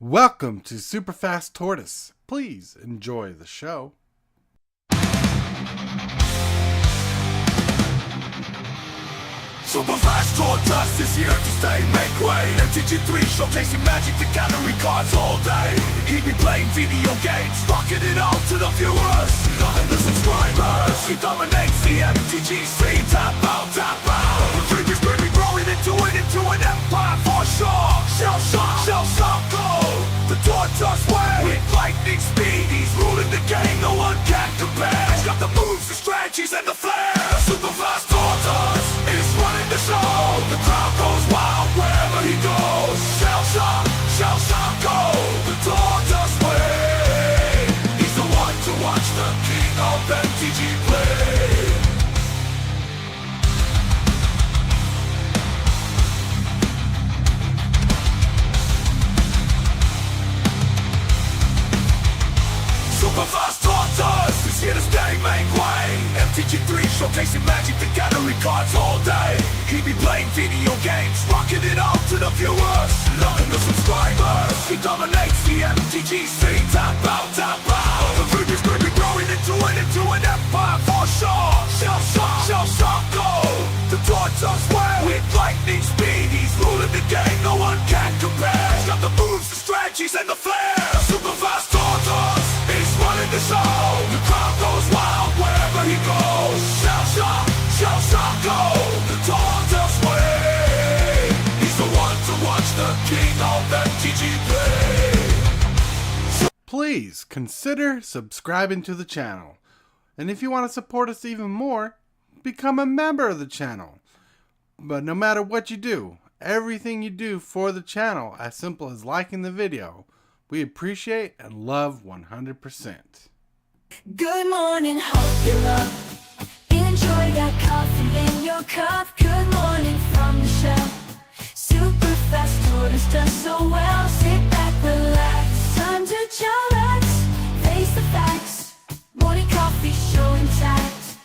Welcome to Superfast Tortoise. Please enjoy the show. Superfast Tortoise is here to stay, make way. MTG3 showcasing magic to gallery cards all day. He be playing video games, rocking it out to the viewers, nothing the subscribers. He dominates the MTG scene, tap out, tap out. The dream is really growing into an empire for sure. Shell shock, go the Tortoise way. With lightning speed, he's ruling the game, no one can compare. He's got the moves, the strategies, and the flair. Superfast Tortoise is running the show. The crowd goes wild wherever he goes. Shell shock, go the Tortoise way. He's the one to watch, the king of MTG play. Superfast Tortoise is here to stay, make way. MTG3 showcasing magic to gallery cards all day. He be playing video games, rocking it out to the viewers, loving the subscribers. He dominates the MTG scene, tap out, tap out. The food is quickly growing into an empire for sure. Shell shock, go the Tortoise way. With lightning speed, he's ruling the game, no one can compare. He's got the moves, the strategies, and the flair. Superfast Tortoise is running the show. The crowd goes wild wherever he goes. Shell shock, go the Tortoise way. He's the one to watch, the king of MTG play. Please consider subscribing to the channel. And if you want to support us even more, become a member of the channel. But no matter what you do, everything you do for the channel, as simple as liking the video, we appreciate and love 100%. Good morning, hope you're up. Enjoy that coffee in your cup. Good morning from the shell. Super fast tortoise does so well. Sit back, relax, time to chillax. Face the facts, morning coffee show intact.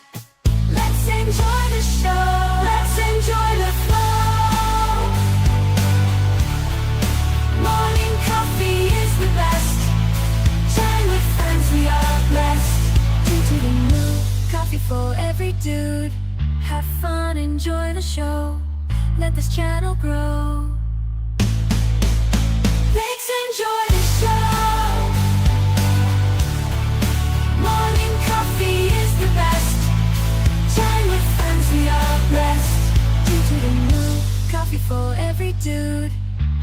Let's enjoy the show, let's enjoy the flow. Morning coffee is the best. Chatting with friends, we are blessed. Drink to the new coffee for every dude. Have fun, enjoy the show. Let this channel grow. Let's enjoy the show. Morning coffee is the best. Chatting with friends, we are blessed. Drink to the new coffee for every dude.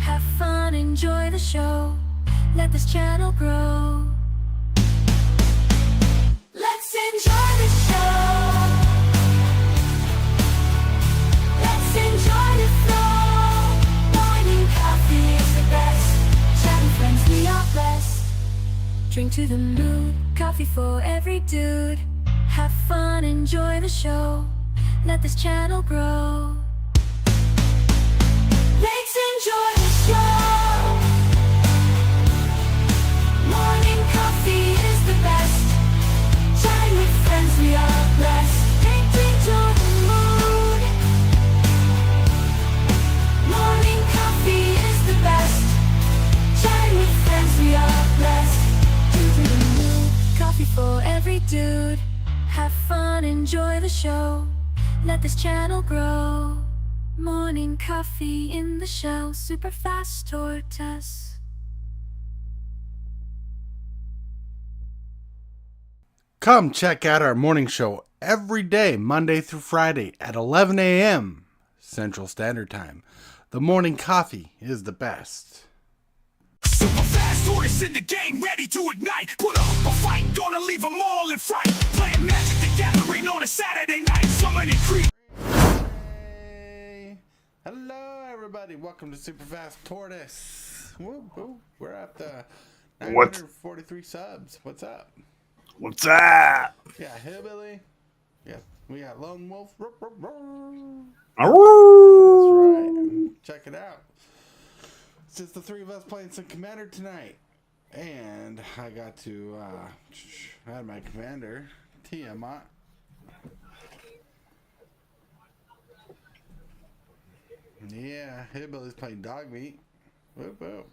Have fun, enjoy the show. Let this channel grow. Let's enjoy the show. Let's enjoy the flow. Morning coffee is the best. Chatting friends, we are blessed. Drink to the mood, coffee for every dude. Have fun, enjoy the show. Let this channel grow. Let's enjoy the show. Morning coffee is the best. Chatting with friends, we are blessed. Drink to the mood. Morning coffee is the best. Chatting with friends, we are blessed. Drink to the mood, coffee for every dude. Have fun, enjoy the show. Let this channel grow. Morning coffee in the shell, super fast tortoise. Come check out our morning show every day, Monday through Friday at 11 a.m. Central Standard Time. The morning coffee is the best. Superfast Tortoise in the game, ready to ignite. Put up a fight, gonna leave them all in fright. Playing Magic the Gathering on a Saturday night. So many creep. Hey, hello everybody. Welcome to Superfast Tortoise. Woo. We're at the 943 subs. What's up? What's that? Yeah, Hillbilly. Yeah, we got Lone Wolf. That's right. Check it out. It's just the three of us playing some Commander tonight. And I got to add my commander, Tiamat. Yeah, Hillbilly's playing dog meat. Whoop, whoop.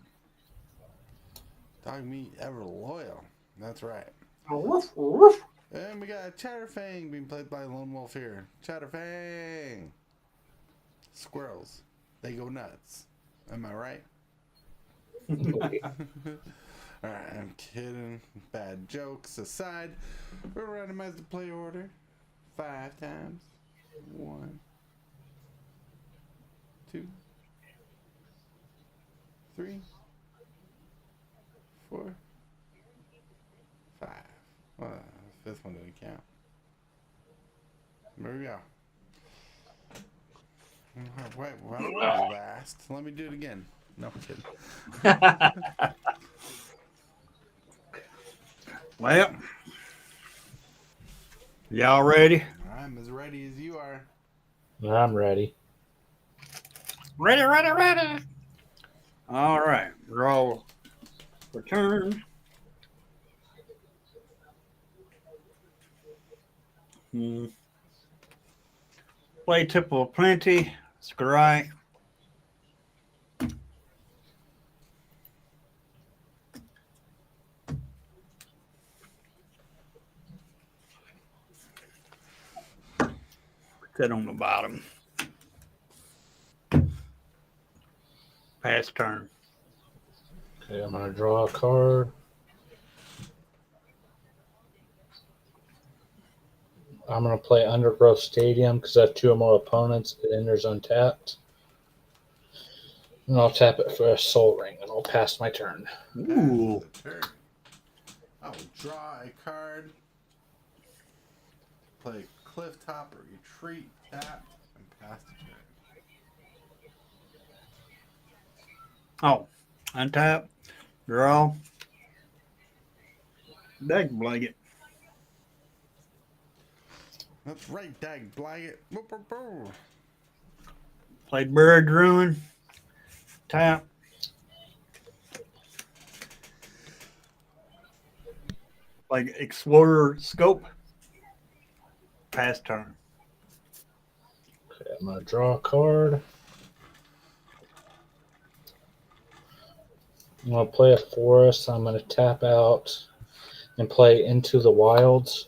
Dog meat ever loyal. That's right. Woof, woof. And we got Chatterfang being played by Lone Wolf here. Chatterfang! Squirrels. They go nuts. Am I right? Alright, I'm kidding. Bad jokes aside. We'll randomize the play order 5 times. 1, 2, 3, 4, 5. Well, the 5th one didn't count. There we go. Wait, why would you last? Let me do it again. No, I'm kidding. Well, y'all ready? I'm as ready as you are. I'm ready. Ready, ready, ready. All right. Roll for turn. Play Tipple of Plenty. Scry. Sit on the bottom. Pass turn. Okay, I'm gonna draw a card. I'm gonna play Undergrowth Stadium because I have 2 or more opponents. It enters untapped. And I'll tap it for a Soul Ring, and I'll pass my turn. Ooh. Pass the turn. I will draw a card. Play Cliff Top or Retreat, tap, and pass the turn. Oh, untap, draw, deck blanket. That's right, Dag Blanket. Play Bird Ruin, tap. Play Explorer Scope, pass turn. Okay, I'm gonna draw a card. I'm gonna play a forest. I'm gonna tap out and play Into the Wilds.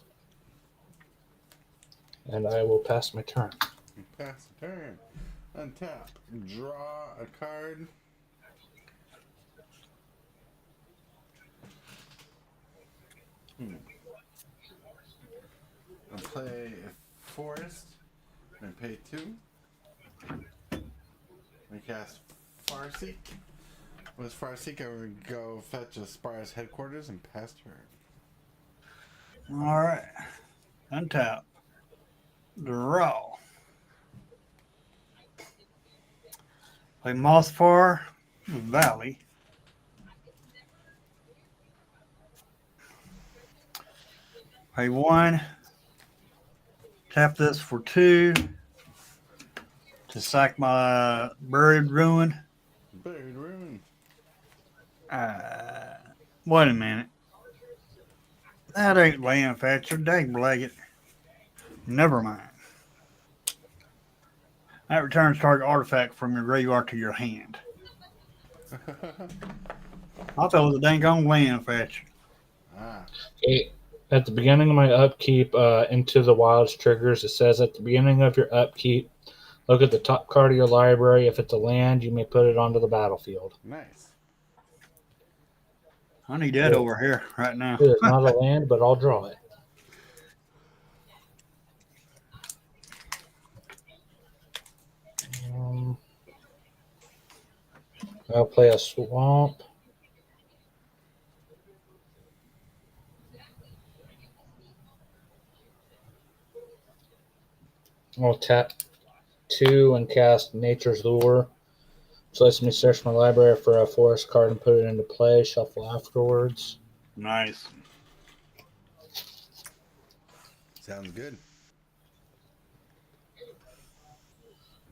And I will pass my turn. Pass the turn. Untap. Draw a card. I'll play a forest and pay 2. I cast Farseek. With Farseek, I would go fetch a Spire's headquarters and pass turn. All right, untap, draw. Play Mossfar Valley. Pay 1. Tap this for 2 to sack my Buried Ruin. Buried Ruin. Wait a minute. That ain't land fetcher. Dang blanket. Never mind. That returns target artifact from your graveyard to your hand. I thought it was a dang on land fetcher. Okay, at the beginning of my upkeep, Into the Wilds triggers. It says at the beginning of your upkeep, look at the top card of your library. If it's a land, you may put it onto the battlefield. Nice. I need that over here right now. It is not a land, but I'll draw it. I'll play a swamp. I'll tap 2 and cast Nature's Lure. So lets me search my library for a forest card and put it into play. Shuffle afterwards. Nice. Sounds good.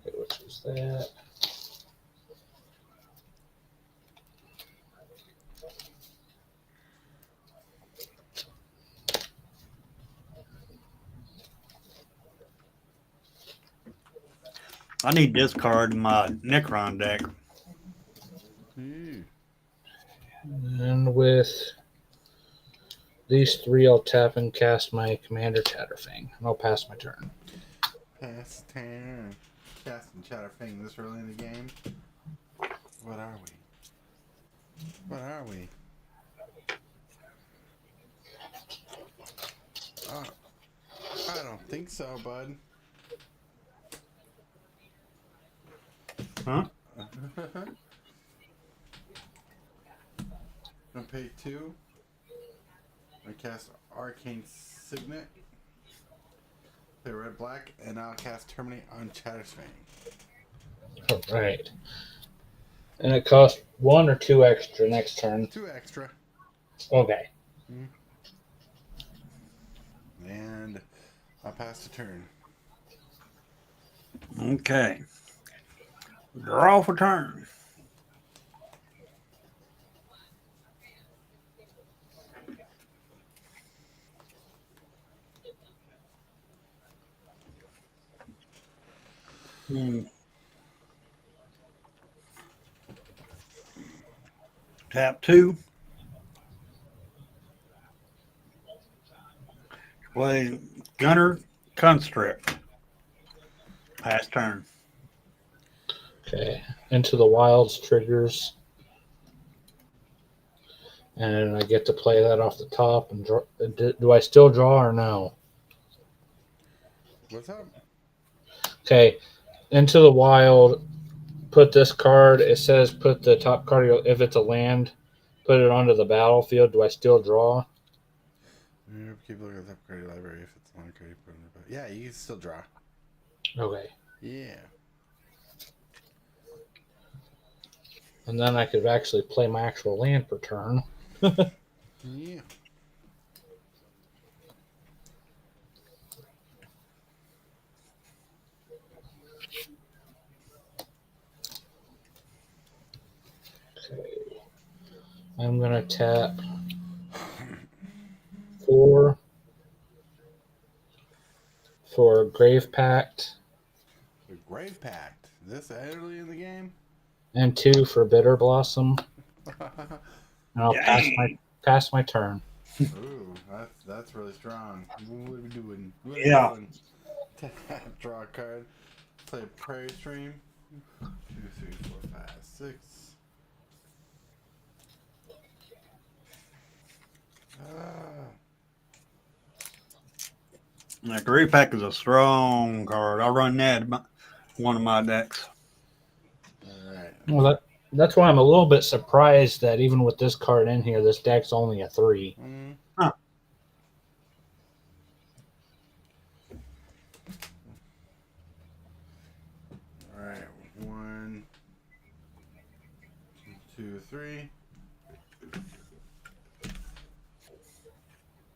Okay, which is that? I need this card in my Necron deck. And with these three, I'll tap and cast my Commander Chatterfang. And I'll pass my turn. Pass turn. Casting Chatterfang this early in the game. What are we? What are we? I don't think so, bud. Huh? I'm gonna pay 2. I cast Arcane Signet. Play red black, and I'll cast Terminate on Chatterfang. All right. And it costs 1 or 2 extra next turn. 2 extra. Okay. And I'll pass the turn. Okay. Draw for turn. Tap 2. Play Gunner Constrict. Pass turn. Okay. Into the Wilds triggers. And I get to play that off the top. And draw. Do I still draw or no? What's up? Okay. Into the Wild. Put this card. It says put the top card. If it's a land, put it onto the battlefield. Do I still draw? Keep looking at the top card of your library. If it's a long card, you put it in the. Yeah, you can still draw. Okay. Yeah. And then I could actually play my actual land per turn. Yeah. Okay. I'm going to tap 4 for Grave Pact The Grave Pact. This early in the game? and 2 for Bitter Blossom. And I'll Dang. pass my turn. Ooh, that's really strong. What are we doing? What are Yeah. we doing? Tap, draw a card. Play Prairie Stream. 2, 3, 4, 5, 6. That Grave Pack is a strong card. I'll run that in one of my decks. Alright. Well, that's why I'm a little bit surprised that even with this card in here, this deck's only a 3. Huh. Alright. 1, 2, 3.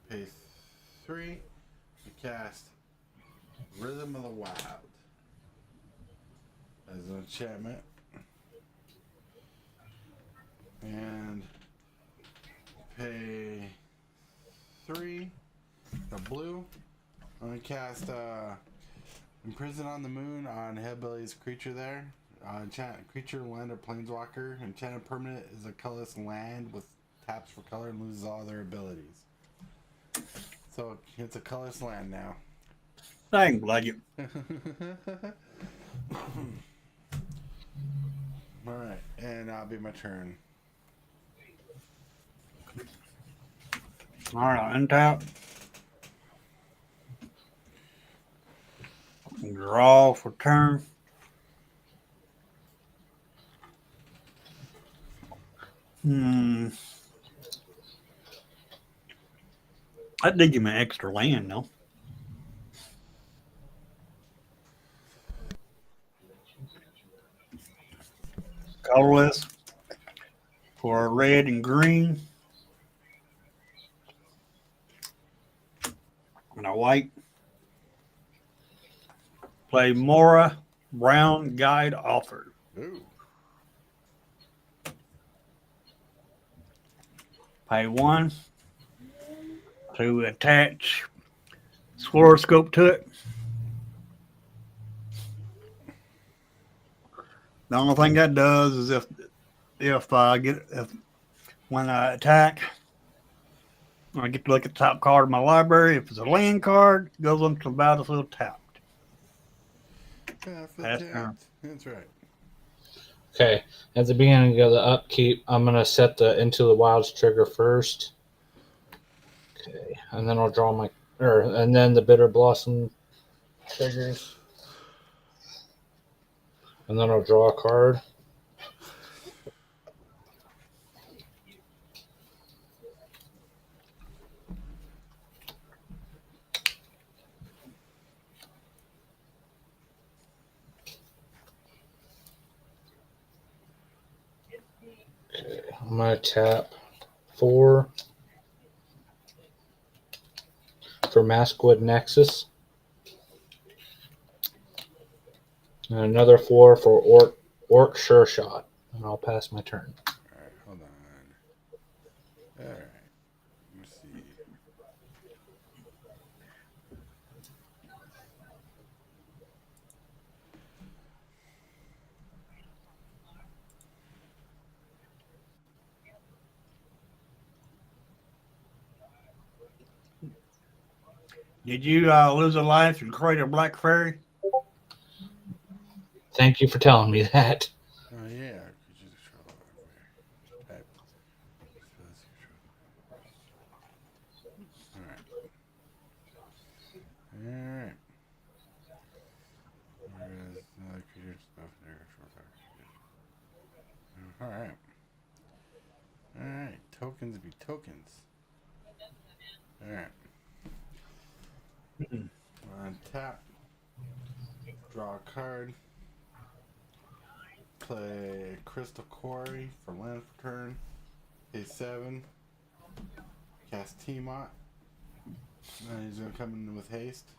Pay 3. Cast Rhythm of the Wild as an enchantment. And pay 3. The blue. I'm gonna cast Imprison on the Moon on Hellbilly's creature there. Creature, land, or planeswalker. Enchanted permanent is a colorless land with taps for color and loses all their abilities. So it's a colorless land now. Dang, like it. Alright, and that'll be my turn. All right, untap. Draw for turn. I did give me an extra land, though. Colorless for red and green. And a white. Play Mora Brown Guide offered. Ooh. Pay 1 to attach Scope to it. The only thing that does is if when I attack, I get to look at the top card of my library. If it's a land card, it goes onto the battlefield tapped. Pass turn. That's right. Okay, at the beginning of the upkeep, I'm gonna set the Into the Wilds trigger first. Okay, and then I'll draw my, and then the Bitter Blossom triggers, and then I'll draw a card. Okay, I'm gonna tap 4 for Maskwood Nexus, and another 4 for Orc Sure Shot, and I'll pass my turn. All right, hold on. All right, let's see. Did you lose a life and create a black fairy? Thank you for telling me that. Oh yeah, could you control type? All right. All right. Whereas another creature stuff there, All right. All right. Tokens be tokens. All right. On tap. Draw a card. Play Crystal Quarry for land for turn. Pay 7. Cast tiamat. And he's gonna come in with haste.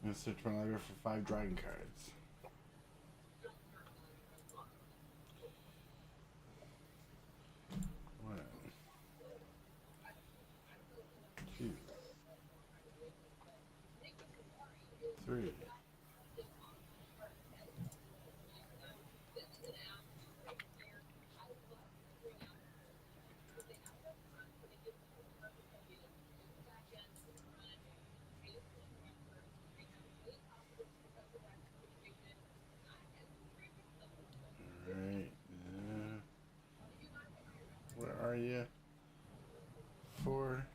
I'm gonna search my library for 5 dragon cards. One, 2, 3. Alright. Where are you? 4.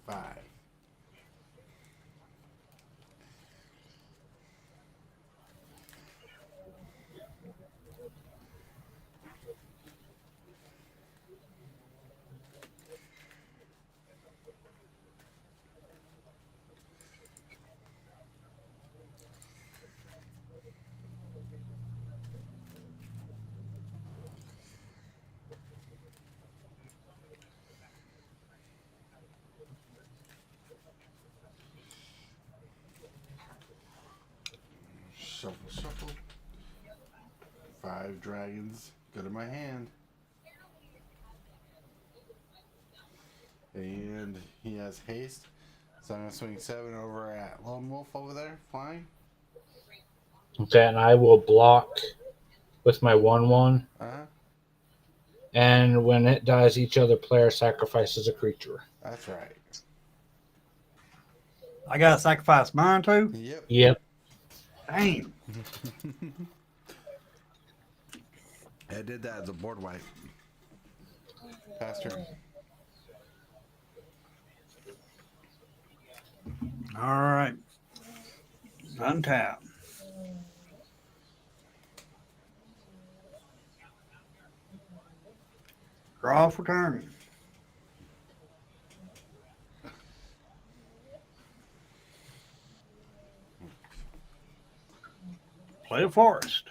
5. Shuffle, shuffle. 5 dragons go to my hand. And he has haste. So I'm going to swing 7 over at Lone Wolf over there, flying. Okay, and I will block with my 1/1. Uh-huh. And when it dies, each other player sacrifices a creature. That's right. I gotta sacrifice mine too. Yep. Damn. I did that as a board wipe. Pass turn. All right. Untap. Draw for turn. Play a forest.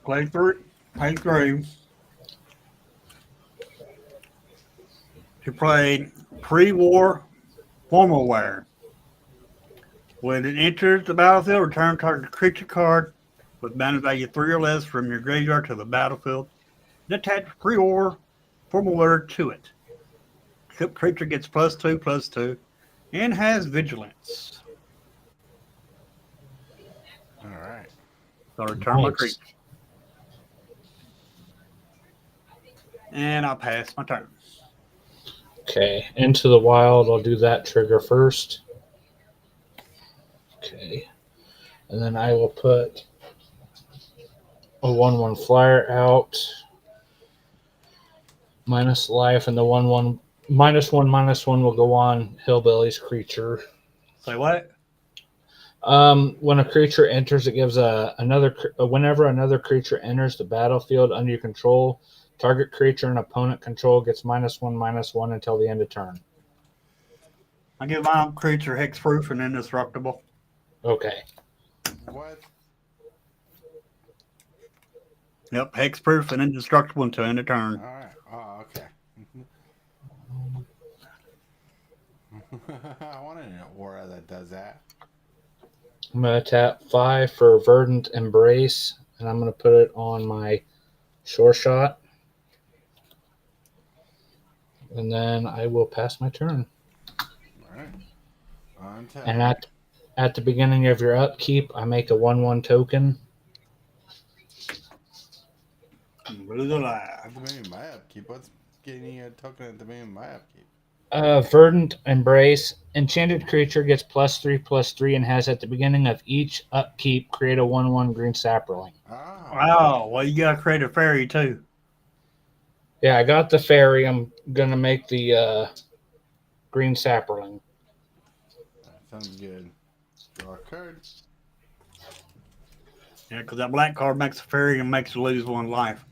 Play three. Play three. To play pre-war formal wear. When it enters the battlefield, return target creature card with mana value 3 or less from your graveyard to the battlefield and attach pre-war formal wear to it. Creature gets +2/+2 and has vigilance. All right. So return my Nice. creature. And I'll pass my turn. Okay, Into the Wild, I'll do that trigger first. Okay. And then I will put a 1/1 flyer out. Minus life, and the 1/1 -1/-1 will go on Hillbilly's creature. Say what? When a creature enters, it gives whenever another creature enters the battlefield under your control, target creature and opponent control gets -1/-1 until the end of turn. I give my creature hexproof and indestructible. Okay. What? Yep, hexproof and indestructible until end of turn. All right. Oh, okay. I want an aura that does that. I'm going to tap 5 for Verdant Embrace, and I'm going to put it on my Shore Shot. And then I will pass my turn. All right. On tap. And at the beginning of your upkeep, I make a 1/1 token. Lose alive. At the beginning of my upkeep. What's getting a token at the beginning of my upkeep? Verdant Embrace. Enchanted creature gets +3/+3 and has at the beginning of each upkeep create a 1/1 green sapling. Oh. Wow, well, you gotta create a fairy too. Yeah, I got the fairy. I'm gonna make the green sapling. Sounds good. Draw a card. Yeah, because that black card makes a fairy and makes you lose 1 life.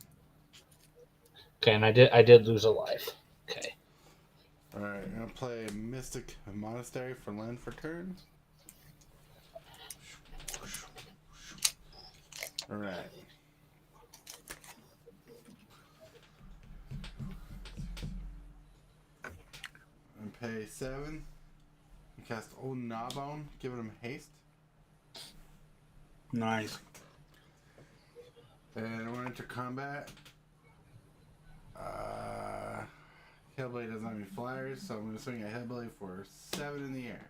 Okay, and I did lose a life. Okay. All right. I'm gonna play Mystic Monastery for land for turn. All right. And pay 7. Cast Old Gnawbone, giving him haste. Nice. And we're into combat. Hillbilly doesn't have any flyers, so I'm going to swing a Hillbilly for 7 in the air.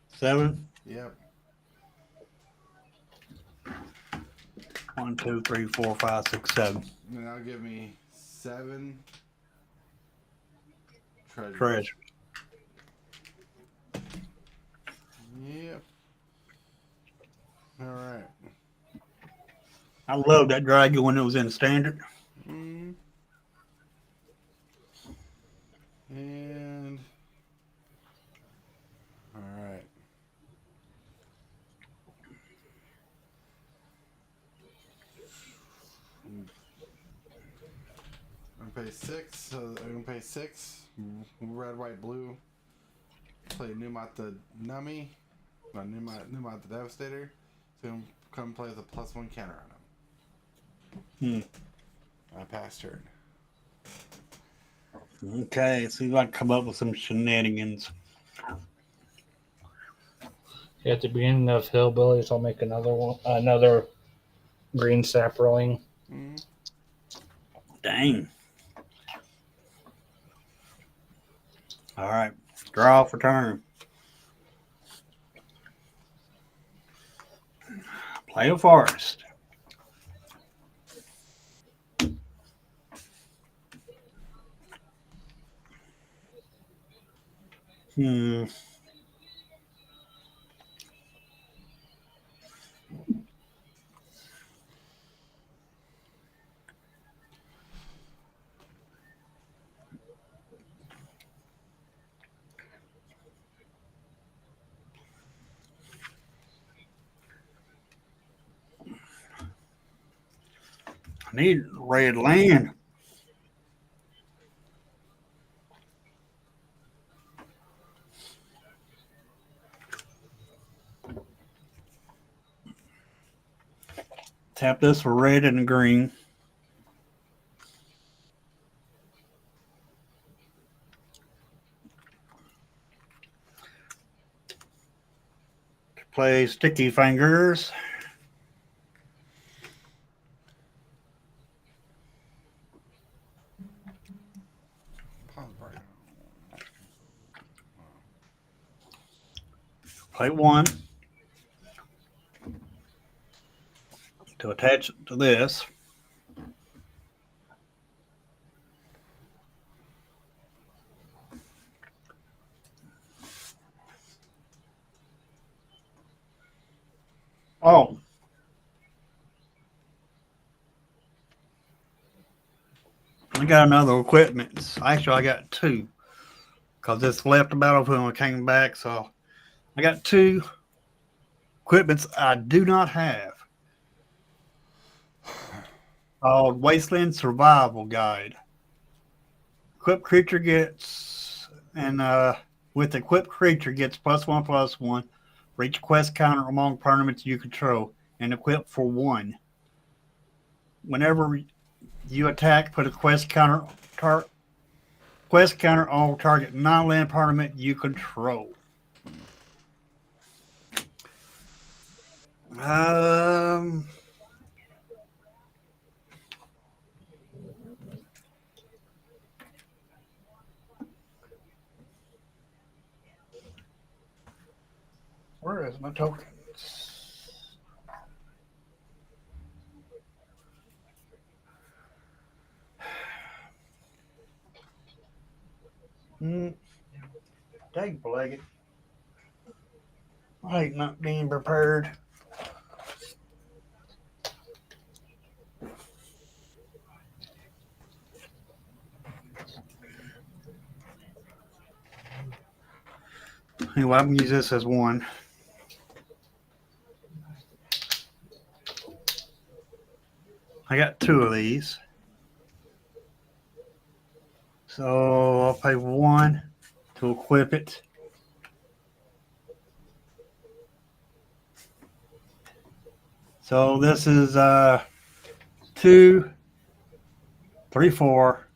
7. Yep. 1, 2, 3, 4, 5, 6, 7. And that'll give me 7 treasures. Treasure. Yep. All right. I love that dragon when it was in standard. And all right. I'm gonna pay 6. So I'm gonna pay 6. Red, white, blue. Play Numat the Nummy. No, Numat the Devastator. So I'm come play with a +1 counter on him. I passed turn. Okay, see if I can come up with some shenanigans. At the beginning of Hillbillies, I'll make another green sapling. Dang. All right, draw for turn. Play a forest. I need red land. Tap this for red and green. To play Sticky Fingers. Pause button. Play 1. To attach it to this. Oh. I got another equipment. Actually, I got 2. Because this left the battlefield and came back. So I got 2 equipments I do not have. Called Wasteland Survival Guide. Equipped creature gets, and with equipped creature gets +1/+1 for each quest counter among tournaments you control, and equipped for 1. Whenever you attack, put a quest counter on target non-land tournament you control. Where is my tokens? Dang, Blaggett. I hate not being prepared. Anyway, I'm going to use this as 1. I got 2 of these. So I'll pay 1 to equip it. So this is 2, 3, 4,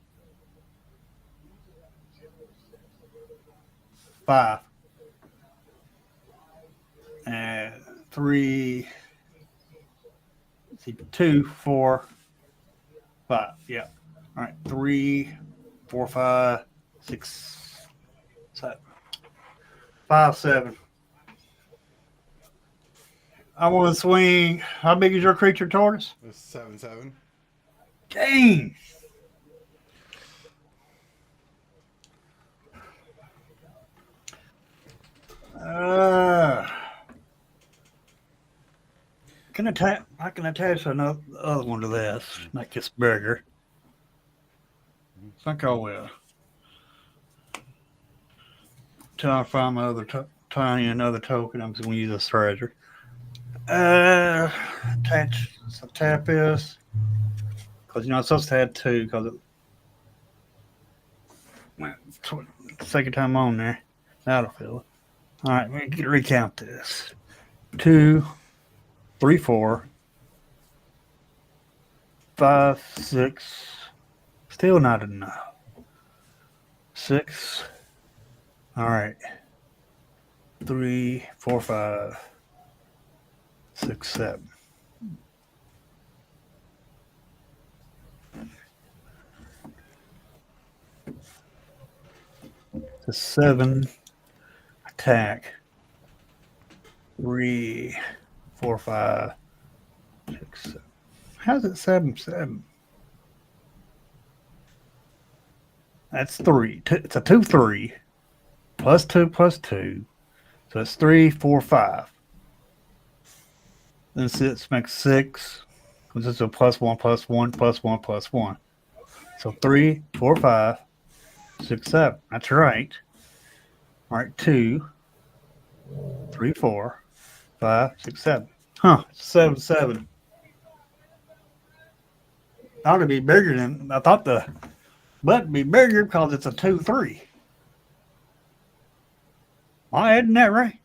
5. And 3, see, 2, 4, 5. Yeah. All right. 3, 4, 5, 6, 7. 5, 7. I want to swing. How big is your creature, Tortoise? It's 7/7. Dang. I can attach another other one to this. Make this bigger. I think I will. Till I find my other tiny another token. I'm just going to use this treasure. Attach. So tap this. Because I'm supposed to have 2 because it went second time on there. That'll fill it. All right, let me recount this. 2, 3, 4, 5, 6. Still not enough. 6. All right. 3, 4, 5, 6, 7. The 7 attack. 3, 4, 5, 6, 7. How's it 7, 7? That's 3. It's a 2, 3. +2, +2. So it's 3, 4, 5. Then 6 makes 6. Because it's a +1, +1, +1, +1. So 3, 4, 5, 6, 7. That's right. All right, 2, 3, 4, 5, 6, 7. Huh, 7, 7. Ought to be bigger than I thought the button would be bigger because it's a 2, 3. Why isn't that right?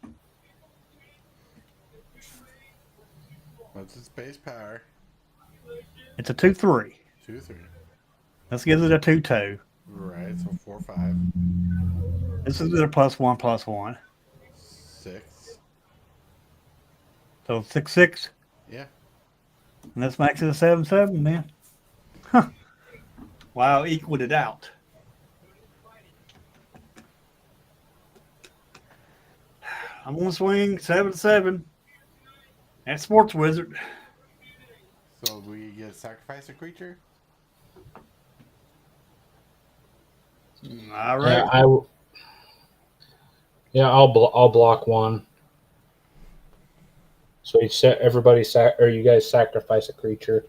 What's its base power? It's a 2/3. 2/3. This gives it a 2/2. Right, so 4/5. This is a +1/+1. 6. So 6/6. Yeah. And this makes it a 7/7 then. Huh. Wow, equaled it out. I'm gonna swing 7/7. That's Sports Wizard. So we get sacrifice a creature? All Yeah, right. I'll block one. So you guys sacrifice a creature.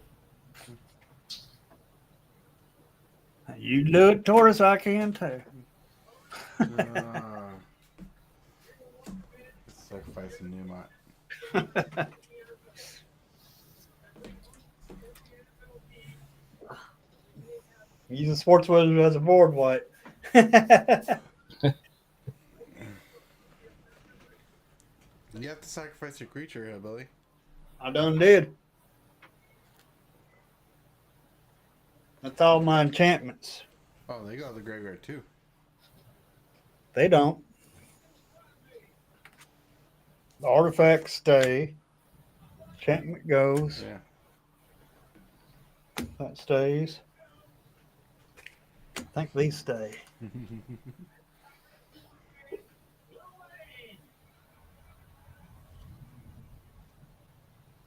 You do it, Taurus. I can too. Sacrifice a tiamat. Use a Sports Wizard as a board wipe. You have to sacrifice your creature, Billy. I done did. That's all my enchantments. Oh, they go to the graveyard too. They don't. The artifacts stay. Enchantment goes. Yeah. That stays. I think these stay.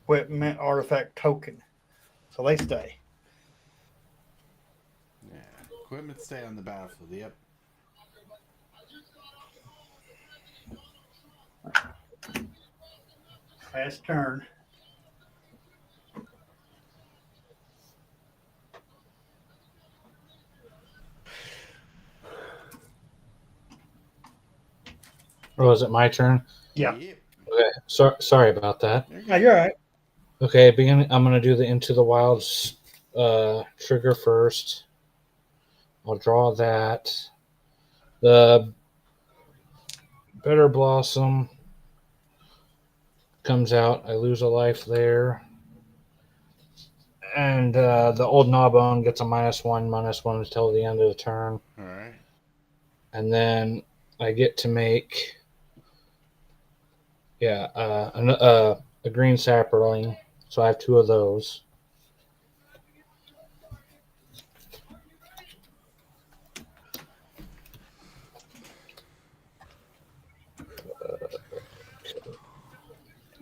Equipment artifact token. So they stay. Yeah. Equipment stay on the battlefield. Yep. Fast turn. Oh, is it my turn? Yeah. Yep. Okay. Sorry about that. No, you're all right. Okay, I'm gonna do the Into the Wilds trigger first. I'll draw that. The Bitter Blossom comes out. I lose a life there. And the Old Gnawbone gets a -1/-1 until the end of the turn. All right. And then I get to make a green sapling. So I have 2 of those.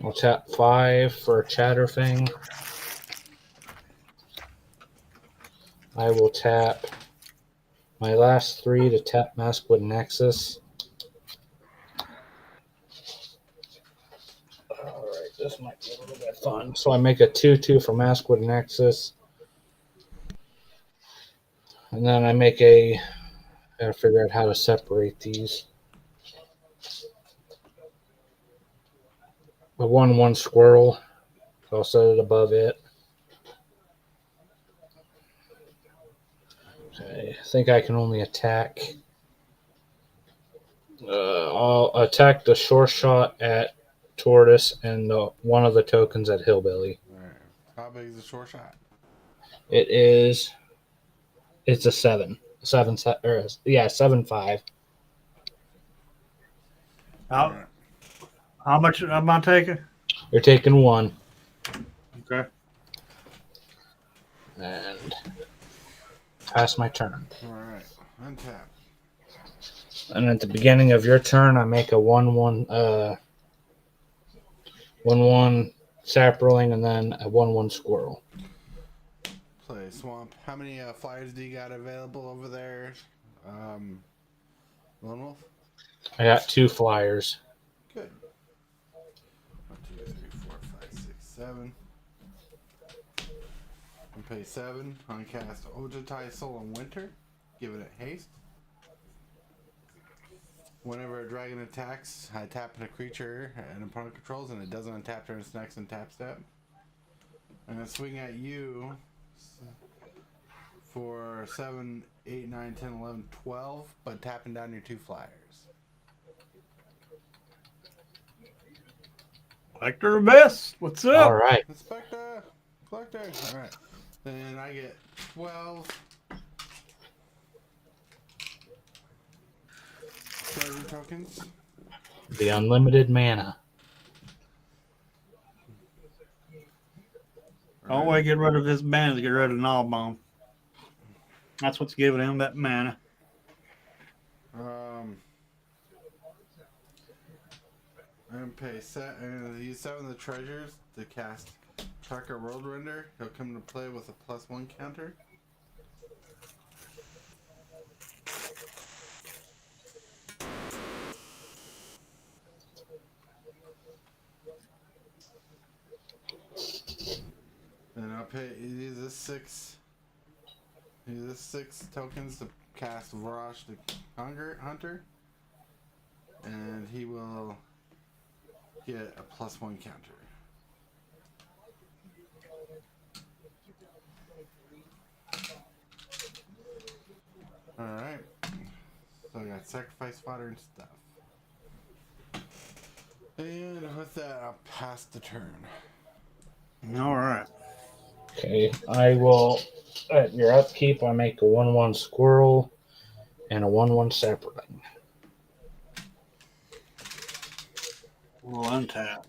I'll tap 5 for Chatterfang. I will tap my last 3 to tap Maskwood Nexus. Alright, this might be a little bit fun. So I make a 2/2 for Maskwood Nexus. And then I make I gotta figure out how to separate these. A 1/1 squirrel. So I'll set it above it. Okay, I think I can only attack. I'll attack the short shot at Tortoise and one of the tokens at Hillbilly. All right. How big is the short shot? It's a 7. 7/5. How much am I taking? You're taking 1. Okay. And pass my turn. All right. Untap. And at the beginning of your turn, I make a 1/1 1/1 sapling and then a 1/1 squirrel. Play swamp. How many flyers do you got available over there, Lone Wolf? I got 2 flyers. Good. 1, 2, 3, 4, 5, 6, 7. And pay 7. Uncast Ojutai Soul in Winter. Give it a haste. Whenever a dragon attacks, I tap a creature an opponent controls and it doesn't untap during its next untap step. I'm going to swing at you for 7, 8, 9, 10, 11, 12, but tapping down your 2 flyers. Collector of Best. What's up? All right. Inspector! Collector. All right. Then I get 12 treasure tokens. The unlimited mana. The only way to get rid of his mana is to get rid of Knob Bomb. That's what's giving him that mana. I'm gonna pay I'm gonna use 7 of the treasures to cast Tracker World Render. He'll come into play with a +1 counter. Then I'll pay use this 6 tokens to cast Varash the Hunter. And he will get a +1 counter. Alright. So I got sacrifice fodder and stuff. And with that, I'll pass the turn. All right. Okay, I will. At your upkeep, I make a 1/1 squirrel and a 1/1 sapling. We'll untap.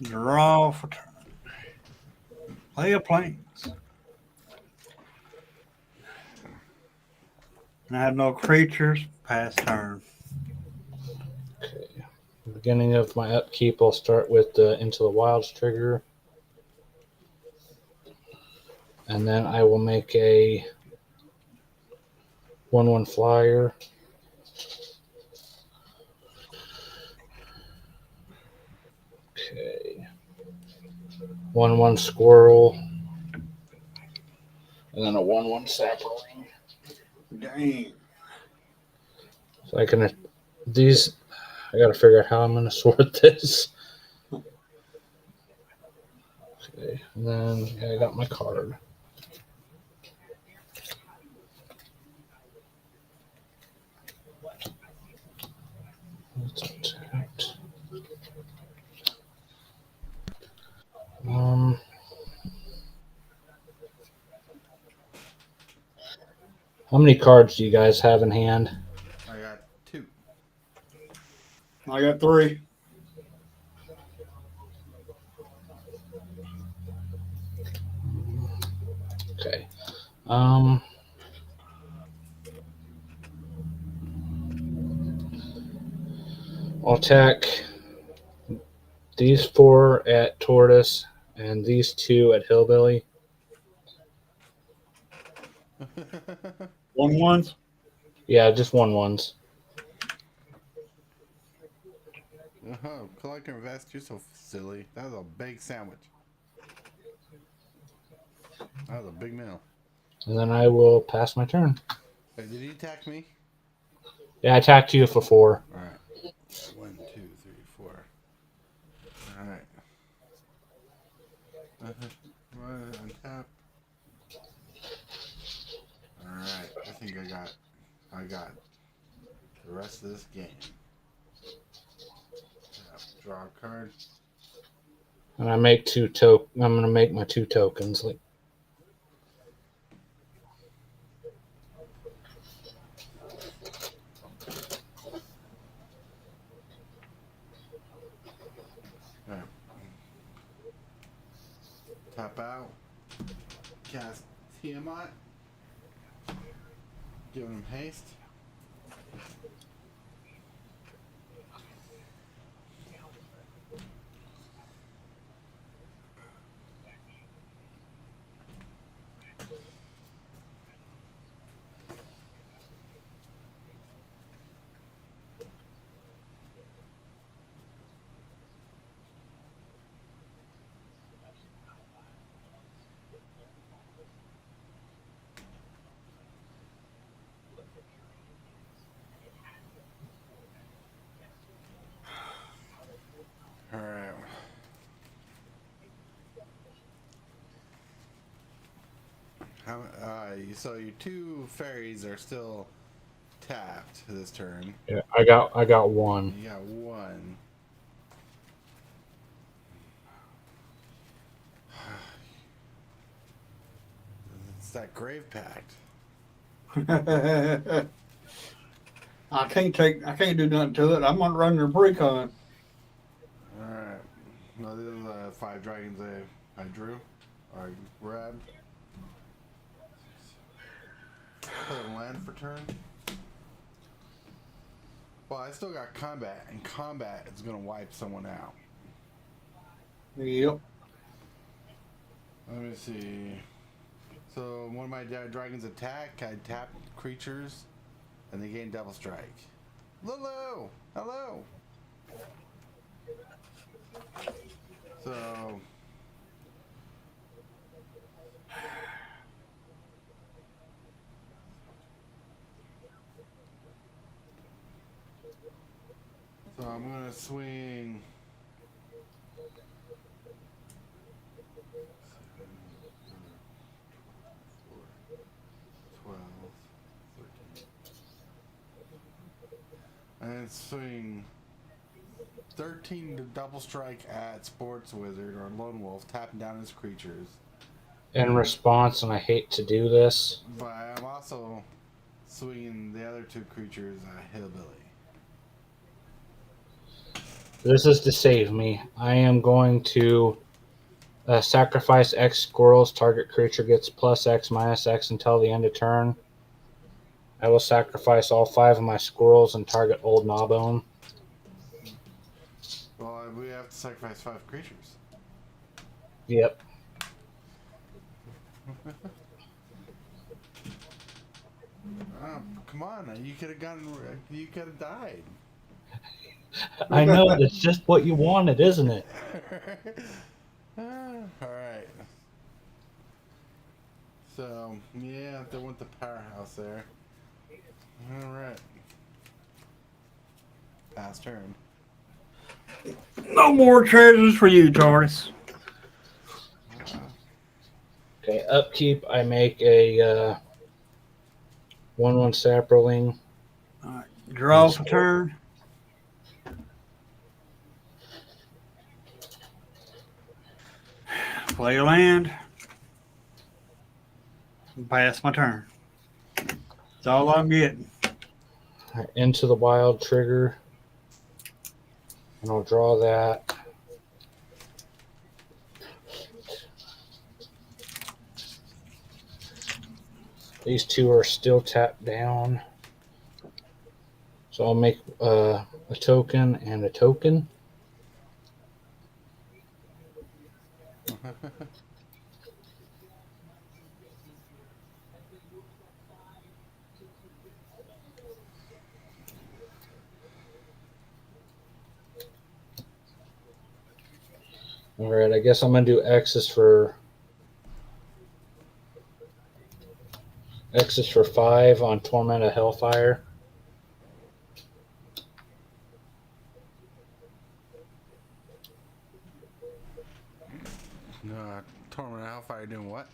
Draw for turn. Play a plains. And I have no creatures. Pass turn. Okay. Beginning of my upkeep, I'll start with the Into the Wilds trigger. And then I will make a 1/1 flyer. Okay. 1/1 squirrel. And then a 1/1 sapling. Dang. So I can I gotta figure out how I'm gonna sort this. Okay, and then I got my card. That's untapped. How many cards do you guys have in hand? I got 2. I got 3. Okay. I'll attack these 4 at Tortoise and these 2 at Hillbilly. 1/1s. Yeah, just 1/1s. Collector vest, you're so silly. That was a big sandwich. That was a big meal. And then I will pass my turn. Wait, did he attack me? Yeah, I attacked you for 4. Alright. 1, 2, 3, 4. Alright. Untap. Alright, I think I got the rest of this game. Draw a card. And I make I'm gonna make my 2 tokens. Alright. Tap out. Cast Tiamat. Give him haste. Alright. So your 2 fairies are still tapped this turn. Yeah, I got 1. You got 1. It's that grave pact. I can't do nothing to it. I'm gonna run your precon. Alright. No, these are the 5 dragons I drew. Or grabbed. Play a land for turn. Well, I still got combat, and combat is gonna wipe someone out. Yep. Let me see. So one of my dragons attack, I tap creatures, and they gain double strike. Hello! Hello! So... So I'm gonna swing... 12, 13. And swing 13 to double strike at Sports Wizard or Lone Wolf, tapping down his creatures. In response, and I hate to do this, But I'm also swinging the other 2 creatures Hillbilly. this is to save me. I am going to sacrifice X squirrels. Target creature gets +X, -X until the end of turn. I will sacrifice all 5 of my squirrels and target Old Gnawbone. Well, we have to sacrifice 5 creatures. Yep. Oh, come on, you could have died. I know, it's just what you wanted, isn't it? Alright. So, yeah, they want the powerhouse there. Alright. Pass turn. No more treasures for you, Taurus. Okay, upkeep, I make a 1/1 sapperling. All right. Draw for turn. Play a land. Pass my turn. That's all I'm getting. Into the Wild trigger. And I'll draw that. These 2 are still tapped down. So I'll make a token and a token. All right, I guess I'm gonna do X's for 5 on Torment of Hellfire. Torment of Hellfire doing what?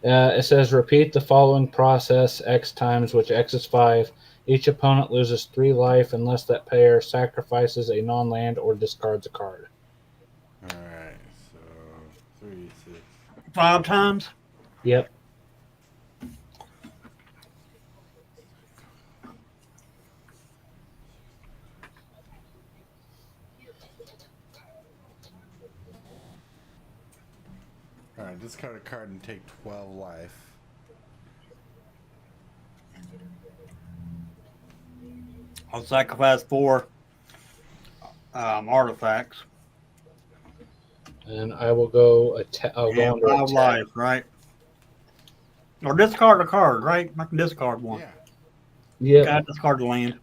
It says repeat the following process X times, which X is 5. Each opponent loses 3 life unless that player sacrifices a non-land or discards a card. Alright, so 3, 6. 5 times. Yep. Alright, discard a card and take 12 life. I'll sacrifice 4 artifacts. And I will go attack. I'll go And under 5 attack. life, right? Or discard a card, right? I can discard one. Yeah. Yep. Got to discard the land.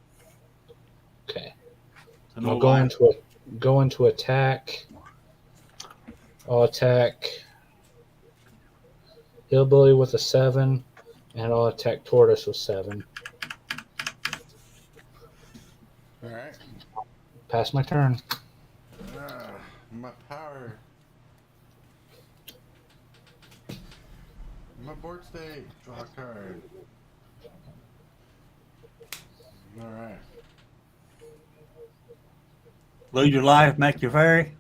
Okay. So no I'll go life. into attack. I'll attack Hillbilly with a 7, and I'll attack Tortoise with 7. Alright. Pass my turn. My power. My board state. Draw a card. Alright. Lose your life, make your fairy.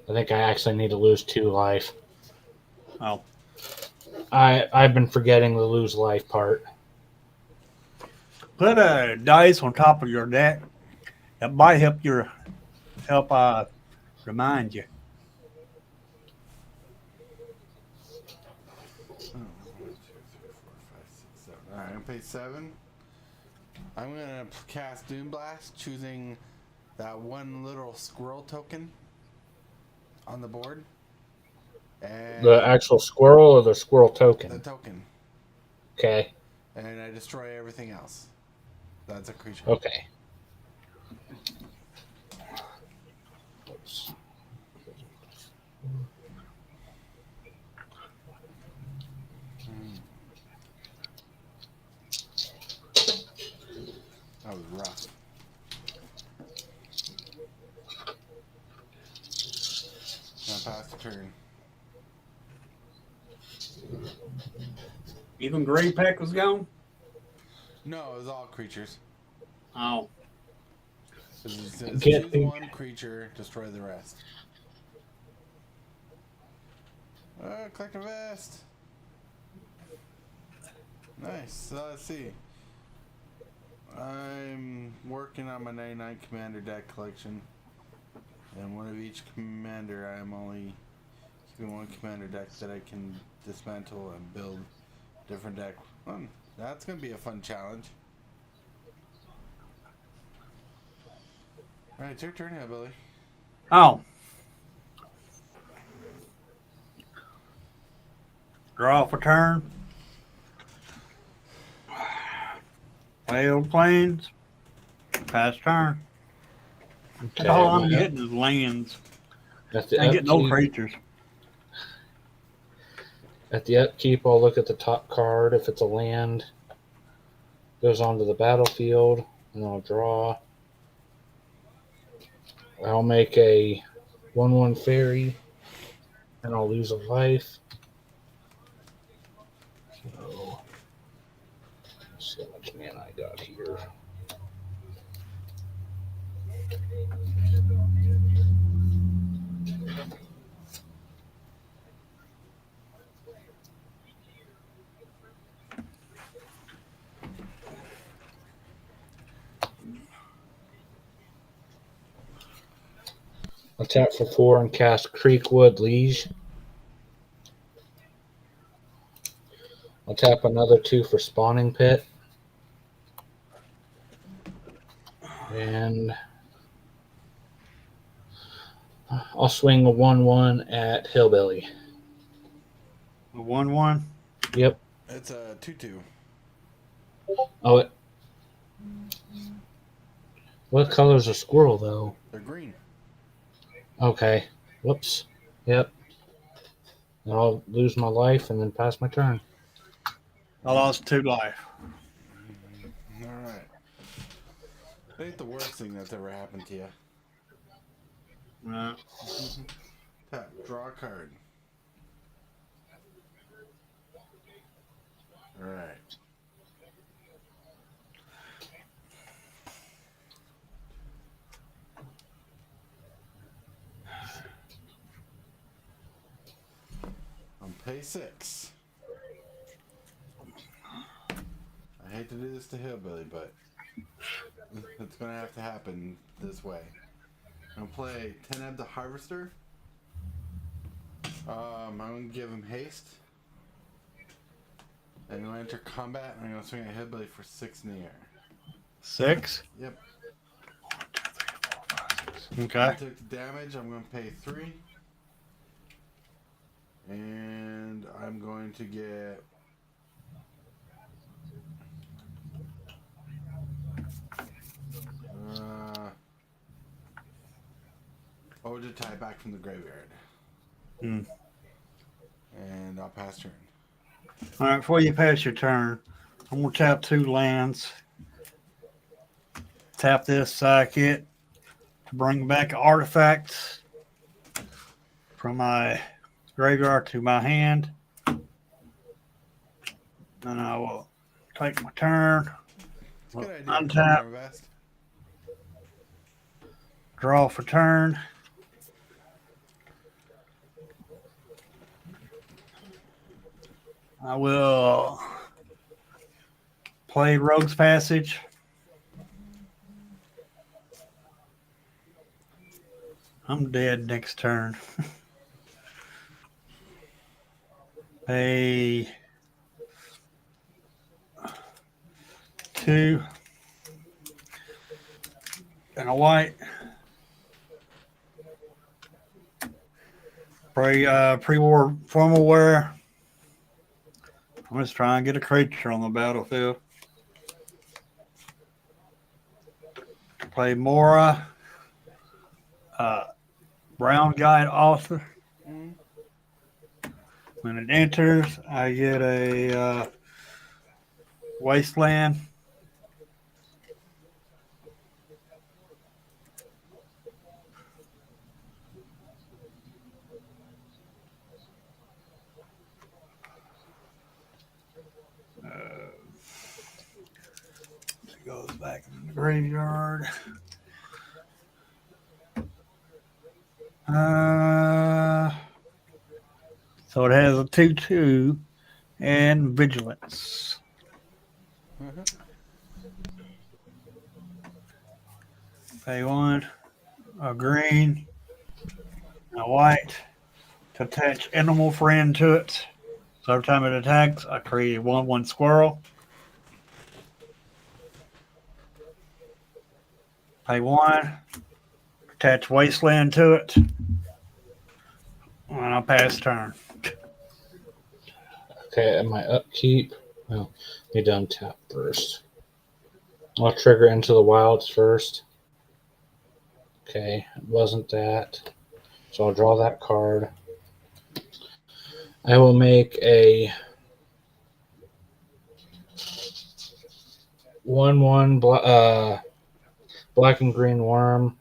I think I actually need to lose 2 life. Oh. I've been forgetting the lose life part. Put a dice on top of your deck. That might help remind you. Oh, 1, 2, 3, 4, 5, 6, 7. All right, I'm gonna pay 7. I'm gonna cast Doom Blast, choosing that one little squirrel token on the board, and The actual squirrel or the squirrel the token? token, Okay. and I destroy everything else. That's a creature. Okay. That was rough. Now pass the turn. Even Gray Pack was gone? No, it was all creatures. Oh. It says Get choose the- one creature, destroy the rest. Collect a vest. Nice. So let's see. I'm working on my 99 commander deck collection. And one of each commander, I am only keeping one commander deck that I can dismantle and build different deck. That's going to be a fun challenge. Alright, it's your turn now, Billy. Oh. Draw for turn. Play old planes. Pass turn. Okay. That's all I'm getting is lands. At the I get no upkeep, creatures. at the upkeep, I'll look at the top card. If it's a land, goes onto the battlefield, and I'll draw. I'll make a 1/1 fairy, and I'll lose a life. So, let's see how much mana I got here. I'll tap for 4 and cast Creekwood Liege. I'll tap another 2 for Spawning Pit. And I'll swing a 1/1 at Hillbilly. A 1/1. Yep. It's a 2/2. Oh, what color's a squirrel, though? They're green. Okay. Whoops. Yep. And I'll lose my life and then pass my turn. I lost 2 life. Alright. That ain't the worst thing that's ever happened to you. Tap, draw a card. Alright. On pay 6. I hate to do this to Hillbilly, but it's gonna have to happen this way. I'm gonna play 10 the Harvester. I'm gonna give him haste. And I'm gonna enter combat and I'm gonna swing at Hillbilly for 6 in the air. 6. Yep. Okay. I took the damage, I'm gonna pay 3. And I'm going to get Ojutai back from the graveyard. Hmm. And I'll pass turn. All right, before you pass your turn, I'm going to tap 2 lands. Tap this kit to bring back artifacts from my graveyard to my hand. Then I will take my turn. It's a good idea. Untap. Vest. Draw for turn. I will play Rogue's Passage. I'm dead next turn. Pay 2 and a white. Pre-war formal wear. I'm just trying to get a creature on the battlefield. Play Mora, Brown Guide Author. When it enters, I get a Wasteland. It goes back in the graveyard. So it has a 2/2 and vigilance. Pay 1, a green, a white to attach animal friend to it. So every time it attacks, I create a 1/1 squirrel. Pay 1, attach wasteland to it, and I'll pass turn. Okay, and my upkeep. Well, need to untap first. I'll trigger Into the Wilds first. Okay, it wasn't that. So I'll draw that card. I will make a 1/1 black and green worm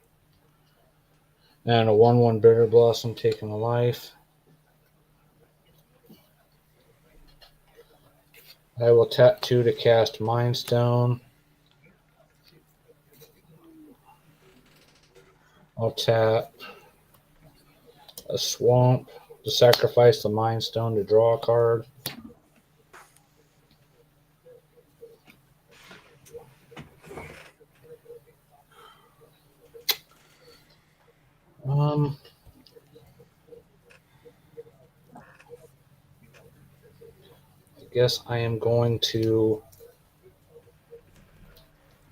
and a 1/1 bitter blossom taking a life. I will tap 2 to cast Mind Stone. I'll tap a swamp to sacrifice the Mind Stone to draw a card. I guess I am going to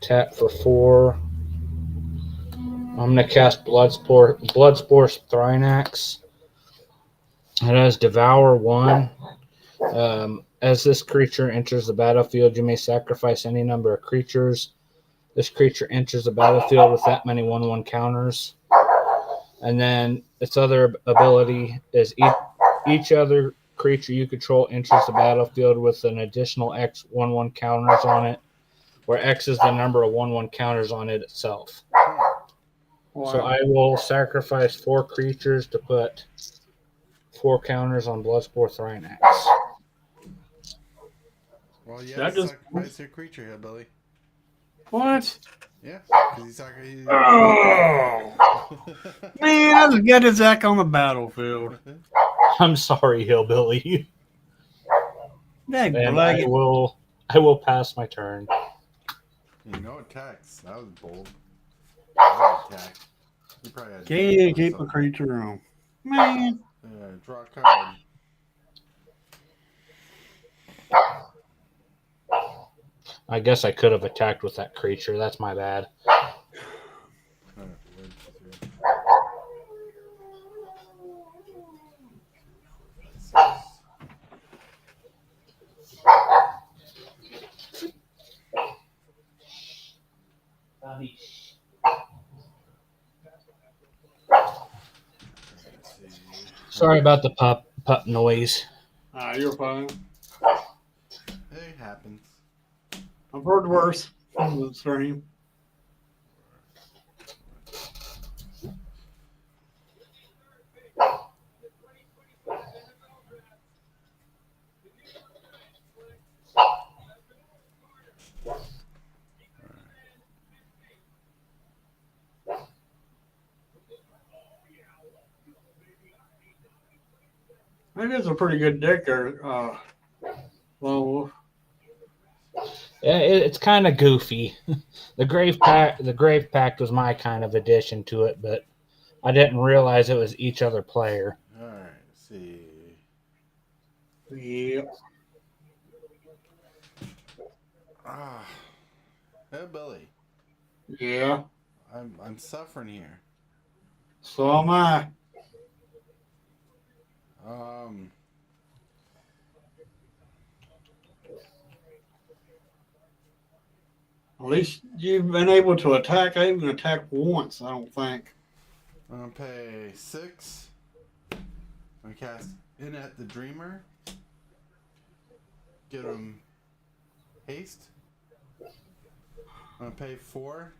tap for 4. I'm going to cast Bloodspore Thrynax. It has Devour 1. As this creature enters the battlefield, you may sacrifice any number of creatures. This creature enters the battlefield with that many 1/1 counters. And then its other ability is each other creature you control enters the battlefield with an additional X 1/1 counters on it, where X is the number of 1/1 counters on it itself. Wow. So I will sacrifice 4 creatures to put 4 counters on Bloodspore Thrynax. Well, you That have to just- sacrifice your creature here, Billy. What? Yeah, because he's talking. Oh, man, I just got his act on the battlefield. I'm sorry, Hillbilly. Dang, And black. I will pass my turn. No attacks. That was bold. That attack. You probably had to Can't keep a creature on. Man. draw a card. I guess I could have attacked with that creature. That's my bad. Sorry about the pup noise. You're fine. It happens. I've heard worse on the stream. It is a pretty good deck there. Well, Yeah, it's kind of goofy. The Grave Pact was my kind of addition to it, but I didn't realize it was each other player. All right, let's see. yeah. Ah, hey Billy, Yeah. I'm suffering here. So am I. Um, At least you've been able to attack. I even attacked once, I don't think. I'm gonna pay 6. I'm gonna cast in at the Dreamer. Get him haste. I'm gonna pay 4.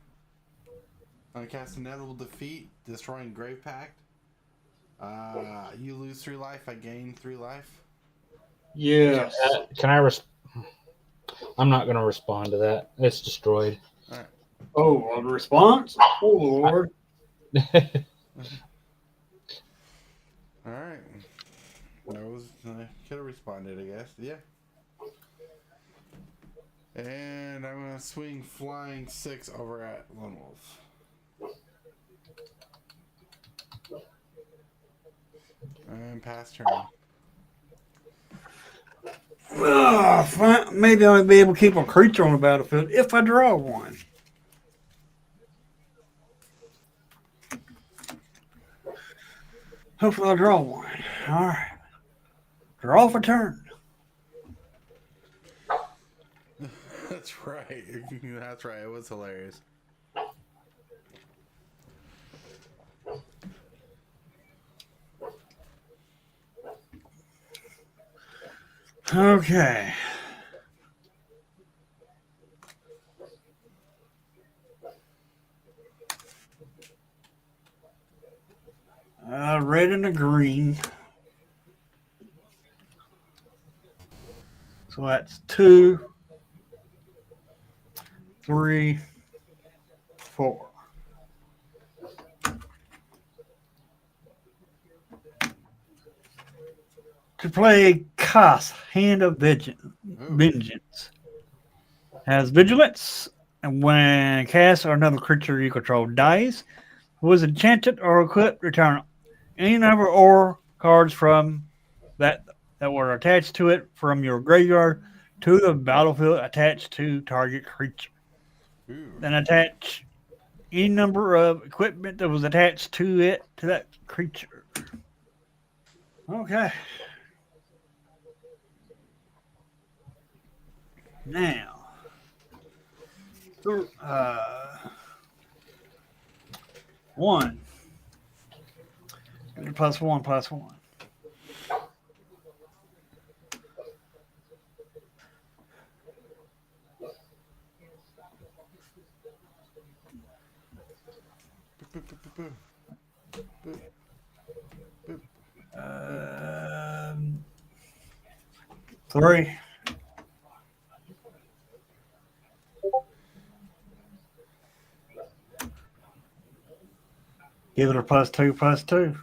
I'm gonna cast Inevitable Defeat, destroying Grave Pact. You lose 3 life. I gain 3 life. Yes. Can I'm not going to respond to that. It's destroyed. All right. Oh, a response? Oh, Lord. All right. That was could have responded, I guess. Yeah. And I'm gonna swing flying 6 over at Lone Wolf. And pass turn. Maybe I'll be able to keep a creature on the battlefield if I draw one. Hopefully I'll draw one. All right. Draw for turn. That's right. That's right. It was hilarious. Okay. Red and a green. So that's 2, 3, 4. To play Kas, Hand of Vengeance. Has vigilance, and when cast or another creature you control dies, who is enchanted or equipped, return any number or cards from that were attached to it from your graveyard to the battlefield attached to target creature. Ooh. Then attach any number of equipment that was attached to it to that creature. Okay. Now, one. +1, +1. Boop, boop, boop, boop. Boop, boop. 3. Give it a +2, +2.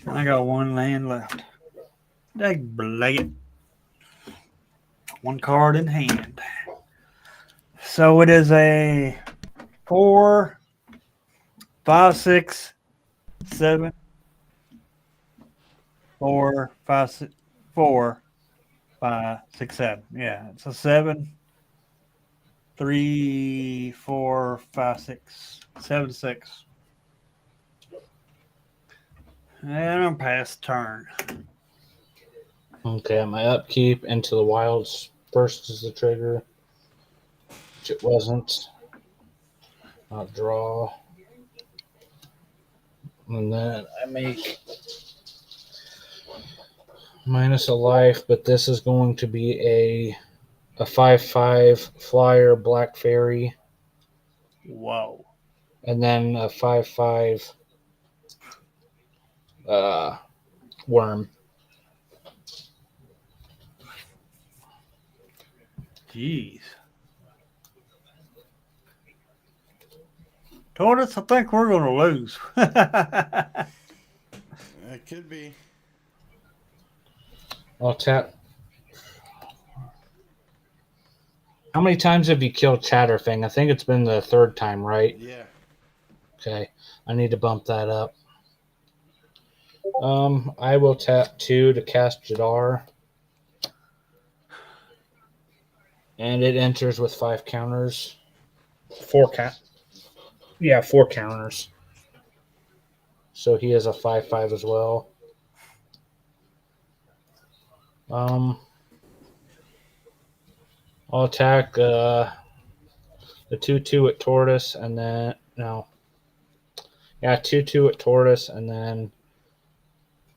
I got 1 land left. Dag it. 1 card in hand. So it is a 4, 5, 6, 7, 4, 5, 6, 4, 5, 6, 7. Yeah, it's a 7, 3, 4, 5, 6, 7, 6. And I'm past turn. Okay, my upkeep into the wilds first is the trigger, which it wasn't. I'll draw. And then I make minus a life, but this is going to be a 5/5 flyer black fairy, Whoa. and then a 5/5 worm. Jeez. Tortoise, I think we're going to lose. It could be. I'll tap. How many times have you killed Chatterfang? I think it's been the third time, right? Yeah. Okay. I need to bump that up. I will tap 2 to cast Jadar. And it enters with 5 counters. 4 count. Yeah, 4 counters. So he is a 5/5 as well. I'll attack the 2/2 at Tortoise, and then no, yeah, 2/2 at Tortoise, and then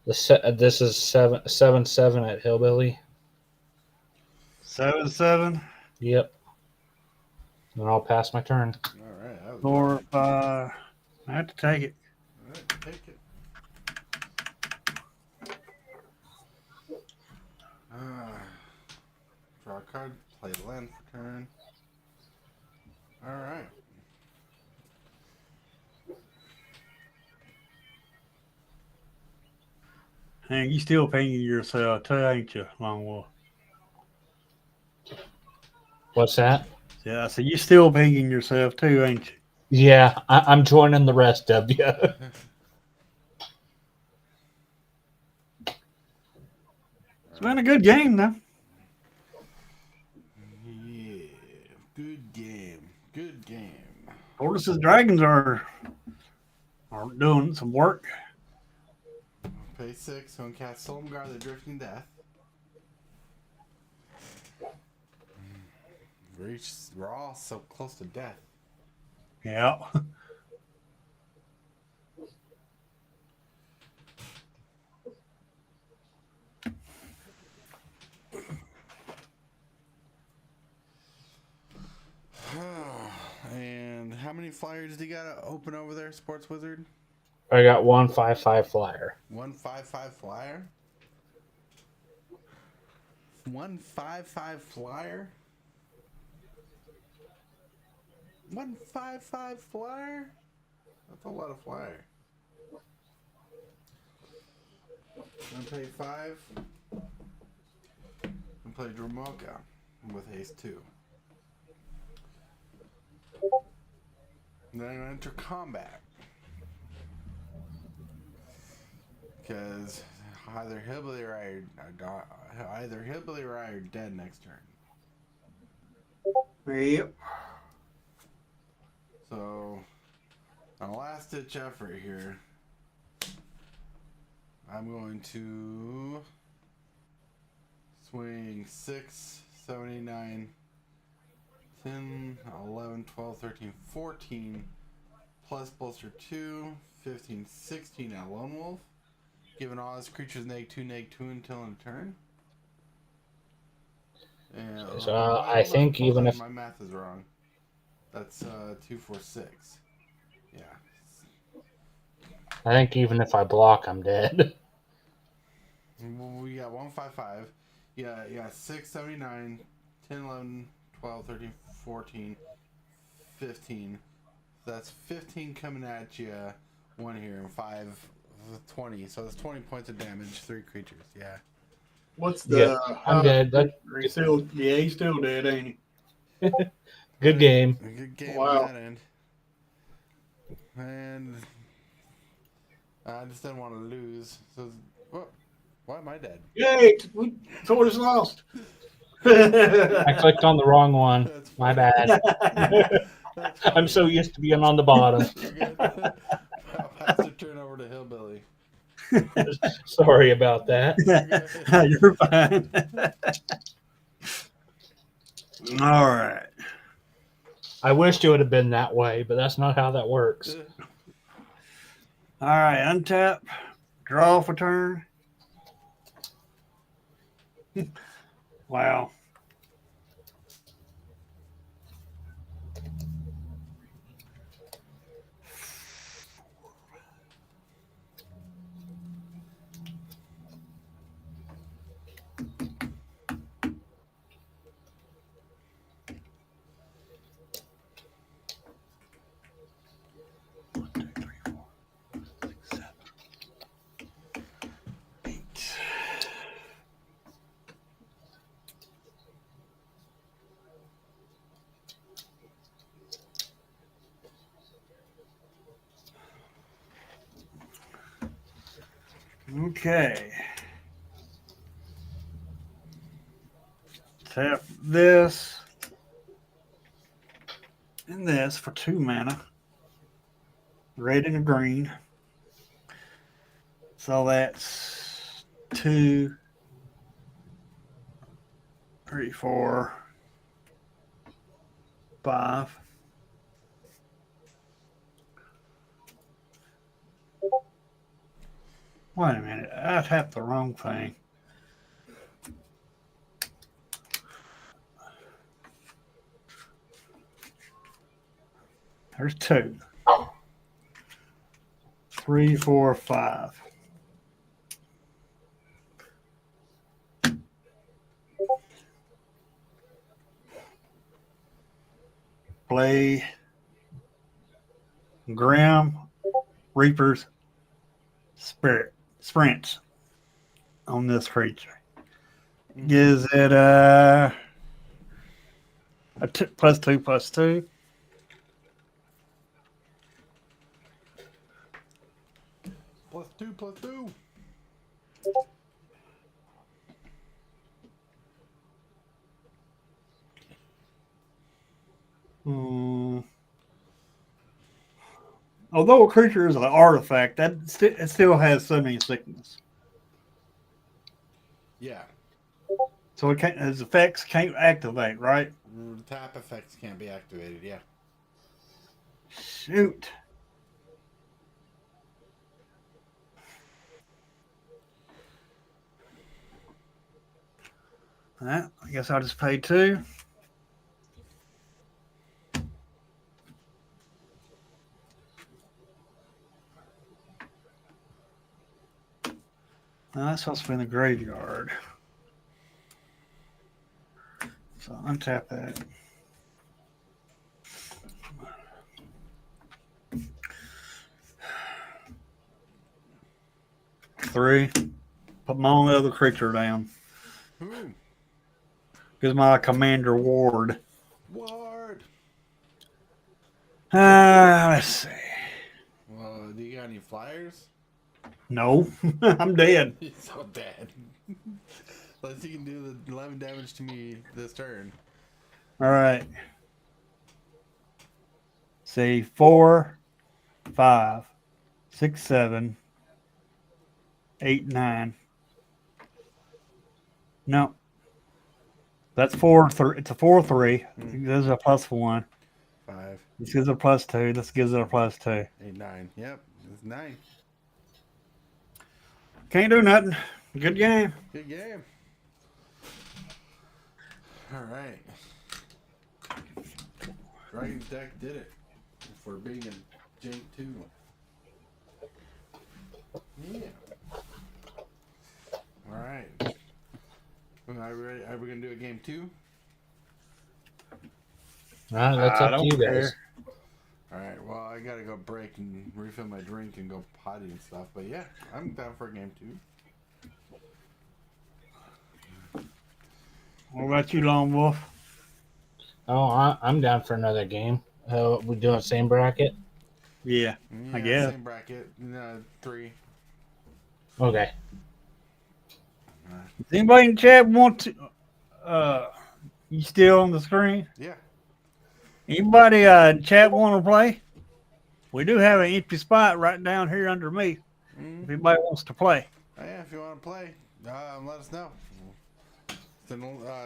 this is 7/7 at Hillbilly. 7/7. Yep. And I'll pass my turn. All right. That was 4, 5. I have to take it. All right, take it. Draw a card. Play the land for turn. All right. And you still painting yourself too, ain't you, Long Wolf? What's that? Yeah, I said you still painting yourself too, ain't you? Yeah, I'm joining the rest of you. It's been a good game, though. Yeah. Good game. Good game. Tortoise's Dragons are doing some work. Pay 6. Uncast Solemn Guard, the Drifting Death. We're all so close to death. Yeah. And how many flyers do you got to open over there, Sports Wizard? I got 1/5/5 flyer. 1/5/5 flyer? 1/5/5 flyer? 1/5/5 flyer? That's a lot of flyer. I'm gonna pay 5 and play Dramoka with haste 2. And then I'm gonna enter combat. Because either Hillbilly or I are dead next turn. Yep. So, on a last ditch effort here, I'm going to swing 6, 7, 8, 9, 10, 11, 12, 13, 14, plus bolster 2, 15, 16 at Lone Wolf. Giving all his creatures -2 until in turn. And So I think even if my math is wrong, that's 2, 4, 6. Yeah. I think even if I block, I'm dead. We got 1/5/5. Yeah, 6, 7, 9, 10, 11, 12, 13, 14, 15. That's 15 coming at you. 1 here and 5, 20. So that's 20 points of damage. 3 creatures. Yeah. What's Yeah, I'm dead. He's still dead, ain't he? Good game. A good game Wow. on that end. And I just didn't want to lose. So, why am I dead? Yay! Tortoise lost. I clicked on the wrong one. That's My funny. bad. I'm so used to being on the bottom. You're good. I'll pass the turn over to Hillbilly. Sorry about that. You're fine. All right. I wished it would have been that way, but that's not how that works. All right. Untap. Draw for turn. Wow. Okay. Tap this and this for 2 mana. Red and a green. So that's 2, 3, 4, 5. Wait a minute. I tapped the wrong thing. There's 2. 3, 4, 5. Play Grim Reaper's Sprints on this creature. Gives it a +2/+2. +2/+2. Although a creature is an artifact, it still has summoning sickness. Yeah. So its effects can't activate, right? Tap effects can't be activated, yeah. Shoot. Well, I guess I'll just pay 2. Now, that's supposed to be in the graveyard. So untap that. Three. Put my only other creature down. Who? Gives my commander ward. Ward. Let's see. Well, do you got any flyers? No, I'm dead. He's so dead. Unless he can do the 11 damage to me this turn. All right. Say 4, 5, 6, 7, 8, 9. No. That's 4, 3. It's a 4/3. This is a +1. 5, This gives it a +2. This gives it a +2. 8, 9. Yep, it's 9. Can't do nothing. Good game. Good game. All right. Dragon's deck did it for being in Jank 2. Yeah. All right. Are we ready? Are we going to do a game 2? That's up to you guys. All right. Well, I got to go break and refill my drink and go potty and stuff. But yeah, I'm down for a game 2. What about you, Lone Wolf? Oh, I'm down for another game. We doing same bracket? Yeah, I guess. Same bracket. 3. Okay. Does anybody in chat want to? You still on the screen? Yeah. Anybody in chat want to play? We do have an empty spot right down here under me. If anybody wants to play. Oh, yeah, if you want to play, let us know. Then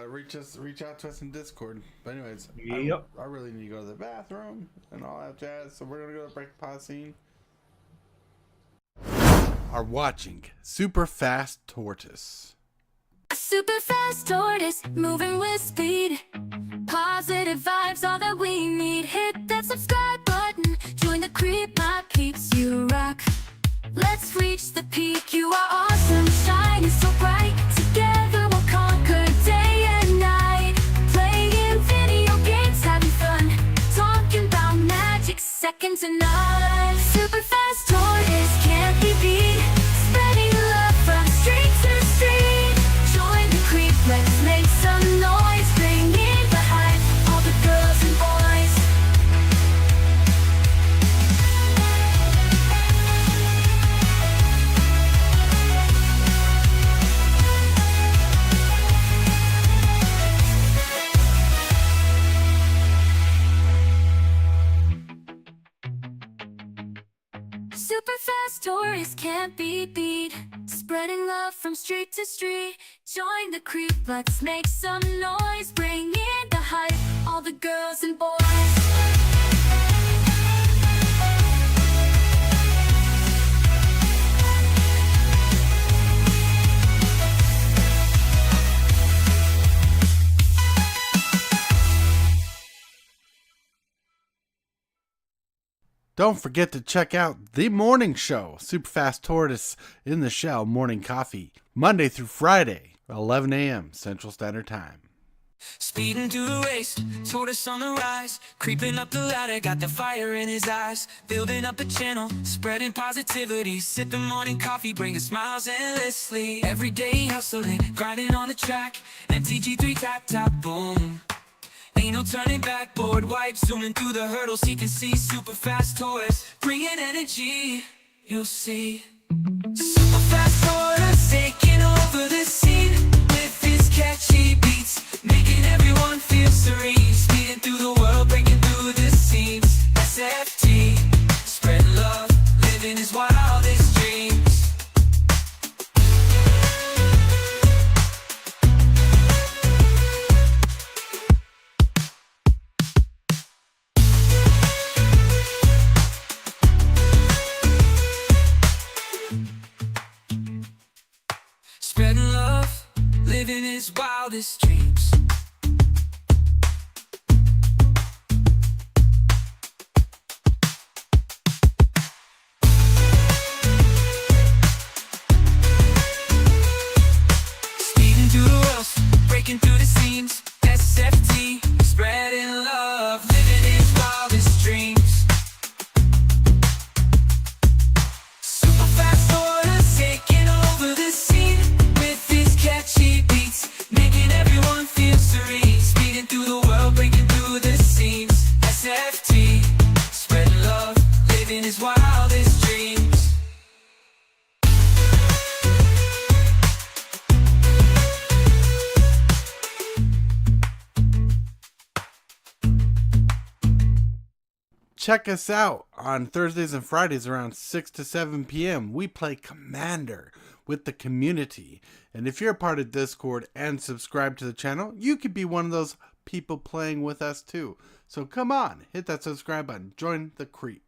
reach out to us in Discord. But anyways, Yep. I really need to go to the bathroom and all that jazz. So we're gonna go to break the pod scene. Are watching Super Fast Tortoise. A super fast tortoise, moving with speed. Positive vibes, all that we need. Hit that subscribe button, join the creep, my peeps, you rock. Let's reach the peak, you are awesome, shining so bright. Together we'll conquer day and night. Playing video games, having fun. Talking about magic, second to none. Super fast tortoise, can't be beat. Spreading love from street to street. Join the creep, let's make some noise. Bring in the hype, all the girls and boys. Super fast tourists can't be beat. Spreading love from street to street. Join the creep, let's make some noise. Bring in the hype, all the girls and boys. Don't forget to check out The Morning Show, Superfast Tortoise in the Shell Morning Coffee, Monday through Friday, 11 a.m. Central Standard Time. Speeding through the race, tortoise on the rise. Creeping up the ladder, got the fire in his eyes. Building up a channel, spreading positivity. Sipping morning coffee, bringing smiles endlessly. Every day hustling, grinding on the track. MTG3 tap tap boom. Ain't no turning back, board wipe, zooming through the hurdles. He can see super fast toys, bringing energy, you'll see. Super fast tortoise taking over the scene with his catchy beats, making everyone feel serene. Speeding through the world, breaking through the seams. SFT, spread love, living his wildest dreams. Spreading love, living his wildest dreams. Speeding through the world, breaking through the seams. SFT, spreading love, living his wildest dreams. Super fast tortoise taking over the scene with his catchy beats, making everyone feel serene. Speeding through the world, breaking through the seams. SFT, spreading love, living his wildest dreams. Check us out on Thursdays and Fridays around 6 to 7 p.m. We play Commander with the community. And if you're a part of Discord and subscribe to the channel, you could be one of those people playing with us too. So come on, hit that subscribe button. Join the creep.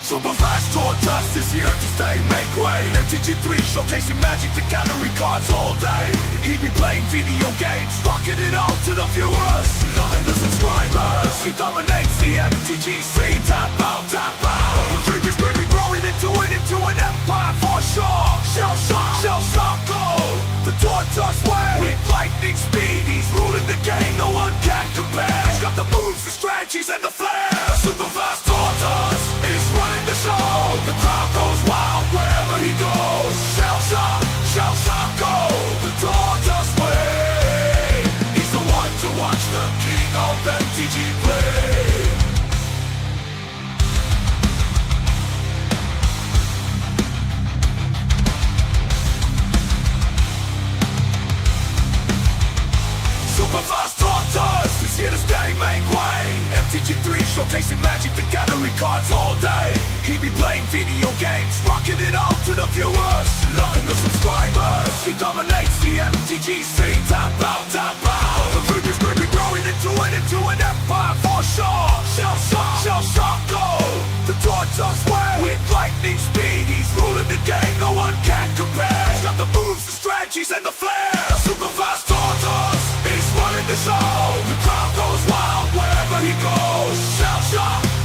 Super fast tortoise is here to stay, make way. MTG3 showcasing magic to gallery cards all day. He be playing video games, rocking it all to the viewers. Nothing the subscribers, he dominates the MTG scene. Tap out, tap out. The creep is really growing into an empire for sure. Shell shock, gold. The tortoise way, with lightning speed, he's ruling the game, no one can compare. He's got the moves, the strategies, and the flair. Super fast tortoise is running the show. The crowd goes wild wherever he goes. Shell shock, gold. The tortoise way. He's the one to watch, the king of MTG play. Super fast tortoise is here to stay, make way. MTG3 showcasing magic, the gallery cards all day. He be playing video games, rocking it all to the viewers. Nothing the subscribers, he dominates the MTG scene. Tap out, tap out. The food is quickly growing into an empire for sure. Shell shock, gold. The tortoise way, with lightning speed, he's ruling the game, no one can compare. He's got the moves, the strategies, and the flair. Super fast tortoise is running the show. The crowd goes wild wherever he goes.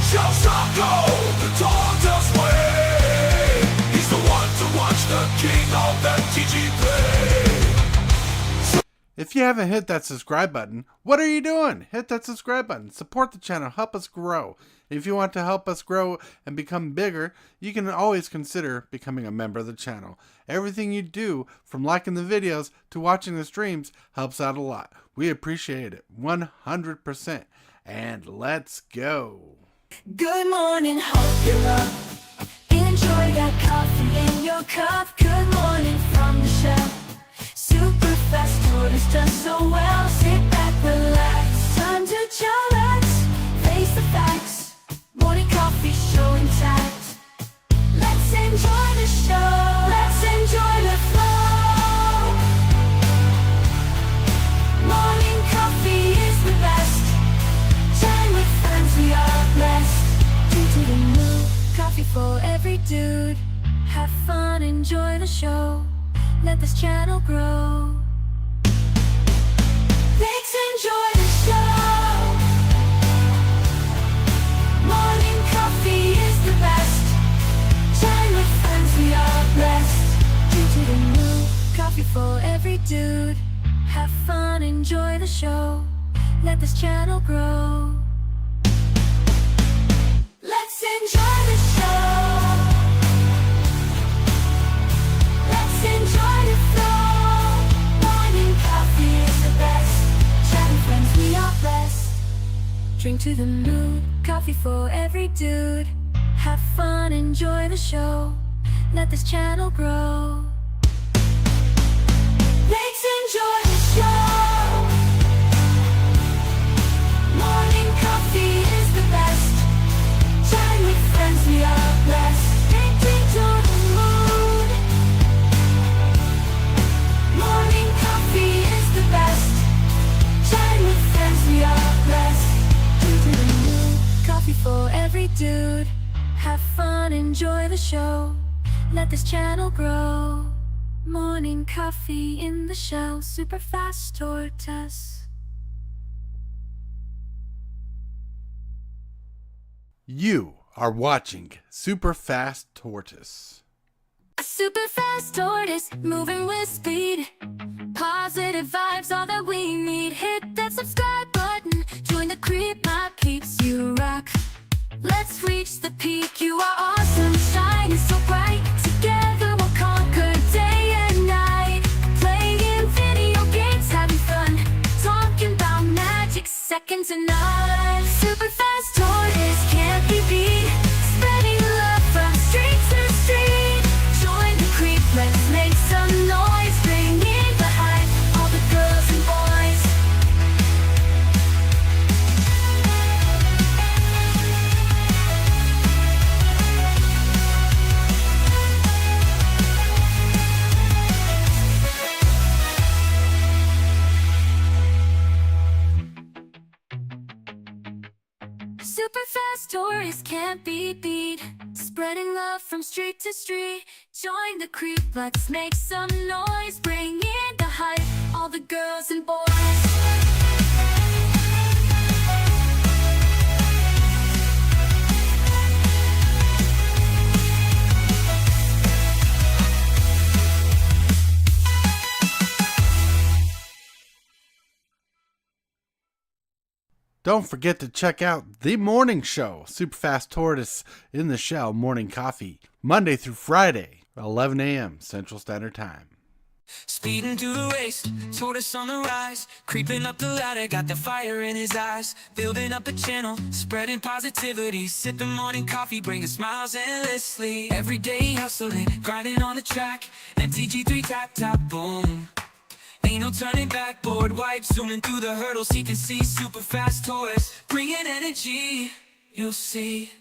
Shell shock, gold. The tortoise way. He's the one to watch, the king of MTG play. If you haven't hit that subscribe button, what are you doing? Hit that subscribe button. Support the channel. Help us grow. If you want to help us grow and become bigger, you can always consider becoming a member of the channel. Everything you do, from liking the videos to watching the streams, helps out a lot. We appreciate it 100%. And let's go. Good morning, hope you're up. Enjoy that coffee in your cup. Good morning from the shell. Super fast tortoise does so well. Sit back, relax, time to chillax. for every dude. Have fun, enjoy the show. Let this channel grow. Let's enjoy the show. Morning coffee is the best. Chatting with friends, we are blessed. Drink to the new coffee for every dude. Have fun, enjoy the show. Let this channel grow. Let's enjoy the show. Let's enjoy the flow. Morning coffee is the best. Chatting friends, we are blessed. Drink to the mood, coffee for every dude. Have fun, enjoy the show. Let this channel grow. Let's enjoy the show. Morning coffee is the best. Chatting with friends, we are blessed. Drink to the mood. Morning coffee is the best. Chatting with friends, we are blessed. Drink to the mood. Coffee for every dude. Have fun, enjoy the show. Let this channel grow. Morning coffee in the shell, super fast tortoise. You are watching Super Fast Tortoise. A super fast tortoise, moving with speed. Positive vibes, all that we need. Hit that subscribe button, join the creep, my peeps, you rock. Let's reach the peak, you are awesome, shining so bright. Together we'll conquer day and night. Playing video games, having fun. Talking about magic, seconds and none. Super fast tortoise, can't be beat. Spreading love from street to street. Join the creep, let's make some noise. Bring in the hype, all the girls and boys. Super fast tourists can't be beat. Spreading love from street to street. Join the creep, let's make some noise. Bring in the hype, all the girls and boys. Don't forget to check out The Morning Show, Super Fast Tortoise in the Shell Morning Coffee, Monday through Friday, 11 a.m. Central Standard Time. Speeding through the race, tortoise on the rise. Creeping up the ladder, got the fire in his eyes. Building up a channel, spreading positivity. Sipping morning coffee, bringing smiles endlessly. Every day hustling, grinding on the track. MTG3 tap tap boom. Ain't no turning back, board wipe, zooming through the hurdles. He can see super fast toys, bringing energy, you'll see.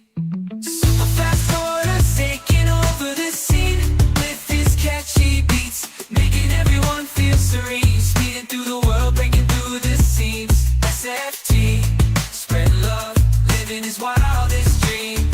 Super fast tortoise taking over the scene with his catchy beats, making everyone feel serene. Speeding through the world, breaking through the seams. SFT, spread love, living his wildest dreams.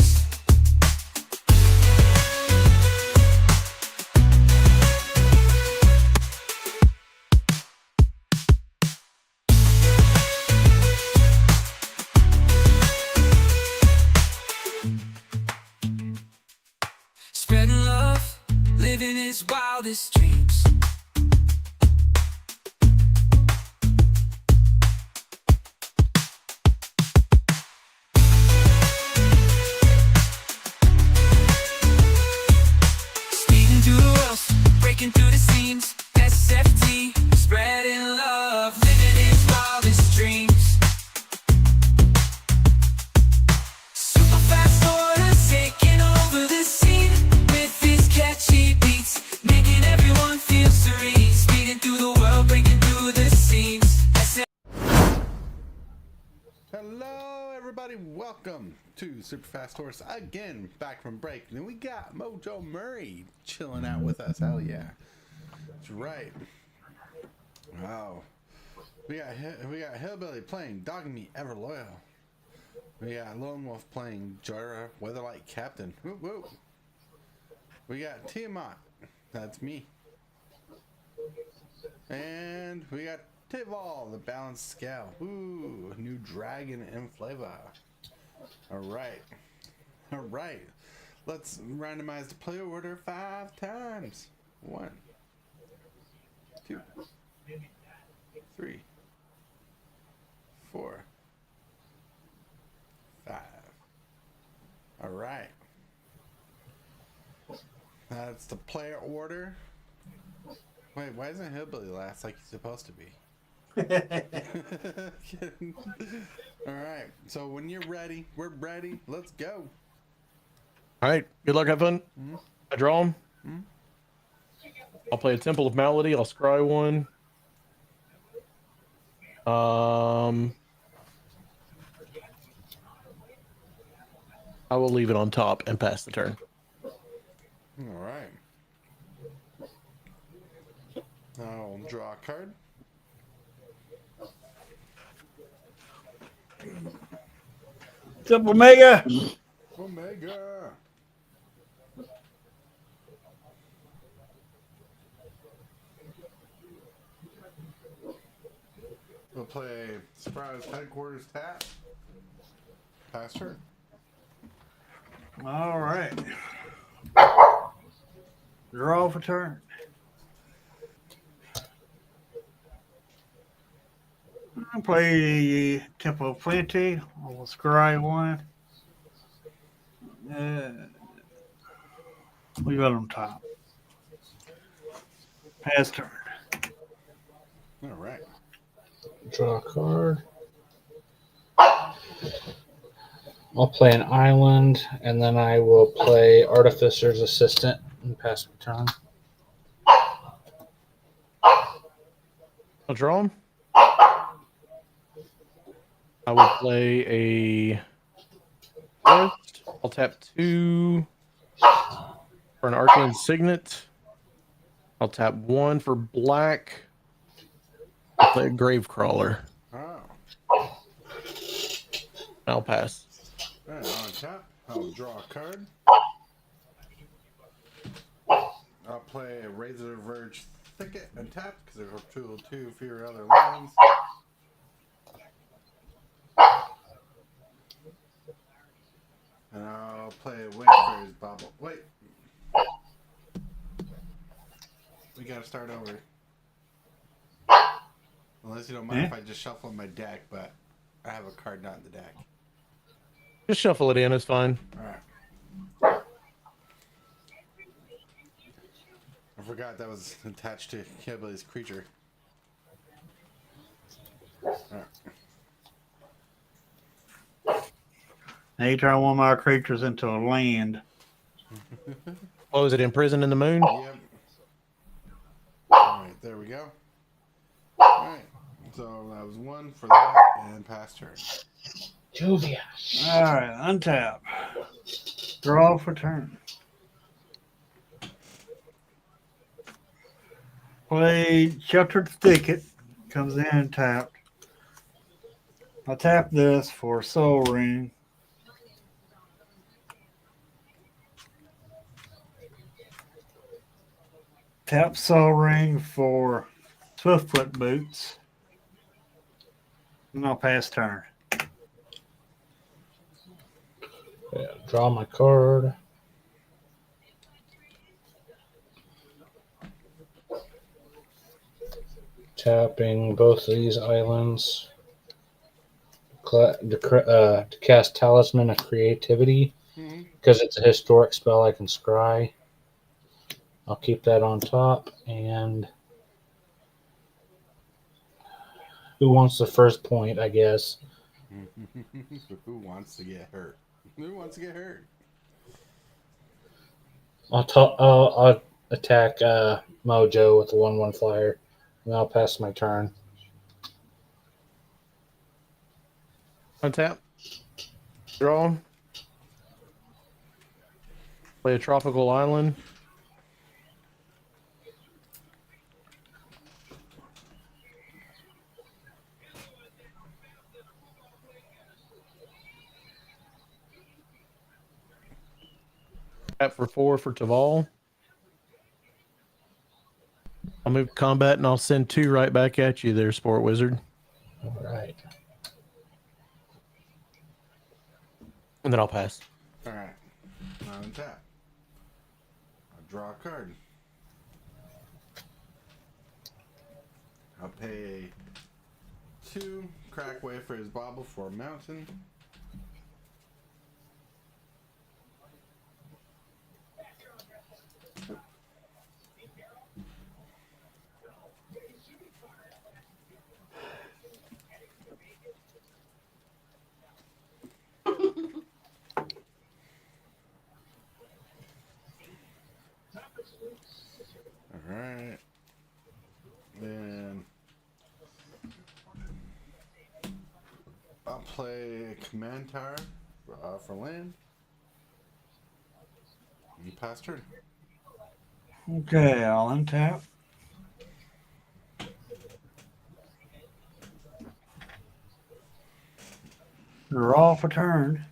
Spreading love, living his wildest dreams. Speeding through the world, breaking through the seams. SFT, spreading love, living his wildest dreams. Super fast tortoise taking over the scene with his catchy beats, making everyone feel serene. Speeding through the world, breaking through the seams. Hello, everybody. Welcome to Super Fast Horse again, back from break. And then we got Mojo Murray chilling out with us. Hell yeah, that's right. Wow, we got Hillbilly playing Dogging Me Ever Loyal. We got Lone Wolf playing Jorah, Weatherlight Captain. Woo woo. We got Tiamat. That's me. And we got Tival, the Balanced Scale. Ooh, new dragon in flavor. Alright. Alright. Let's randomize the play order 5 times. 1, 2, 3, 4, 5. Alright. That's the player order. Wait, why isn't Hillbilly last like he's supposed to be? Alright, so when you're ready, we're ready. Let's go. All right. Good luck. Have fun. I draw them. I'll play a Temple of Malady. I'll scry one. I will leave it on top and pass the turn. Alright. I'll draw a card. What's up, Omega? Omega. We'll play Surprise Headquarters Tap. Pass turn. All right. Draw for turn. I'll play Temple of Plenty. I will scry one. Leave it on top. Pass turn. Alright. Draw a card. I'll play an island, and then I will play Artificer's Assistant and pass my turn. I'll draw them. I will play a forest. I'll tap 2 for an Arcane Signet. I'll tap 1 for black. I'll play a Gravecrawler. Oh. I'll pass. Alright, on top, I'll draw a card. I'll play a Razor Verge Thicket and tap because there are two fewer other lands. And I'll play a Wayfarer's Bauble. Wait. We gotta start over. Unless you don't mind if I just shuffle my deck, but I have a card not in the deck. Just shuffle it in. It's fine. Alright. I forgot that was attached to Hillbilly's creature. Alright. Now you turn one of my creatures into a land. Oh, is it imprisoned in the moon? Yep. Alright, there we go. Alright. So that was 1 for that and pass turn. Juvia. All right, untap. Draw for turn. Play Sheltered Thicket. Comes in tapped. I tap this for Soul Ring. Tap Soul Ring for Swiftfoot Boots. And I'll pass turn. Yeah, draw my card. Tapping both of these islands. To cast Talisman of Creativity. Because it's a historic spell, I can scry. I'll keep that on top. And who wants the first point, I guess? Who wants to get hurt? Who wants to get hurt? I'll attack Mojo with a 1/1 flyer, and I'll pass my turn. Untap. Draw. Play a tropical island. Tap for 4 for Taval. I'll move to combat and I'll send 2 right back at you there, Sport Wizard. All right. And then I'll pass. Alright. Now untap. I'll draw a card. I'll pay 2 Crackway for his bobble for a mountain. Alright. Then I'll play a command tower for land. You pass turn. Okay, I'll untap. Draw for turn.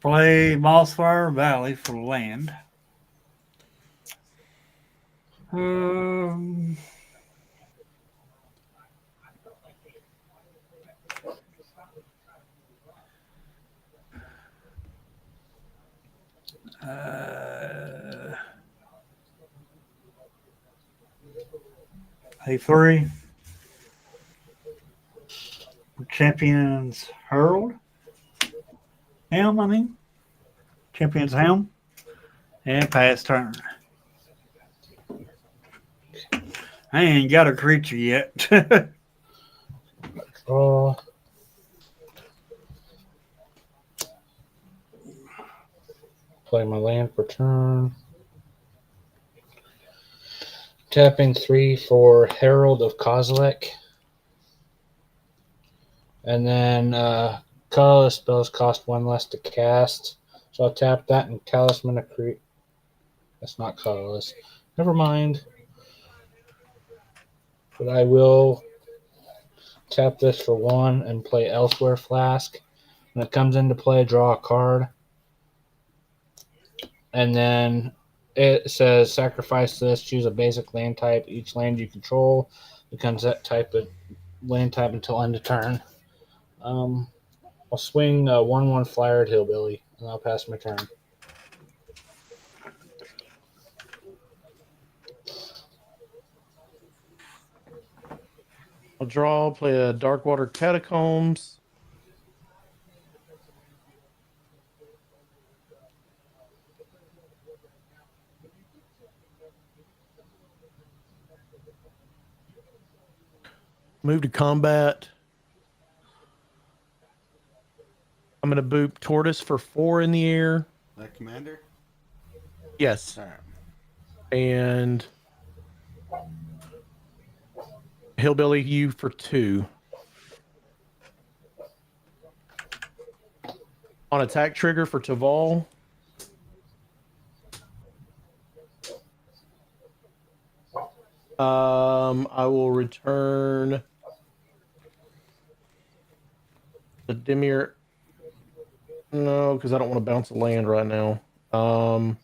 Play Mossfire Valley for land. Um, A3. Champions Herald. Helm, I mean. Champions Helm. And pass turn. I ain't got a creature yet. Draw. Play my land for turn. Tapping 3 for Herald of Kozilek. And then colorless spells cost 1 less to cast. So I'll tap that and Talisman of Creep. That's not colorless. Never mind. But I will tap this for 1 and play Elsewhere Flask. When it comes into play, draw a card. And then it says sacrifice this, choose a basic land type. Each land you control becomes that type of land type until end of turn. I'll swing a 1/1 flyer at Hillbilly, and I'll pass my turn. I'll draw, play a Darkwater Catacombs. Move to combat. I'm going to boop Tortoise for 4 in the air. That commander? Yes. Alright. And Hillbilly U for 2. On attack trigger for Taval. I will return the Dimir. No, because I don't want to bounce a land right now. The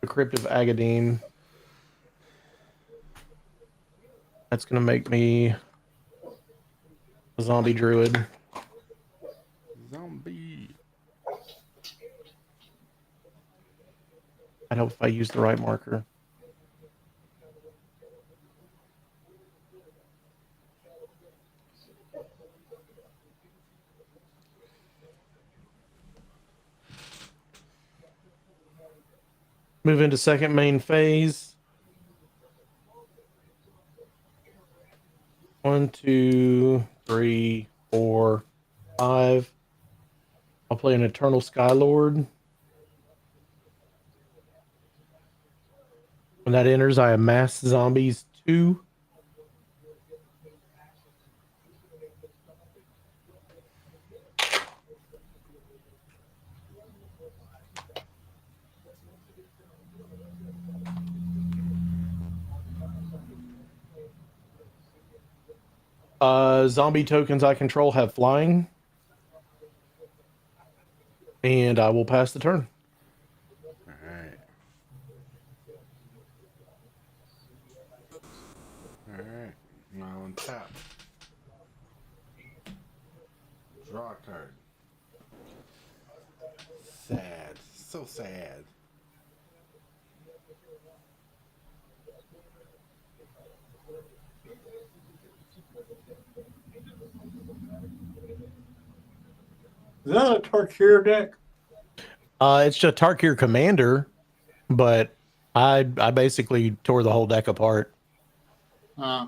Crypt of Agadine. That's going to make me a zombie druid. Zombie. I'd hope if I use the right marker. Move into second main phase. 1, 2, 3, 4, 5. I'll play an Eternal Skylord. When that enters, I amass zombies 2. Zombie tokens I control have flying. And I will pass the turn. All right. All right. Now on tap. Draw a card. Sad. So sad. Is that a Tarkir deck? It's just Tarkir Commander, but I basically tore the whole deck apart. Uh,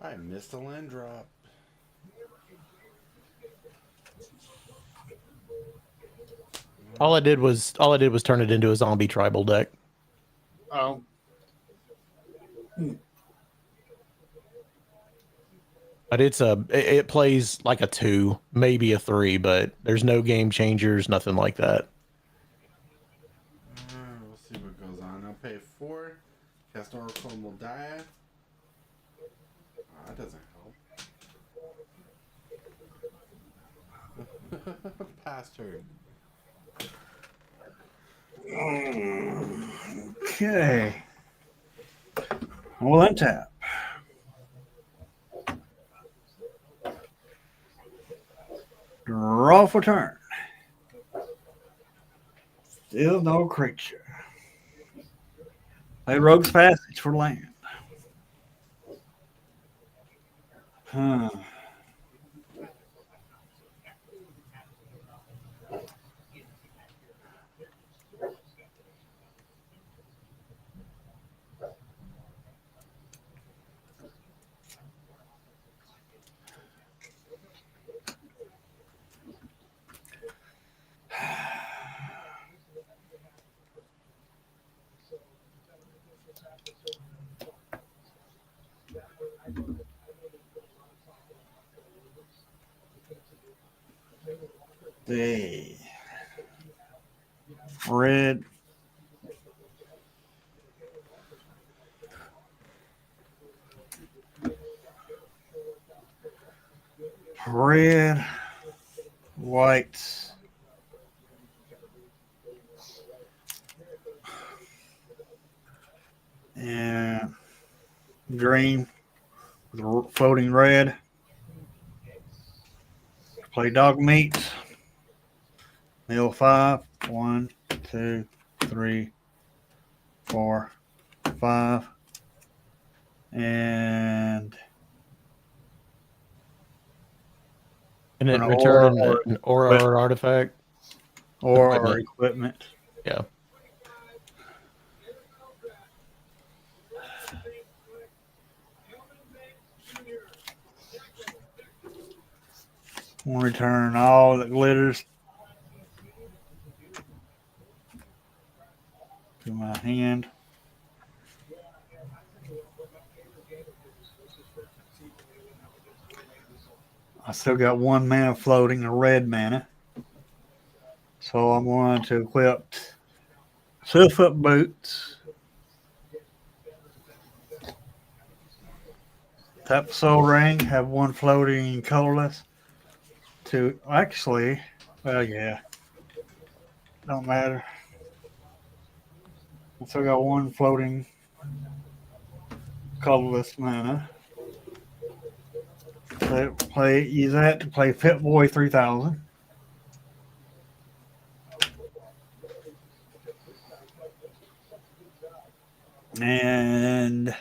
I missed a land drop. All I did was turn it into a zombie tribal deck. oh. But it plays like a 2, maybe a 3, but there's no game changers, nothing like that. We'll see what goes on. I'll pay 4. Cast Oracle and will die. That doesn't help. Pass turn. Okay. We'll untap. Draw for turn. Still no creature. Play Rogue's Passage for land. Huh. The red. Red, white, and green with floating red. Play dog meat. Mill 5. 1, 2, 3, 4, 5. And And then An return aura an aura or artifact. or equipment. Yeah. We'll return all that glitters to my hand. I still got 1 mana floating, a red mana. So I'm going to equip 2-foot boots. Tap soul ring, have 1 floating colorless. Actually, well, yeah, don't matter. I still got 1 floating colorless mana. Use that to play Pit Boy 3000. And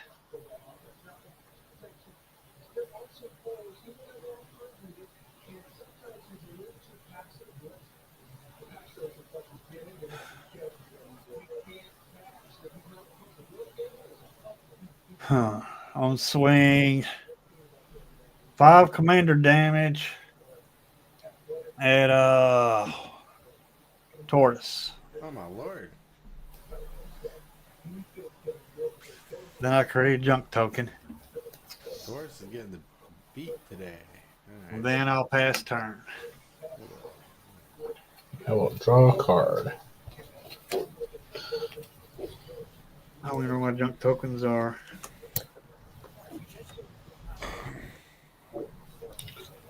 on swing, 5 commander damage at Tortoise. Oh my lord. Then I create a junk token. Doris is getting the beat today. All right. Then I'll pass turn. I will draw a card. I don't even know what junk tokens are.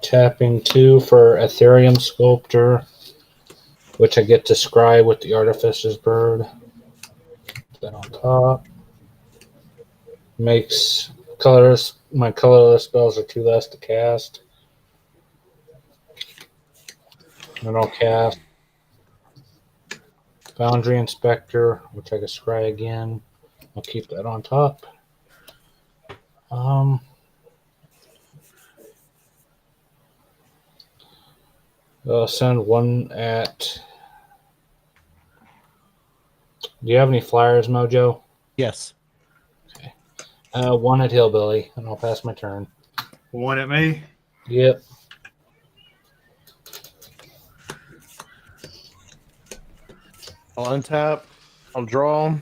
Tapping 2 for Ethereum Sculptor, which I get to scry with the Artificer's Bird. Put that on top. Makes my colorless spells are 2 less to cast. And I'll cast Boundary Inspector, which I can scry again. I'll keep that on top. I'll send one at. Do you have any flyers, Mojo? Yes. Okay. One at Hillbilly, and I'll pass my turn. One at me. Yep. I'll untap. I'll draw.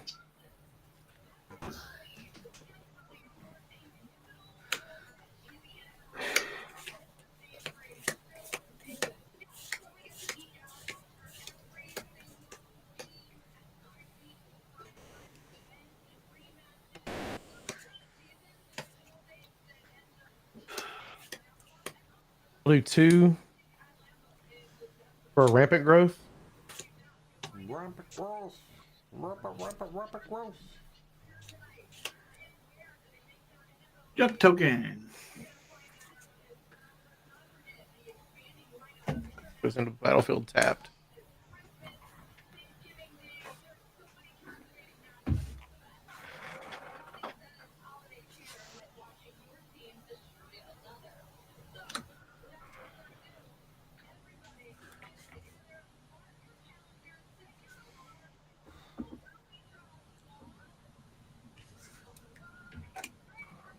I'll do 2 for rampant growth. Rampant growth. Rampant growth. Jump token. Goes into the battlefield tapped.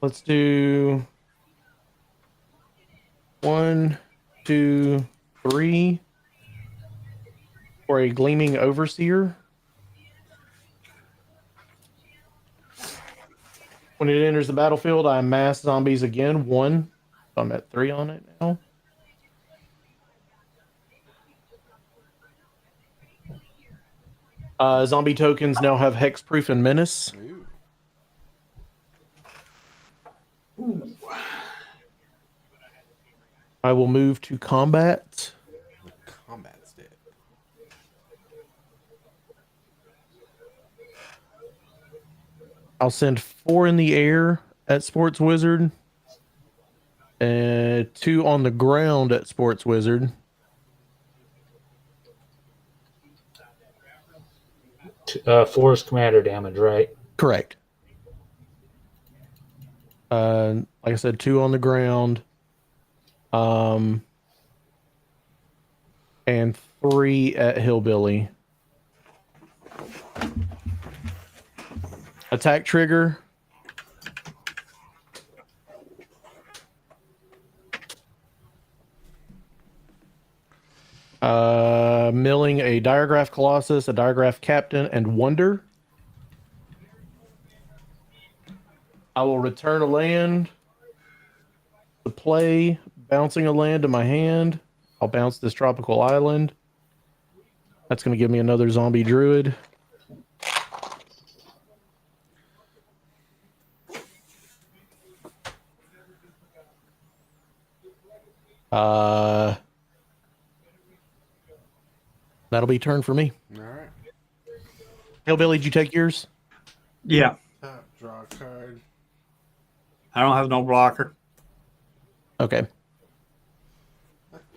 Let's do 1, 2, 3 for a Gleaming Overseer. When it enters the battlefield, I mass zombies again. 1. So I'm at 3 on it now. Zombie tokens now have Hexproof and Menace. Ooh. I will move to combat. The combat state. I'll send 4 in the air at Sports Wizard. And 2 on the ground at Sports Wizard. Force commander damage, right? Correct. Like I said, 2 on the ground. And 3 at Hillbilly. Attack trigger. Milling a Diagraph Colossus, a Diagraph Captain, and Wonder. I will return a land to play, bouncing a land to my hand. I'll bounce this Tropical Island. That's going to give me another Zombie Druid. That'll be turn for me. All right. Hillbilly, did you take yours? Yeah. Tap, draw a card. I don't have no blocker. Okay.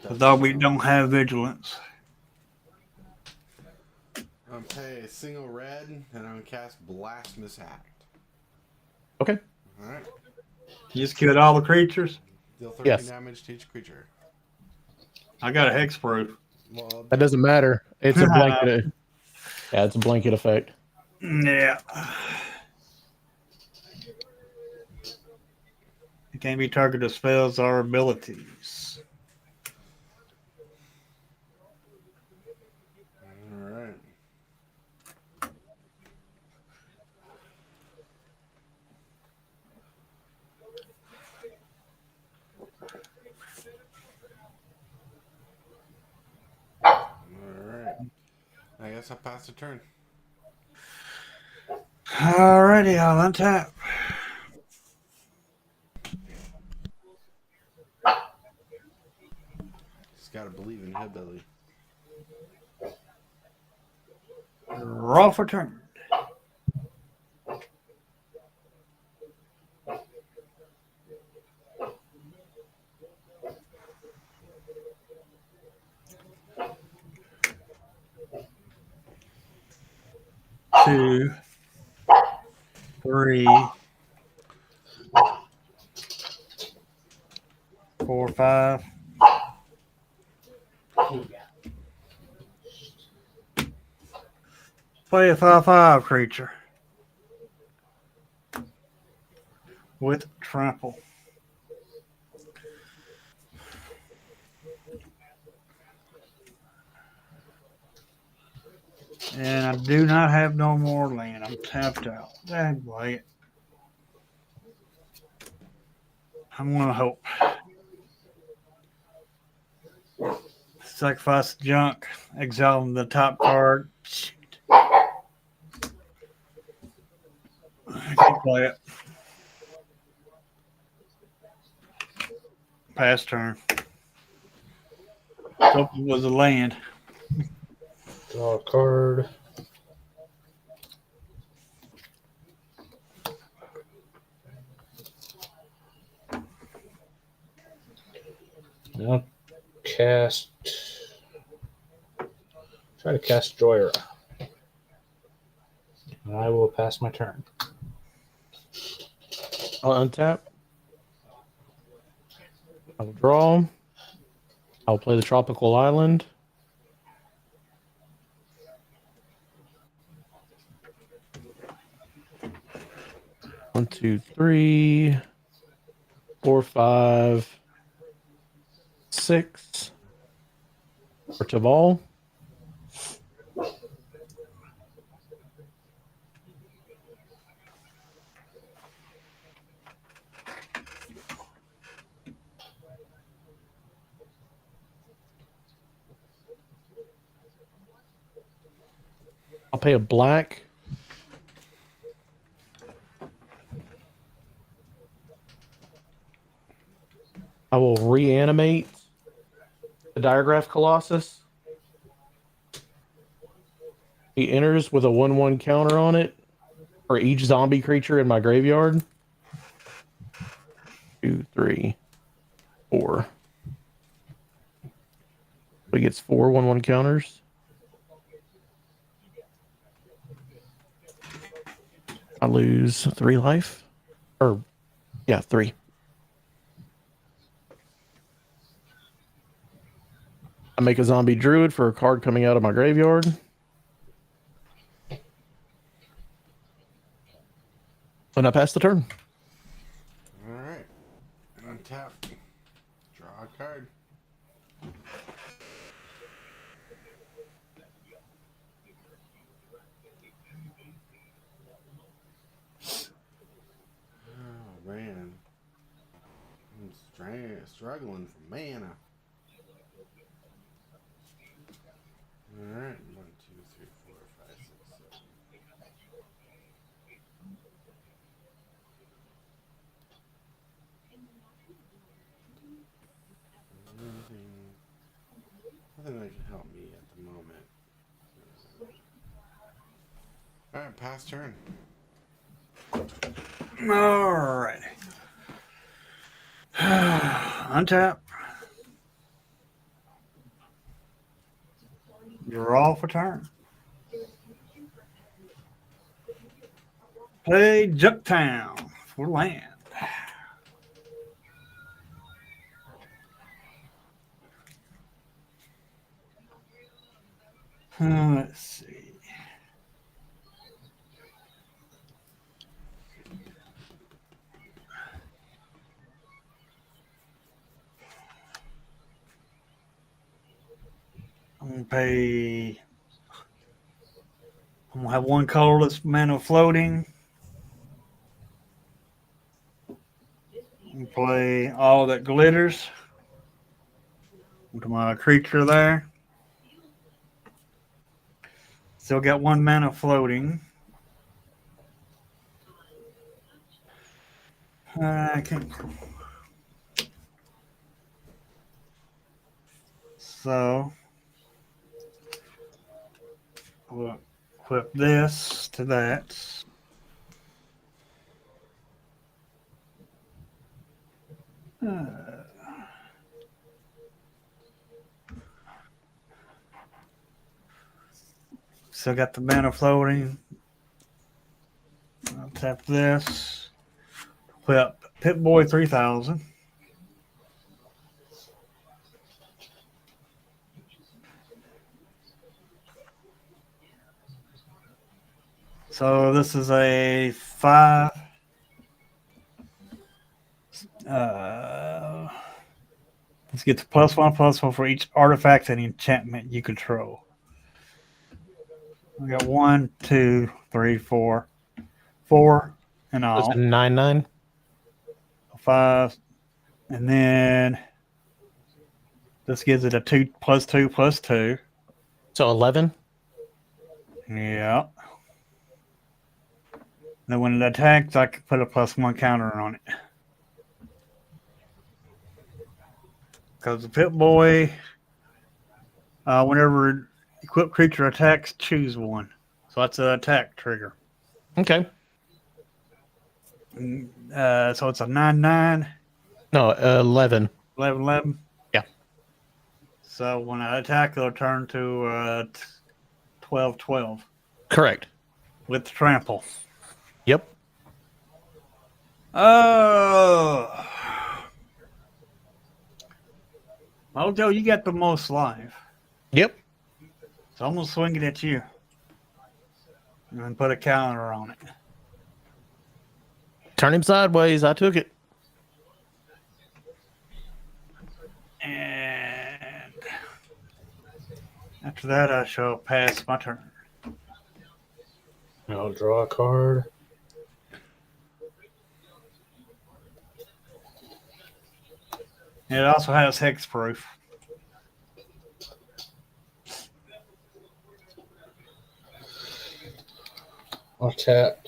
Although we don't have vigilance. I'm pay a single red, and I'm gonna cast Blast Mishacked. Okay. All right. You just killed all the creatures. Deal 13 Yes. damage to each creature. I got a hexproof. Well, That doesn't matter. It's a blanket. Yeah, it's a blanket effect. Yeah. It can't be targeted spells or abilities. all right. I guess I'll pass the turn. Alrighty, I'll untap. gotta believe in hillbilly. Draw for turn. Two, three, four, five. Play a 5/5 creature with trample. And I do not have no more land. I'm tapped out. Dang, boy. I'm gonna hope. Sacrifice junk, exiling the top card. Shit. I can't play it. Pass turn. Hope it was a land. Draw a card. Now cast. Try to cast Joyra. And I will pass my turn. I'll untap. I'll draw. I'll play the Tropical Island. One, two, three, four, five, six. For Taval. I'll pay a black. I will reanimate the Diagraph Colossus. He enters with a 1/1 counter on it for each zombie creature in my graveyard. 2, 3, 4. So he gets 4 1/1 counters. I lose 3 life. Or, yeah, 3. I make a zombie druid for a card coming out of my graveyard. And I pass the turn. Alright. Untap. Draw a card. Oh man. I'm struggling for mana. Alright. 1, 2, 3, 4, 5, 6, 7. Nothing that can help me at the moment. Alright, pass turn. Alright. Untap. Draw for turn. Play Junktown for land. Let's see. I'm gonna pay. I'm gonna have 1 colorless mana floating. And play all that glitters. Into my creature there. Still got 1 mana floating. I can't. So we'll equip this to that. Still got the banner floating. I'll tap this. Equip Pit Boy 3000. So this is a 5. Let's get the +1/+1 for each artifact and enchantment you control. We got 1, 2, 3, 4, 4 in That's all. a 9/9. 5, and then this gives it a 2+2+2. So 11. Yeah. Then when it attacks, I can put a +1 counter on it. Because the Pit Boy, whenever equipped creature attacks, choose one. So that's an attack trigger. Okay. So it's a 9/9, No, 11. 11/11. Yeah. So when I attack, it'll turn to 12/12 Correct. with the trample. Yep. Oh. Mojo, you got the most life. Yep. So I'm going to swing it at you. And then put a counter on it. Turn him sideways. I took it. And after that, I shall pass my turn. I'll draw a card. And it also has hexproof. I'll tap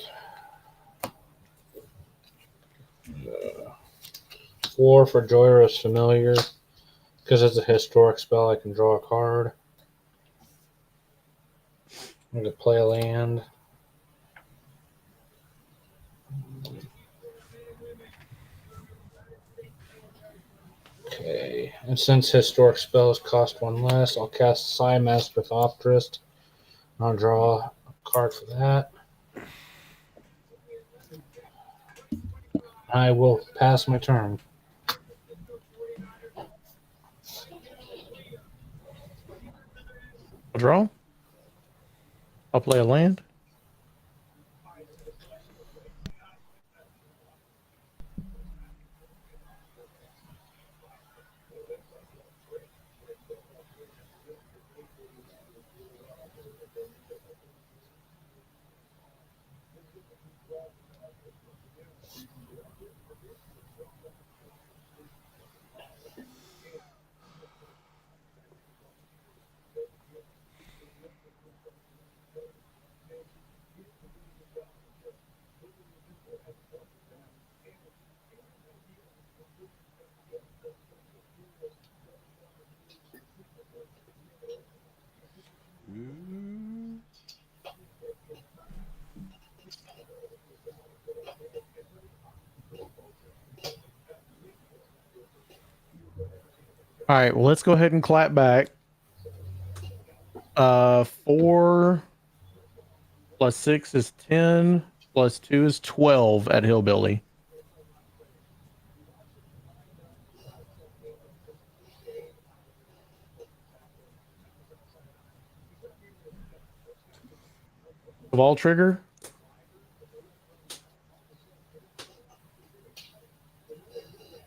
4 for Joyous Familiar. Because it's a historic spell, I can draw a card. I'm going to play a land. Okay, and since historic spells cost 1 less, I'll cast Psymask with Optrist. I'll draw a card for that. I will pass my turn. I'll draw. I'll play a land. All right, well, let's go ahead and clap back. 4 plus 6 is 10, plus 2 is 12 at Hillbilly. Ball trigger.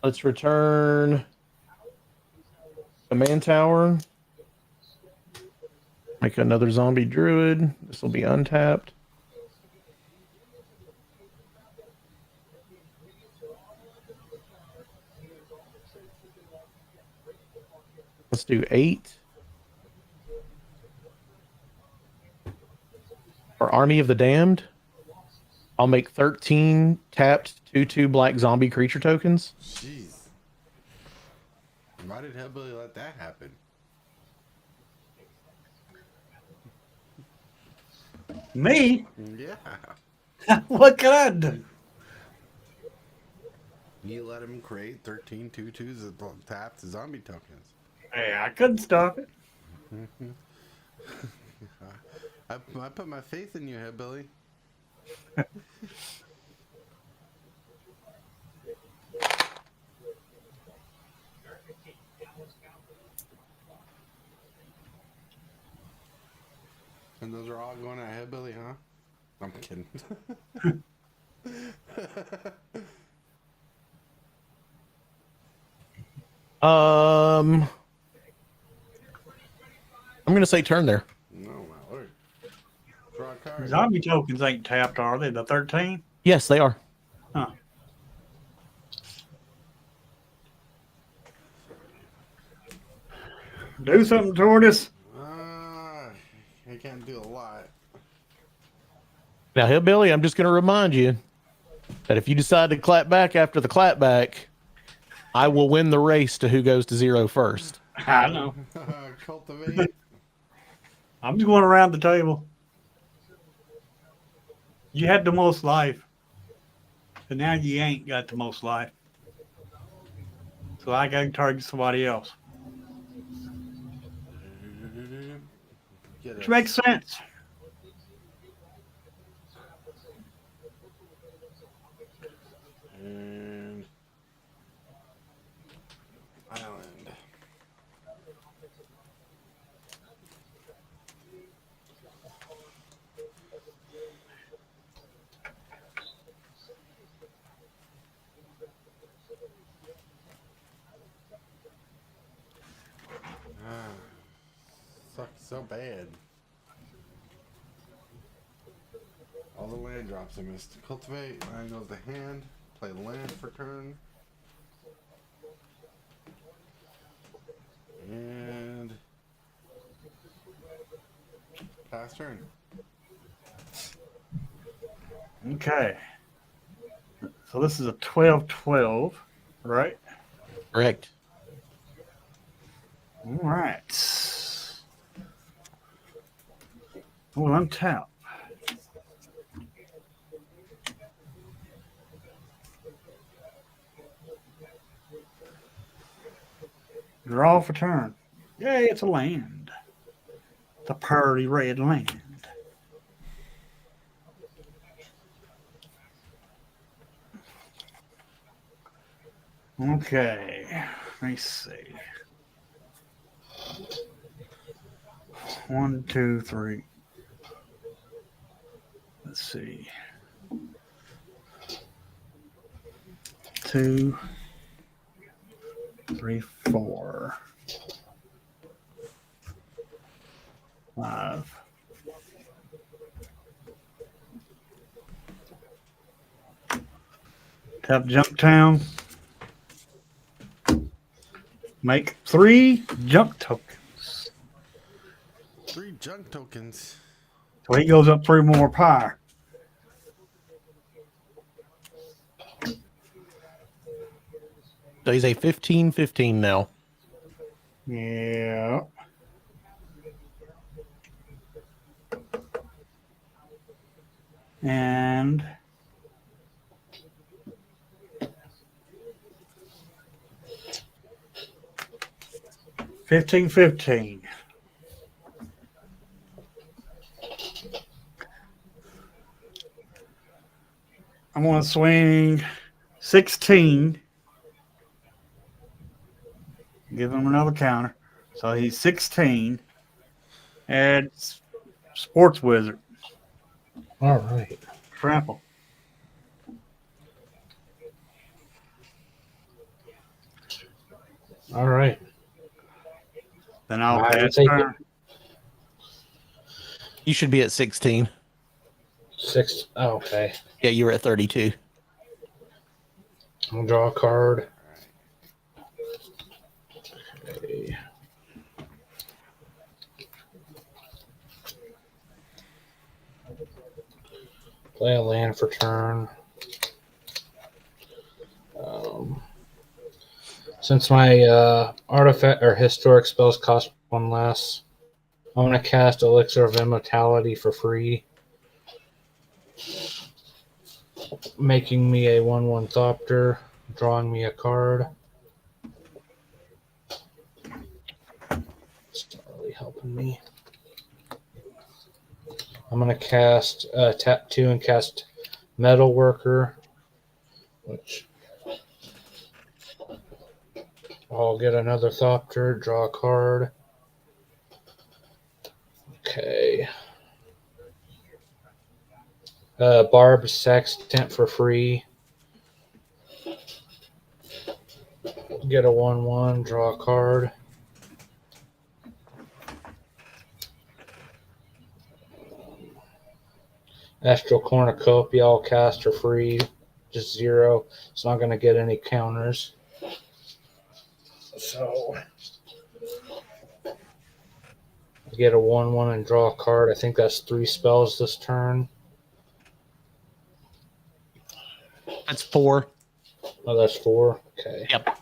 Let's return command tower. Make another zombie druid. This will be untapped. Let's do 8. For Army of the Damned, I'll make 13 tapped 2/2 black zombie creature tokens. Jeez. Why did Hellbilly let that happen? Me? Yeah. What can I do? You let him create 13 2/2s that tap the zombie tokens. Hey, I couldn't stop it. I put my faith in you, Hillbilly. And those are all going at Hillbilly, huh? I'm kidding. I'm gonna say turn there. No, my lord. Draw a card. Zombie tokens ain't tapped, are they? The 13? Yes, they are. Huh. Do something toward us. I can't do a lot. Now, Hillbilly, I'm just gonna remind you that if you decide to clap back after the clap back, I will win the race to who goes to 0 first. I know. Cultivate. I'm just going around the table. You had the most life. And now you ain't got the most life. So I got to target somebody else. Get Which it. makes sense. And island. Sucks so bad. All the land drops I missed. Cultivate. Land goes to hand. Play land for turn. And pass turn. Okay. So this is a 12-12, right? Correct. All right. Well, I'm tapped. Draw for turn. Yay, it's a land. It's a pearly red land. Okay, let me see. 1, 2, 3. Let's see. 2, 3, 4, 5. Tap Junk Town. Make 3 junk tokens. 3 junk tokens. So he goes up 3 more power. So he's a 15-15 now. Yeah. And 15-15. I'm going to swing 16. Give him another counter. So he's 16. And Sports Wizard. All right. Trample. All right. Then I'll I will pass take turn. You should be at 16. 6. Oh, okay. Yeah, you were at 32. I'll draw a card. Okay. Play a land for turn. Since my artifact or historic spells cost 1 less, I'm going to cast Elixir of Immortality for free making me a 1/1 Thopter, drawing me a card. It's not really helping me. I'm going to cast tap 2 and cast Metal Worker, which I'll get another Thopter, draw a card. Okay. Barb Sextant for free. Get a 1/1, draw a card. Astral Cornucopia, I'll cast for free. Just 0. It's not going to get any counters. So I get a 1/1 and draw a card. I think that's 3 spells this turn. That's 4. Oh, that's 4. Okay. Yep.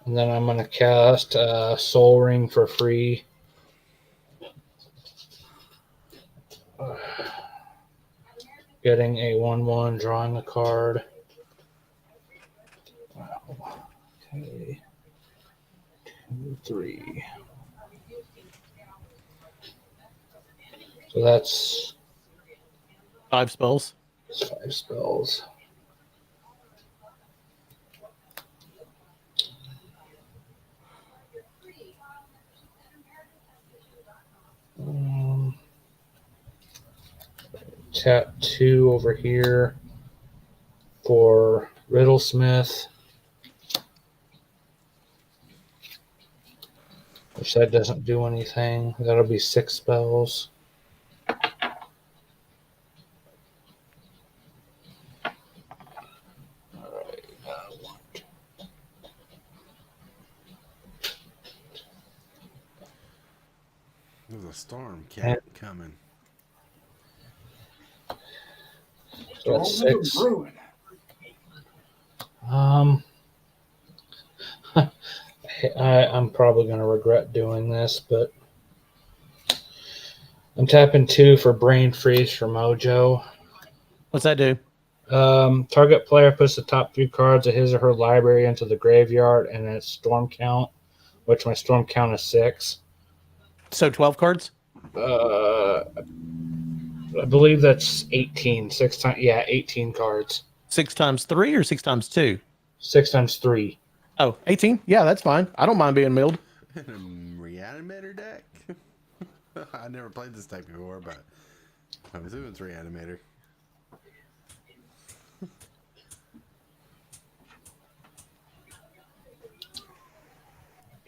And then I'm going to cast Soul Ring for free. Getting a 1/1, drawing a card. Wow. Okay. 2, 3. So that's 5 spells. 5 spells. Tap 2 over here for Riddlesmith, which that doesn't do anything. That'll be 6 spells. There's a storm cat coming. So that's 6. I'm probably going to regret doing this, but I'm tapping 2 for Brain Freeze for Mojo. What's that do? Target player puts the top 3 cards of his or her library into the graveyard, and it's storm count, which my storm count is 6. So 12 cards? I believe that's 18. 6 times, 18 cards. 6 times 3 or 6 times 2? 6 times 3. Oh, 18? Yeah, that's fine. I don't mind being milled. Reanimator deck? I never played this deck before, but I'm assuming it's Reanimator.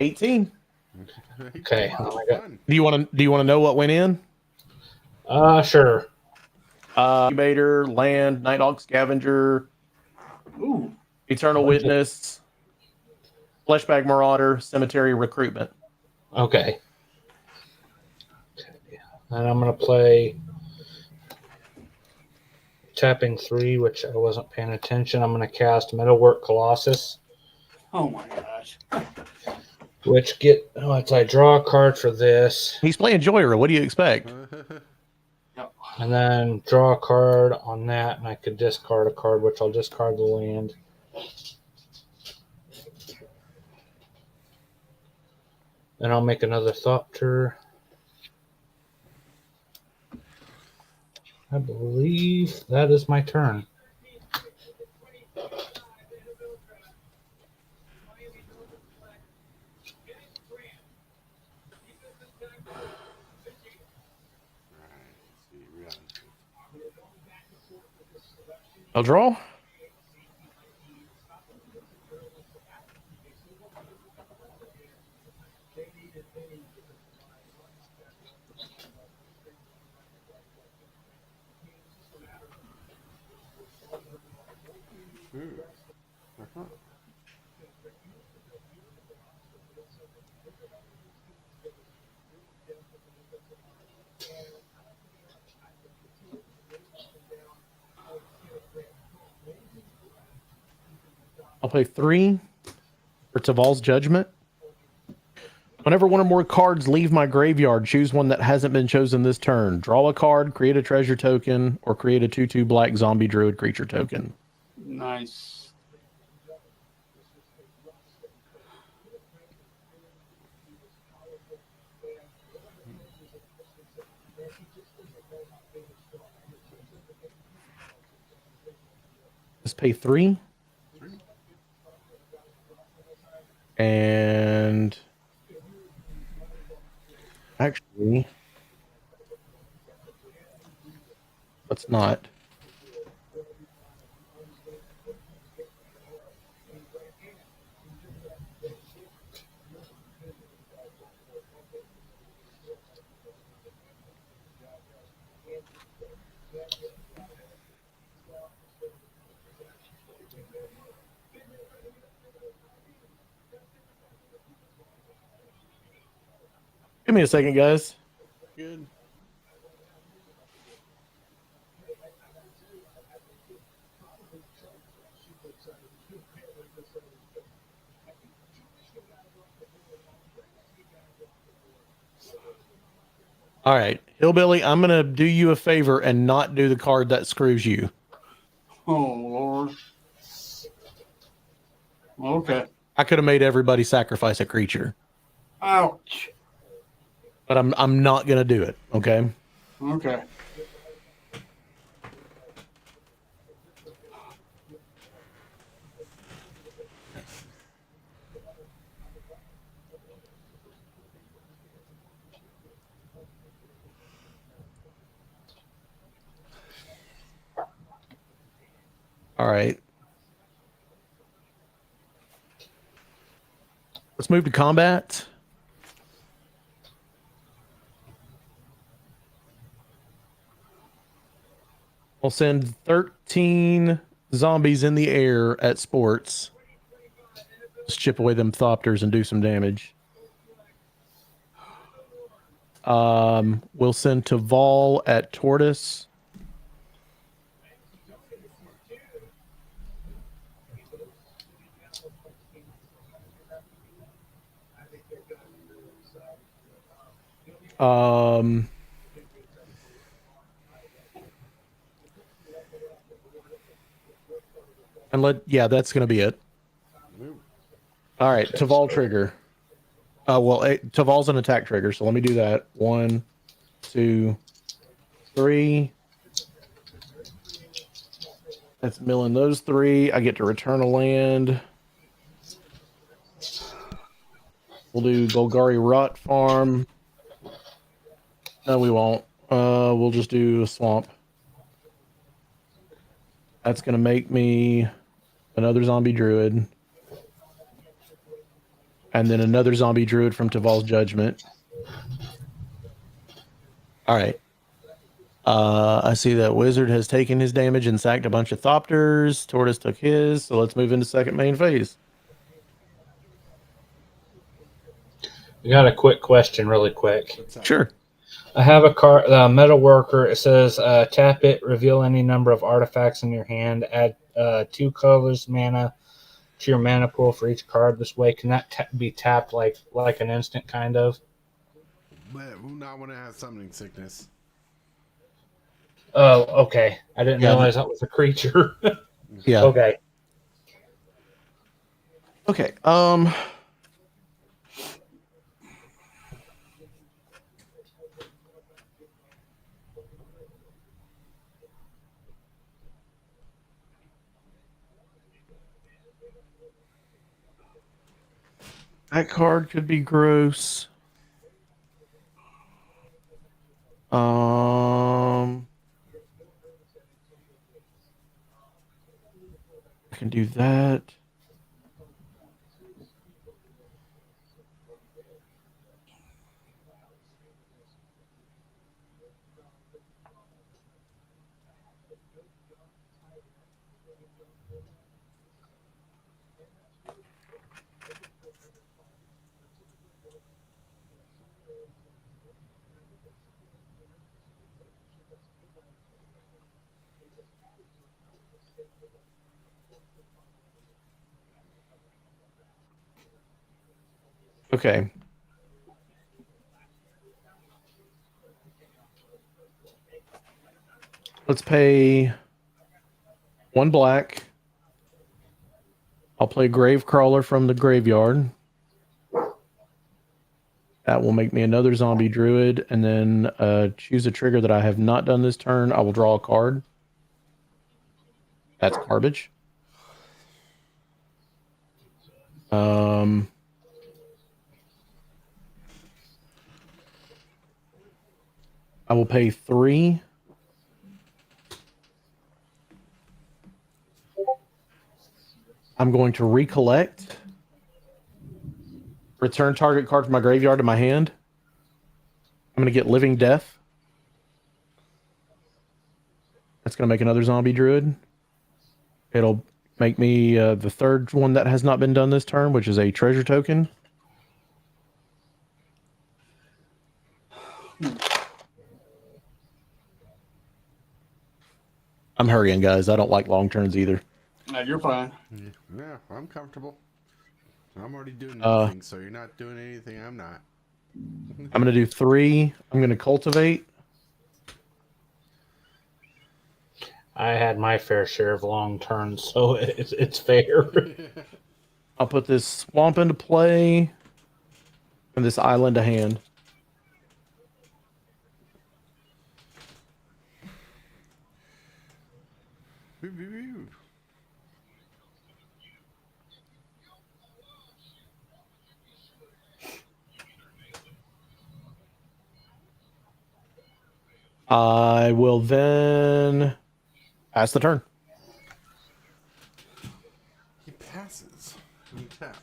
$18. Okay. Do you want to know what went in? Sure. Incubator, Land, Nighthawk Scavenger, Eternal Witness, Fleshbag Marauder, Cemetery Recruitment. Okay. And I'm going to play tapping 3, which I wasn't paying attention. I'm going to cast Metalwork Colossus. Oh my gosh. Which I draw a card for this, He's playing Joyra. What do you expect? and then draw a card on that, and I could discard a card, which I'll discard the land. Then I'll make another Thopter. I believe that is my turn. I'll draw. I'll play 3 for Taval's Judgment. Whenever one or more cards leave my graveyard, choose one that hasn't been chosen this turn. Draw a card, create a treasure token, or create a 2/2 black zombie druid creature token. Nice. Let's pay 3. And actually, let's not. Give me a second, guys. Good. All right, Hillbilly, I'm going to do you a favor and not do the card that screws you. Oh, Lord. Okay. I could have made everybody sacrifice a creature, Ouch. but I'm not going to do it, okay? Okay. All right. Let's move to combat. We'll send 13 zombies in the air at sports. Just chip away them thopters and do some damage. We'll send Taval at Tortoise. And that's going to be it. All right, Taval trigger. Taval's an attack trigger, so let me do that. 1, 2, 3. That's milling those 3. I get to return a land. We'll do Golgari Rot Farm. No, we won't. We'll just do a swamp. That's going to make me another zombie druid. And then another zombie druid from Taval's Judgment. All right. I see that Wizard has taken his damage and sacked a bunch of Thopters. Tortoise took his, so let's move into second main phase. We got a quick question, really quick. Sure. I have a card, Metal Worker. It says tap it, reveal any number of artifacts in your hand, add 2 colors mana to your mana pool for each card this way. Can that be tapped like an instant, kind of? But who not want to have summoning sickness? Oh, okay. I didn't realize that was a creature. Yeah. Okay. Okay. That card could be gross. I can do that. Okay. Let's pay 1 black. I'll play Grave Crawler from the graveyard. That will make me another zombie druid, and then choose a trigger that I have not done this turn. I will draw a card. That's garbage. I will pay 3. I'm going to recollect. Return target card from my graveyard to my hand. I'm going to get Living Death. That's going to make another zombie druid. It'll make me the third one that has not been done this turn, which is a treasure token. I'm hurrying, guys. I don't like long turns either. No, you're fine. Yeah, I'm comfortable. I'm already doing Uh, nothing, so you're not doing anything. I'm not. I'm going to do 3. I'm going to cultivate. I had my fair share of long turns, so it's fair. I'll put this swamp into play and this island to hand. I will then pass the turn. He passes. You tap.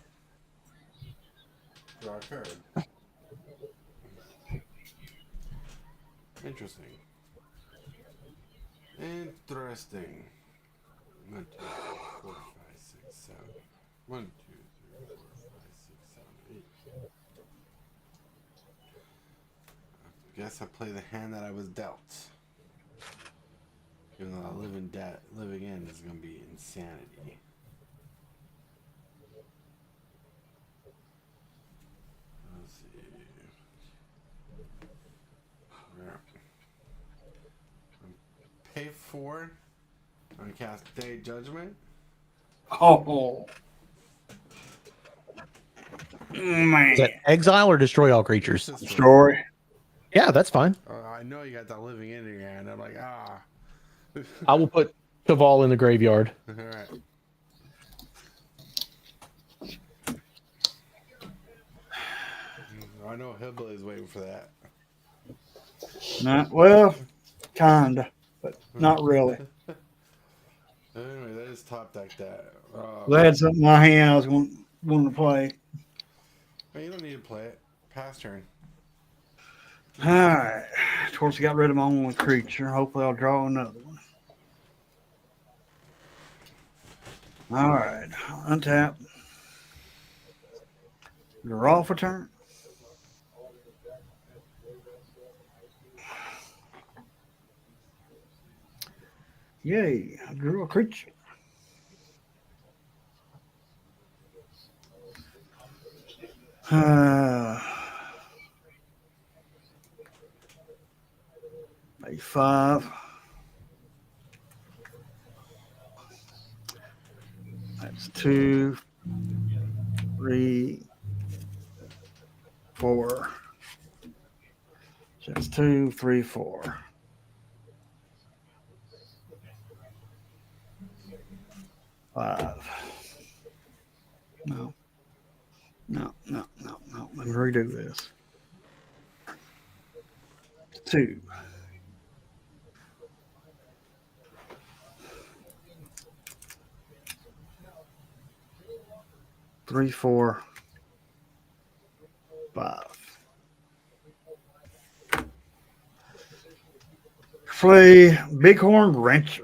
Draw a card. Interesting. Interesting. 1, 2, 3, 4, 5, 6, 7. 1, 2, 3, 4, 5, 6, 7, 8. I guess I play the hand that I was dealt. Even though I live in debt, living in is going to be insanity. Let's see. Pay 4. I'm gonna cast Day Judgment. Oh, man. Is that exile or destroy all creatures? Story. Yeah, that's fine. I know you got that living in your hand. I'm like, ah. I will put Caval in the graveyard. All right. I know Hillbilly's waiting for that. Not, well, kinda, but not really. Anyway, that is top deck that. I had something in my hand I was wanting to play. Well, you don't need to play it. Pass turn. All right. Of course, I got rid of my only creature. Hopefully, I'll draw another one. All right. Untap. Draw for turn. Yay. I drew a creature. A 5. That's 2, 3, 4. That's 2, 3, 4. 5. No. Let me redo this. 2. 3, 4, 5. Play Bighorn Rancher.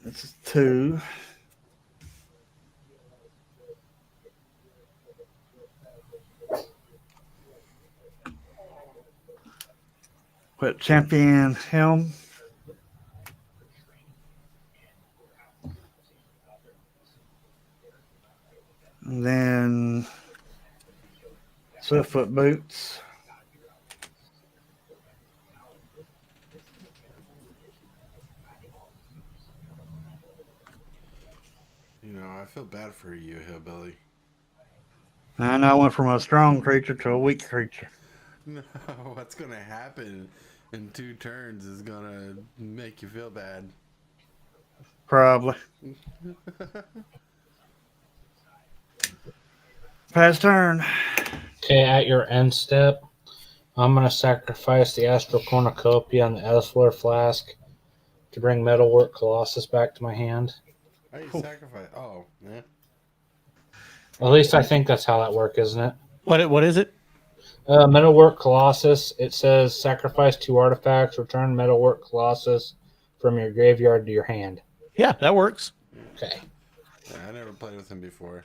This is 2. Put champion helm. And then Swiftfoot boots. You know, I feel bad for you, hillbilly. And I went from a strong creature to a weak creature. No, what's gonna happen in 2 turns is gonna make you feel bad. Probably. Pass turn. Okay, at your end step, I'm going to sacrifice the Astral Cornucopia and the Elsewhere Flask to bring Metalwork Colossus back to my hand. How do you sacrifice? Oh, yeah. At least I think that's how that works, isn't it? What is it? Metalwork Colossus, it says sacrifice 2 artifacts, return Metalwork Colossus from your graveyard to your hand. Yeah, that works. Okay. Yeah, I never played with him before.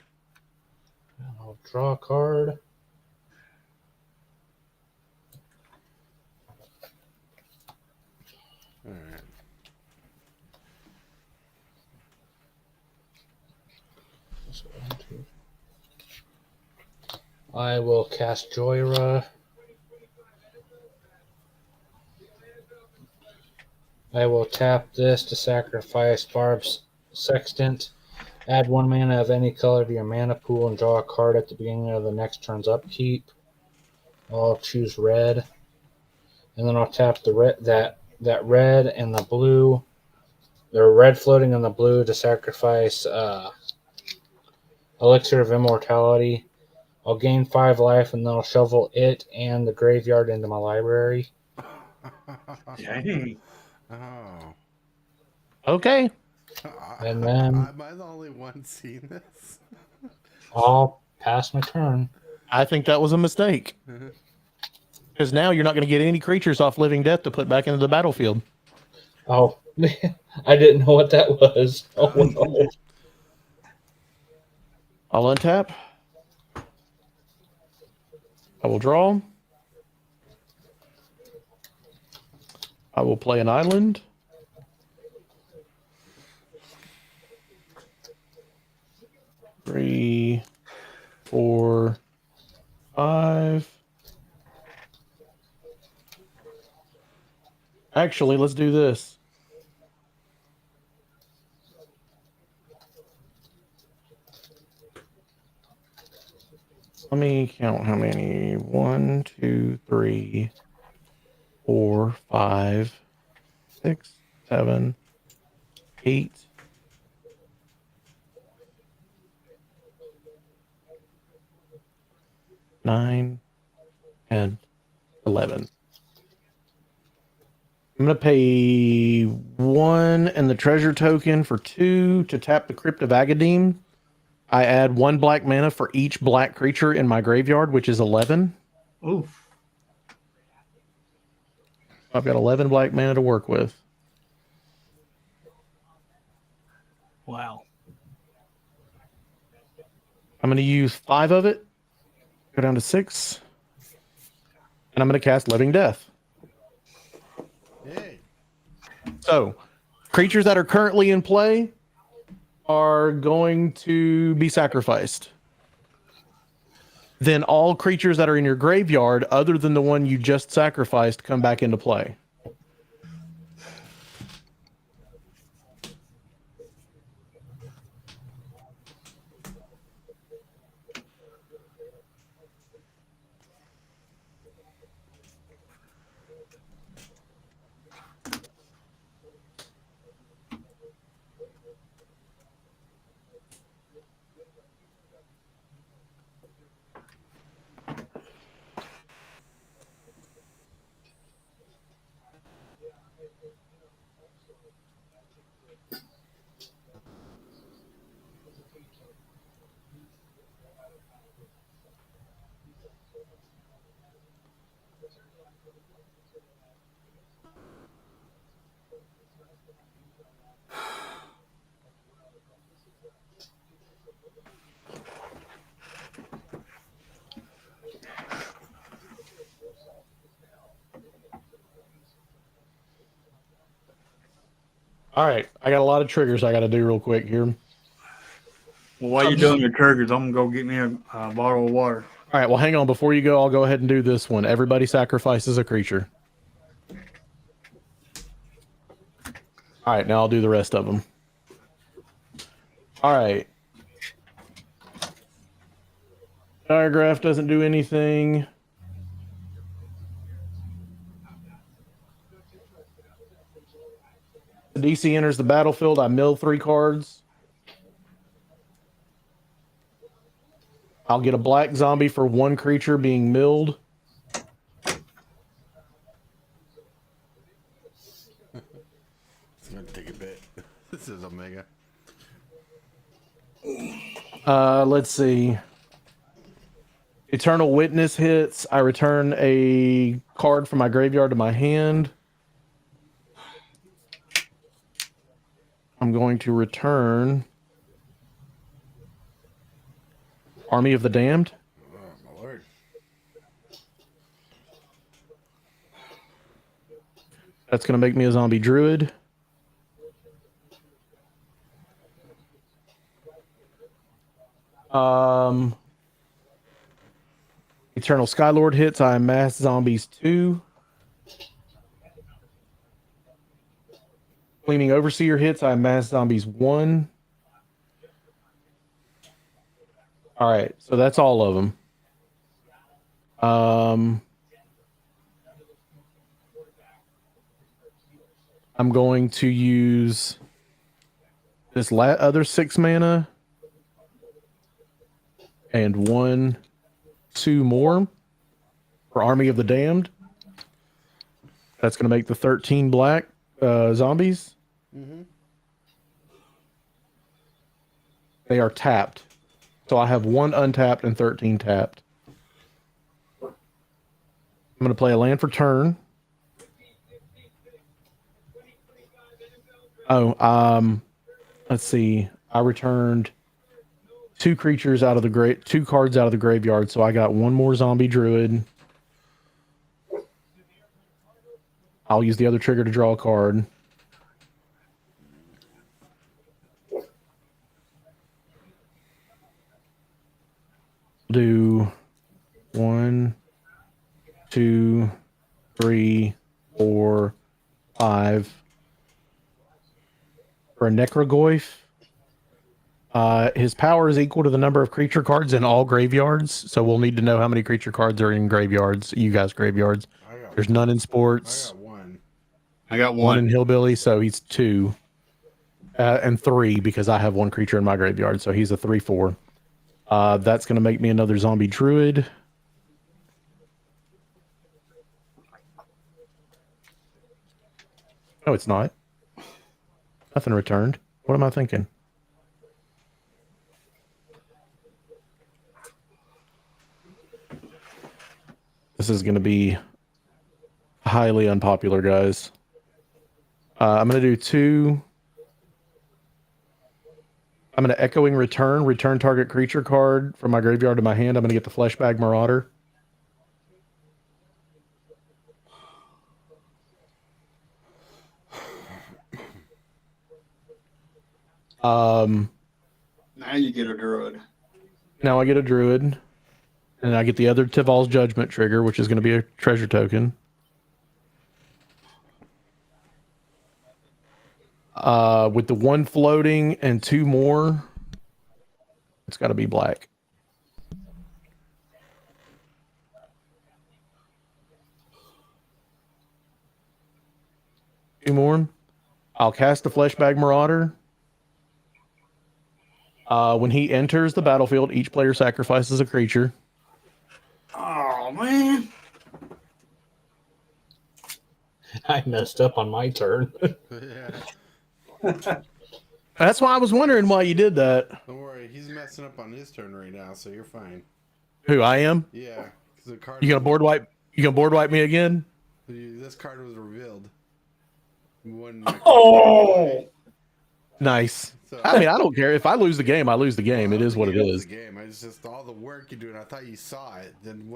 I'll draw a card. All right. I will cast Joyra. I will tap this to sacrifice Barb's Sextant. Add 1 mana of any color to your mana pool and draw a card at the beginning of the next turn's upkeep. I'll choose red. And then I'll tap the that red and the blue. The red floating and the blue to sacrifice Elixir of Immortality. I'll gain 5 life and then I'll shovel it and the graveyard into my library. Dang. Oh. Okay. And then Am I the only one seeing this? I'll pass my turn. I think that was a mistake. Because now you're not going to get any creatures off Living Death to put back into the battlefield. Oh, I didn't know what that was. Oh, no. I'll untap. I will draw. I will play an island. Three, 4, 5. Actually, let's do this. Let me count how many. 1, 2, 3, 4, 5, 6, 7, 8. 9, 10, 11. I'm going to pay 1 and the treasure token for 2 to tap the Crypt of Agadim. I add 1 black mana for each black creature in my graveyard, which is 11. Oof. I've got 11 black mana to work with. Wow. I'm going to use 5 of it, go down to 6, and I'm going to cast Living Death. Yay. So, creatures that are currently in play are going to be sacrificed. Then all creatures that are in your graveyard, other than the one you just sacrificed, come back into play. All right, I got a lot of triggers I got to do real quick here. Well, while you're doing your triggers, I'm gonna go get me a bottle of water. All right, well, hang on. Before you go, I'll go ahead and do this one. Everybody sacrifices a creature. All right, now I'll do the rest of them. All right. Diagraph doesn't do anything. The DC enters the battlefield. I mill 3 cards. I'll get a black zombie for 1 creature being milled. It's gonna take a bit. This is Omega. Let's see. Eternal Witness hits. I return a card from my graveyard to my hand. I'm going to return Army of the Damned. Oh my lord. That's going to make me a zombie druid. Eternal Skylord hits. I amass zombies 2. Gleaming Overseer hits. I amass zombies 1. All right, so that's all of them. I'm going to use this other 6 mana and 1, 2 more for Army of the Damned. That's going to make the 13 black zombies. They are tapped. So I have 1 untapped and 13 tapped. I'm going to play a land for turn. Let's see. I returned 2 creatures out of the 2 cards out of the graveyard, so I got 1 more zombie druid. I'll use the other trigger to draw a card. Do 1, 2, 3, 4, 5 for a Necrogoyf. His power is equal to the number of creature cards in all graveyards, so we'll need to know how many creature cards are in graveyards. You guys, graveyards. There's none in sports. I got 1. I got 1 in Hillbilly, so he's 2. And 3 because I have 1 creature in my graveyard, so he's a 3/4. That's going to make me another zombie druid. No, it's not. Nothing returned. What am I thinking? This is going to be highly unpopular, guys. I'm going to do 2. I'm going to Echoing Return. Return target creature card from my graveyard to my hand. I'm going to get the Fleshbag Marauder. Now you get a druid. Now I get a druid. And I get the other Tival's Judgment trigger, which is going to be a treasure token. With the 1 floating and 2 more, it's got to be black. Two more. I'll cast the Fleshbag Marauder. When he enters the battlefield, each player sacrifices a creature. Oh man! I messed up on my turn. Yeah. That's why I was wondering why you did that. Don't worry, he's messing up on his turn right now, so you're fine. Who, I am? Yeah. 'Cause the card You gonna board wipe? You gonna board wipe me again? This card was revealed. Oh! Nice. So, I mean, I don't care. If I lose the game, I lose the game. Well, It is what it I don't think is. he lost the game. I just all the work you do, and I thought you saw it. Didn't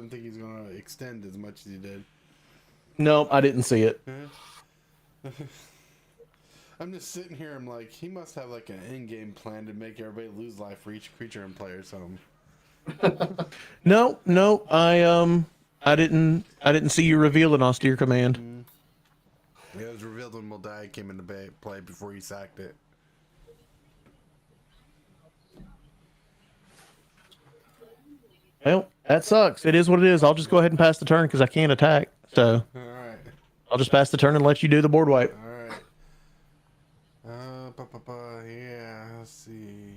think he's gonna extend as much as he did. No, I didn't see it. I'm just sitting here. I'm like, he must have like an in-game plan to make everybody lose life for each creature and player or something. No, no, I didn't see you reveal an austere command. It was revealed when Moldai came into play before you sacked it. Well, that sucks. It is what it is. I'll just go ahead and pass the turn because I can't attack. So All right. I'll just pass the turn and let you do the board wipe. All right. Yeah, let's see.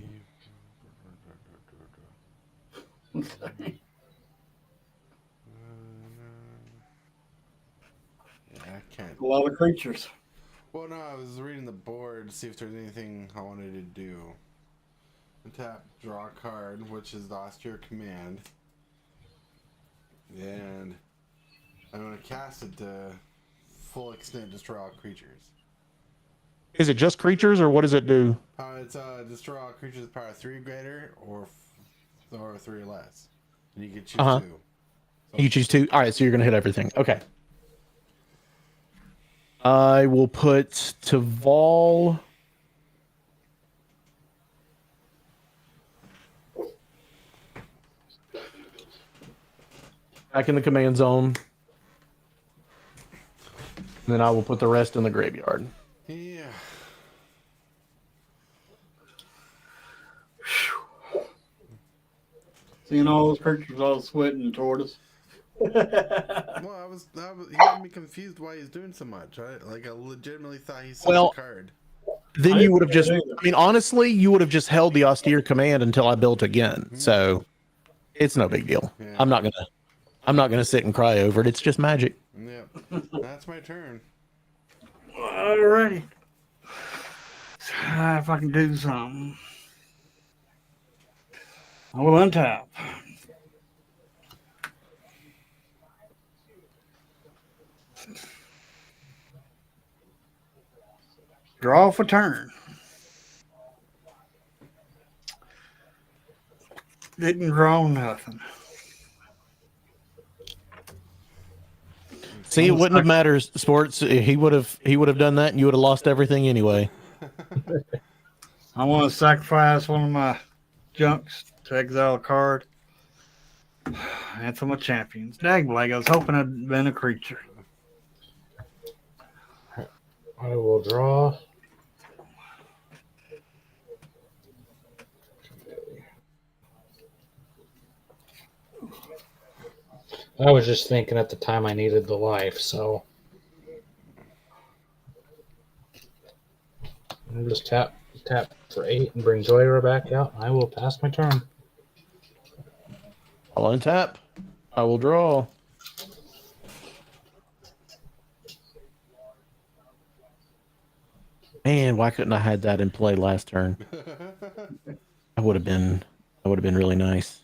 Yeah, I can't. A lot of creatures. Well, no, I was reading the board to see if there's anything I wanted to do. Tap, draw a card, which is the austere command. And I'm going to cast it to full extent, destroy all creatures. Is it just creatures or what does it do? It's destroy all creatures with power 3 or greater or 3 or less. And you can choose 2. You choose 2. All right, so you're going to hit everything. Okay. I will put to Vol. Back in the command zone. And then I will put the rest in the graveyard. Yeah. Seeing all those creatures all sweating toward us. Well, he had me confused why he's doing so much. I legitimately thought he saw the card. Then you would have just, I mean, honestly, you would have just held the austere command until I built again. So it's no big deal. Yeah. I'm not gonna sit and cry over it. It's just magic. Yep. That's my turn. Alrighty. If I can do something. I will untap. Draw for turn. Didn't draw nothing. See, it wouldn't have mattered, sports. He would have done that, and you would have lost everything anyway. I want to sacrifice one of my junks to exile a card. And some of my champions. Dagblag, I was hoping I'd been a creature. I will draw. I was just thinking at the time I needed the life, so I'll just tap for 8 and bring Joyra back out. I will pass my turn. I'll untap. I will draw. Man, why couldn't I had that in play last turn? That would have been really nice.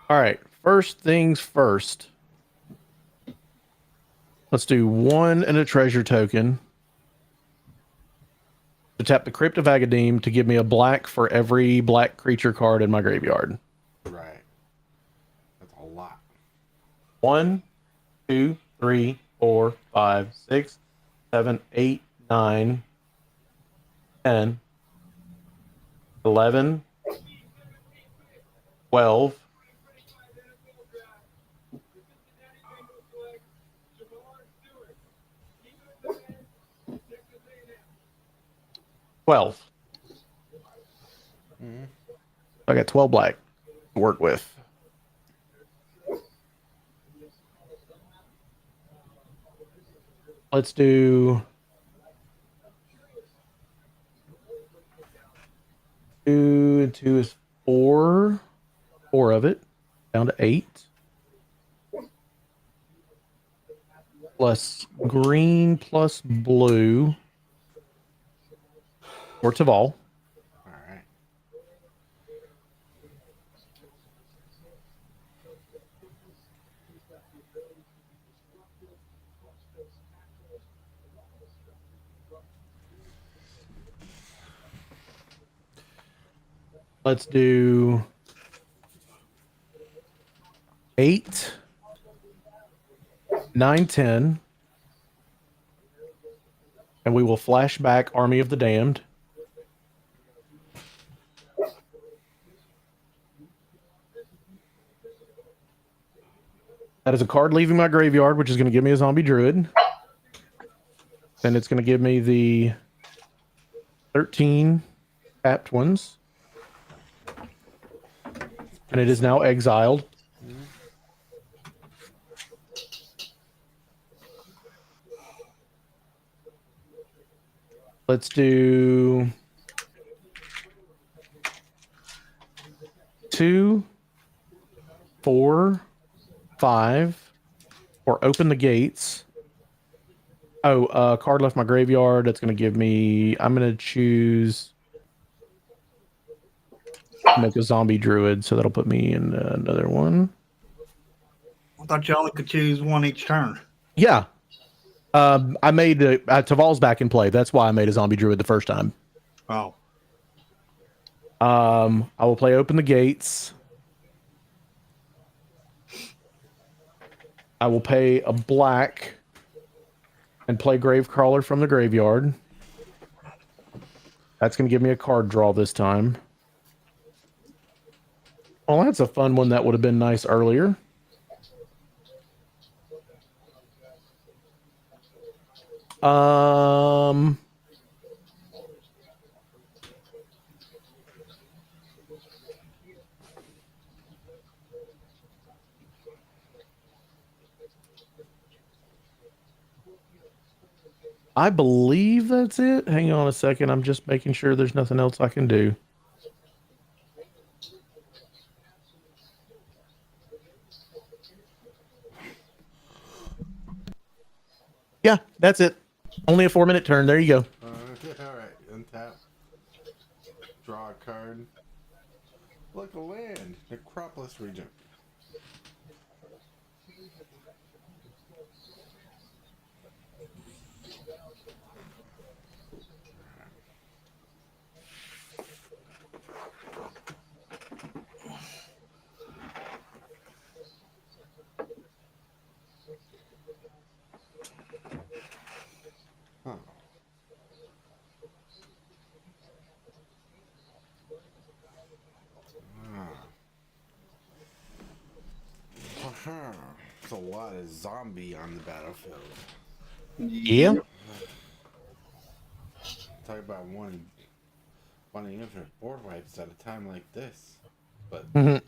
All right, first things first. Let's do 1 and a treasure token. To tap the Crypt of Agadim to give me a black for every black creature card in my graveyard. Right. That's a lot. 1, 2, 3, 4, 5, 6, 7, 8, 9, 10, 11, 12, 12. I got 12 black to work with. Let's do 2 and 2 is 4. 4 of it. Down to 8. Plus green plus blue. Or Taval. All right. Let's do 8, 9, 10. And we will flash back Army of the Damned. That is a card leaving my graveyard, which is going to give me a zombie druid. Then it's going to give me the 13 tapped ones. And it is now exiled. Let's do 2, 4, 5, or open the gates. Oh, card left my graveyard. That's going to give me. I'm going to choose. Make a zombie druid, so that'll put me in another one. I thought you only could choose one each turn. Yeah. I made Taval's back in play. That's why I made a zombie druid the first time. Oh. I will play Open the Gates. I will pay a black and play Gravecrawler from the graveyard. That's going to give me a card draw this time. Well, that's a fun one. That would have been nice earlier. I believe that's it. Hang on a second. I'm just making sure there's nothing else I can do. Yeah, that's it. Only a 4-minute turn. There you go. All right. Untap. Draw a card. Look, a land. Necropolis region. Huh. There's a lot of zombie on the battlefield. Yeah. Talk about one infinite board wipes at a time like this. But Mhm.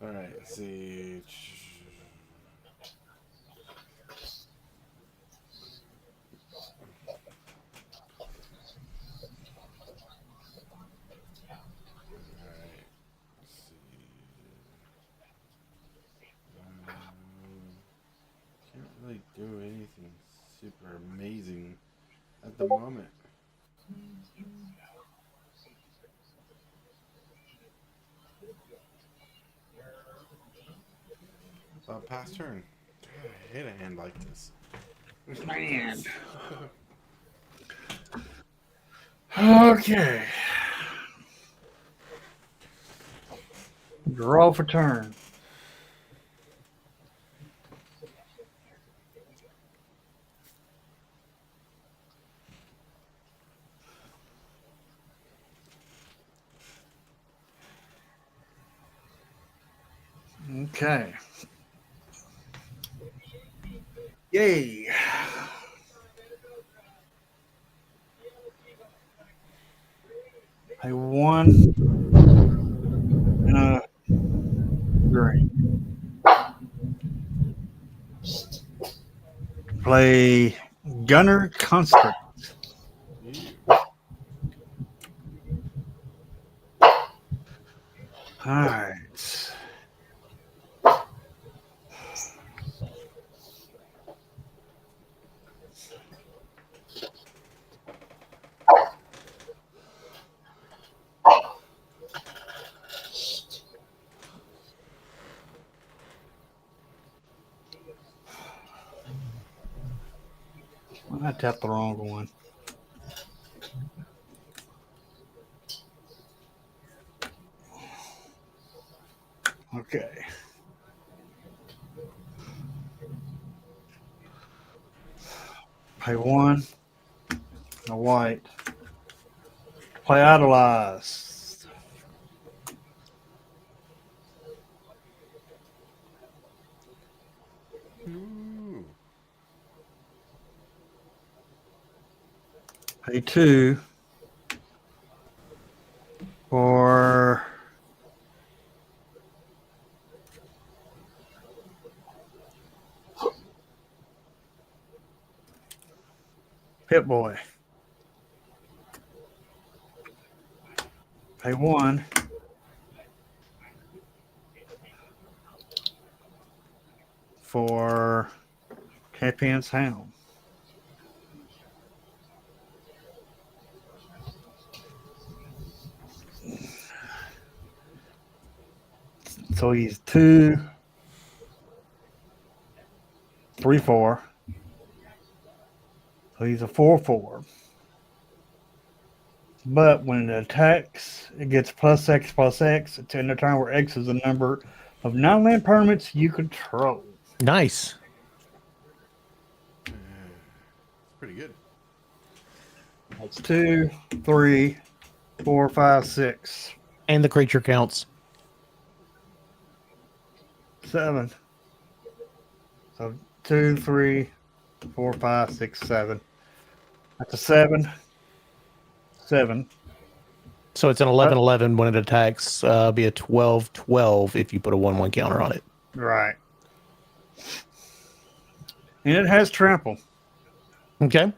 all right, let's see. Alright, let's see. Can't really do anything super amazing at the moment. Past turn. I hate a hand like this. Man. Okay. Draw for turn. Okay. Yay. I won. Green. Play Gunner Conscript. All right. I tapped the wrong one. Okay. Pay 1. A white. Play idolized. Ooh. Pay 2 for Pit Boy. Pay 1 for Campion's Hound. So he's 2, 3, 4. So he's a 4/4. But when it attacks, it gets +X +X. It's in a turn where X is the number of non-land permanents you control. Nice. Pretty good. That's 2, 3, 4, 5, 6, And the creature counts. 7. So 2, 3, 4, 5, 6, 7. That's a 7. 7. So it's an 11/11 when it attacks. Be a 12/12 if you put a 1/1 counter on it. Right. And it has trample. Okay.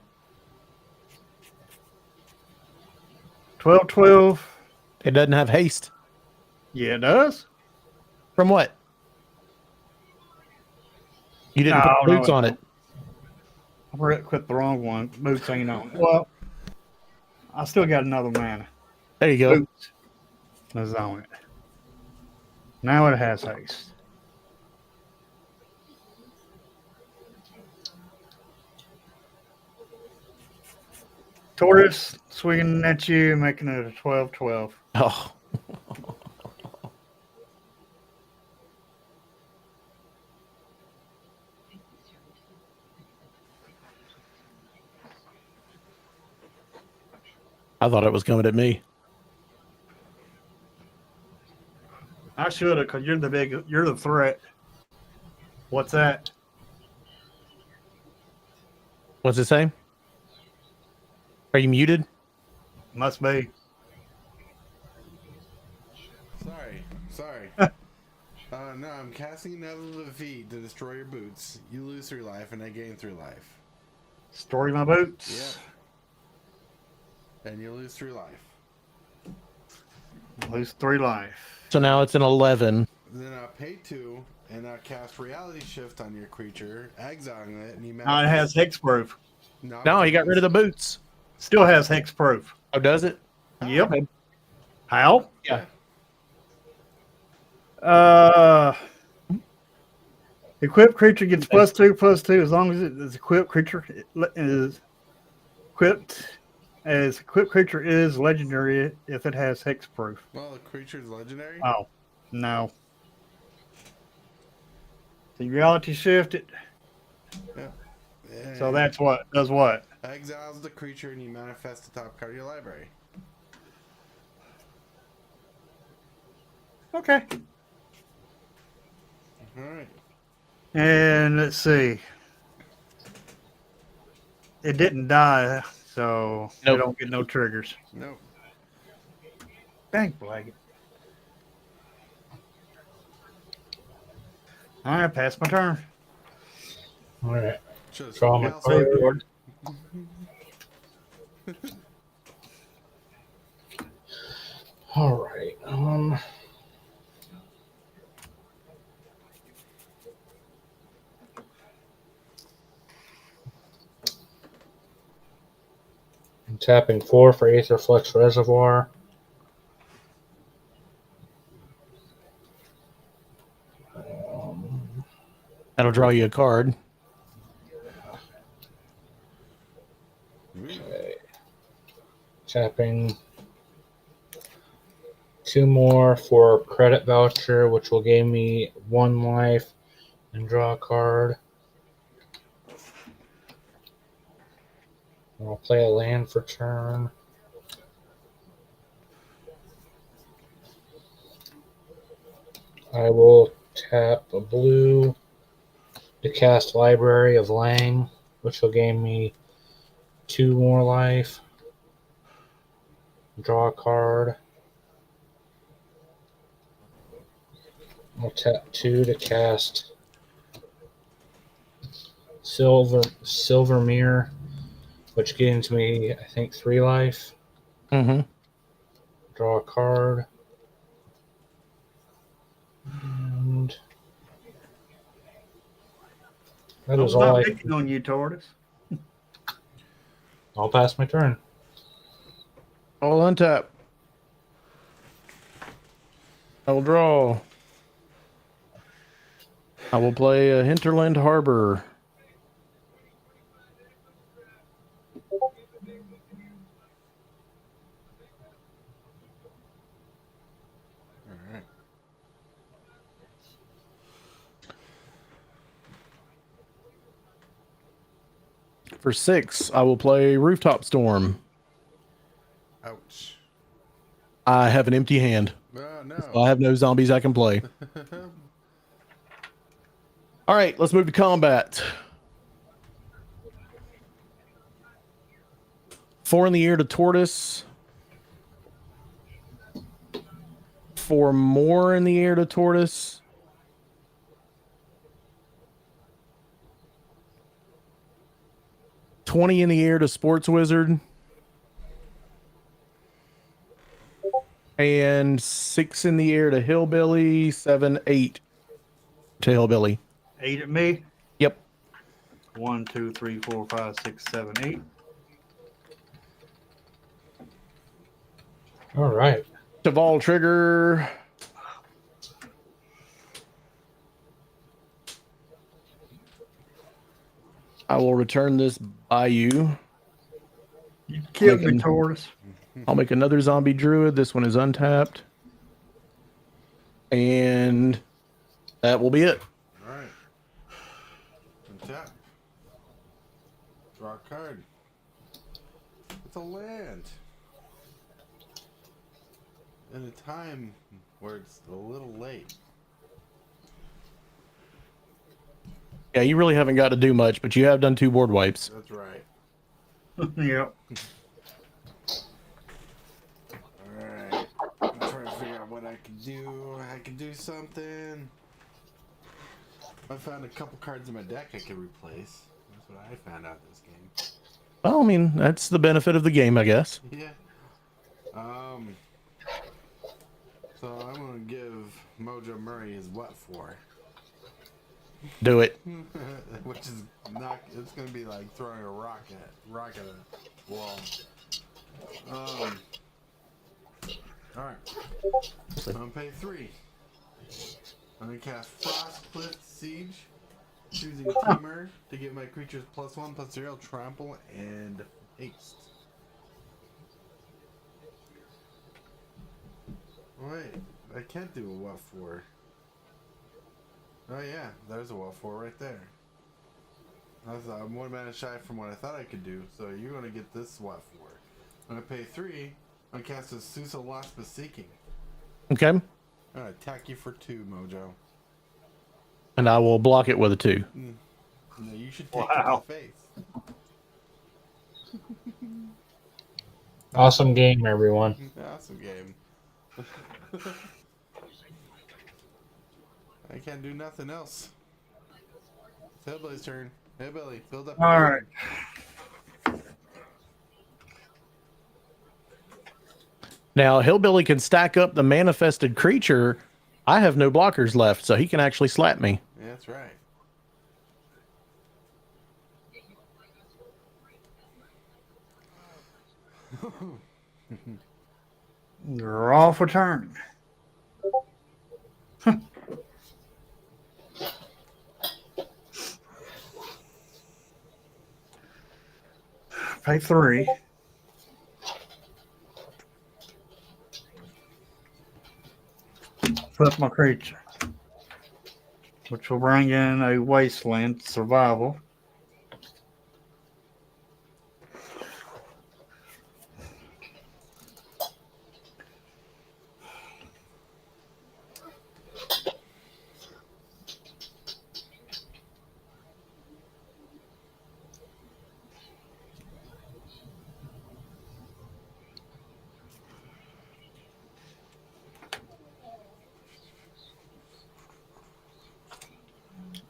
12/12. It doesn't have haste. Yeah, it does. From what? You didn't put boots on it. I quit the wrong one. Boots ain't on. Well, I still got another mana. There you go. Boots is on it. Now it has haste. Tortoise swinging at you, making it a 12/12. Oh. I thought it was coming at me. I should have, because you're the threat. What's that? What's it say? Are you muted? Must be. Sorry. No, I'm casting Nether Defeat to destroy your boots. You lose 3 life, and I gain 3 life. Story my boots. Yep. And you lose 3 life. Lose 3 life. So now it's an 11. Then I pay 2, and I cast Reality Shift on your creature, exiling it, and you Now it has hexproof. No, he got rid of the boots. Still has hexproof. Oh, does it? Yep. Okay. How? Yeah. Equipped creature gets +2/+2 as long as it is equipped creature is equipped as equipped creature is legendary if it has hexproof. Well, the creature's legendary? Oh, no. The reality shifted. Yeah. So that's what does what? Exiles the creature and you manifest the top card of your library. Okay. Alright. And let's see. It didn't die, so Nope. we don't get no triggers. Nope. Dang, Blanket. All right, pass my turn. All right. Should've Draw something my else card. over All right. I'm tapping 4 for Aetherflux Reservoir. That'll draw you a card. Okay. Tapping 2 more for credit voucher, which will gain me 1 life and draw a card. I'll play a land for turn. I will tap a blue to cast Library of Lang, which will gain me 2 more life. Draw a card. I'll tap 2 to cast Silver Mirror, which gains me, I think, 3 life. Mm-hmm. Draw a card. And that Don't is all stop I. picking on you, Tortoise. I'll pass my turn. I'll untap. I will draw. I will play a Hinterland Harbor. All right. For 6, I will play Rooftop Storm. Ouch. I have an empty hand. Oh, no. I have no zombies I can play. All right, let's move to combat. 4 in the air to Tortoise. 4 more in the air to Tortoise. $20 in the air to Sports Wizard. And 6 in the air to Hillbilly. 7, 8 to Hillbilly. 8 at me. Yep. 1, 2, 3, 4, 5, 6, 7, 8. All right. Cheval trigger. I will return this by you. You killed me, Making- Tortoise. I'll make another zombie druid. This one is untapped. And that will be it. All right. Untap. Draw a card. It's a land. In a time where it's a little late. Yeah, you really haven't got to do much, but you have done 2 board wipes. That's right. Yep. Alright. I'm trying to figure out what I can do. I can do something. I found a couple cards in my deck I could replace. That's what I found out this game. Well, I mean, that's the benefit of the game, I guess. Yeah. So I'm gonna give Mojo Murray his what for? Do it. Which is not. It's gonna be like throwing a rock at a wall. All right. I'm gonna pay 3. I'm gonna cast Frostcliff Siege, choosing Teamer to give my creatures +1/+0, trample, and haste. Wait, I can't do a what for. Oh yeah, there's a what for right there. I'm 1 mana shy from what I thought I could do, so you're gonna get this what for. I'm gonna pay 3. I'm gonna cast a Susa Laspa Seeking. Okay. I'm gonna attack you for 2, Mojo. And I will block it with a 2. No, you should take it Wow. to the face. Awesome game, everyone. Awesome game. I can't do nothing else. It's Hillbilly's turn. Hillbilly, build up. All right. Now, Hillbilly can stack up the manifested creature. I have no blockers left, so he can actually slap me. Yeah, that's right. You're off a turn. Pay 3. equip my creature, which will bring in a wasteland survival.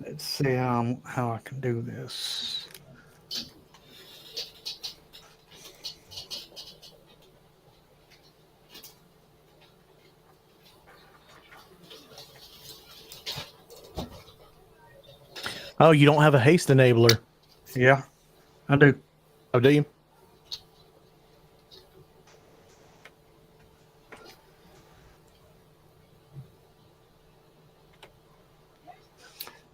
Let's see how I can do this. Oh, you don't have a haste enabler. Yeah, I do. Oh, do you?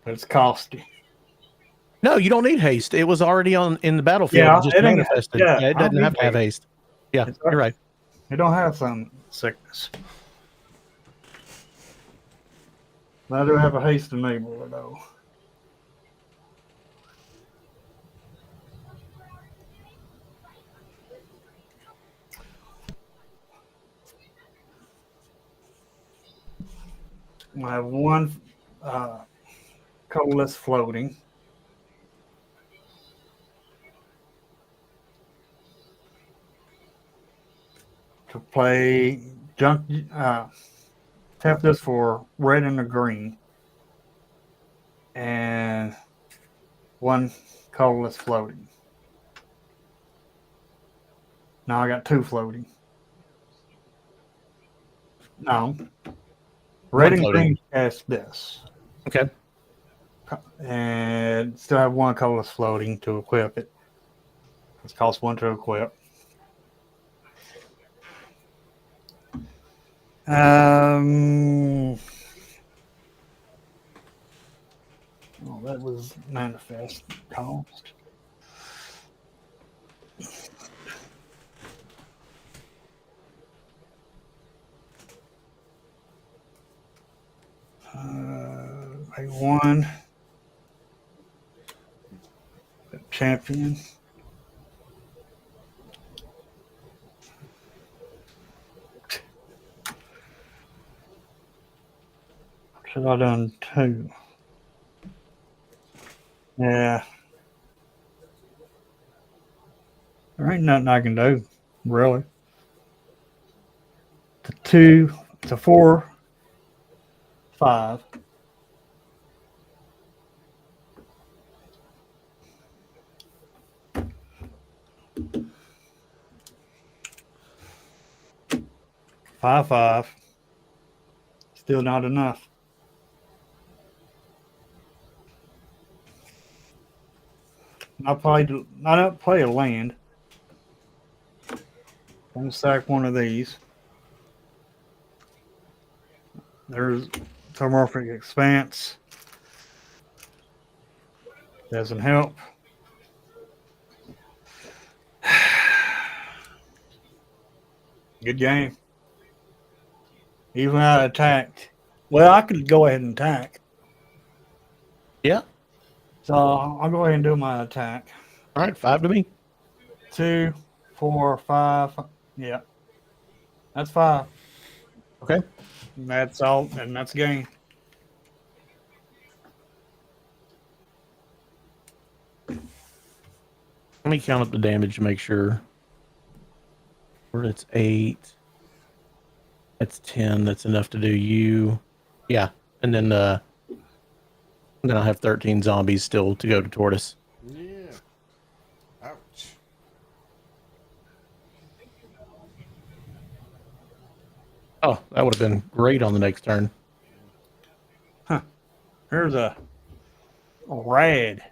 But it's costly. No, you don't need haste. It was already on in the battlefield. Yeah, It just it ain't- manifested. yeah, Yeah, it I don't doesn't have need to have haste. Yeah, It's you're right. It don't have some sickness. But I do have a haste enabler though. I have one colorless floating. To play junk, tap this for red and a green, and one colorless floating. Now I got two floating. No, red and floating. green cast this, Okay. and still have one colorless floating to equip it. It costs one to equip. Oh, that was manifest cost. Make one champion. Should I done two? Yeah. There ain't nothing I can do, really. To two, to 4, 5. Five. Still not enough. I don't play a land. I'm gonna sack one of these. There's Tomorphic Expanse. Doesn't help. Good game. Even I attacked. Well, I could go ahead and attack. Yeah. So I'll go ahead and do my attack. All right, 5 to me. 2, 4, 5. Yeah. That's 5. Okay. And that's all, and that's game. Let me count up the damage to make sure. Where it's 8. That's 10. That's enough to do you. Yeah. And then I have 13 zombies still to go to Tortoise. Yeah. Ouch. Oh, that would have been great on the next turn. Here's a rad.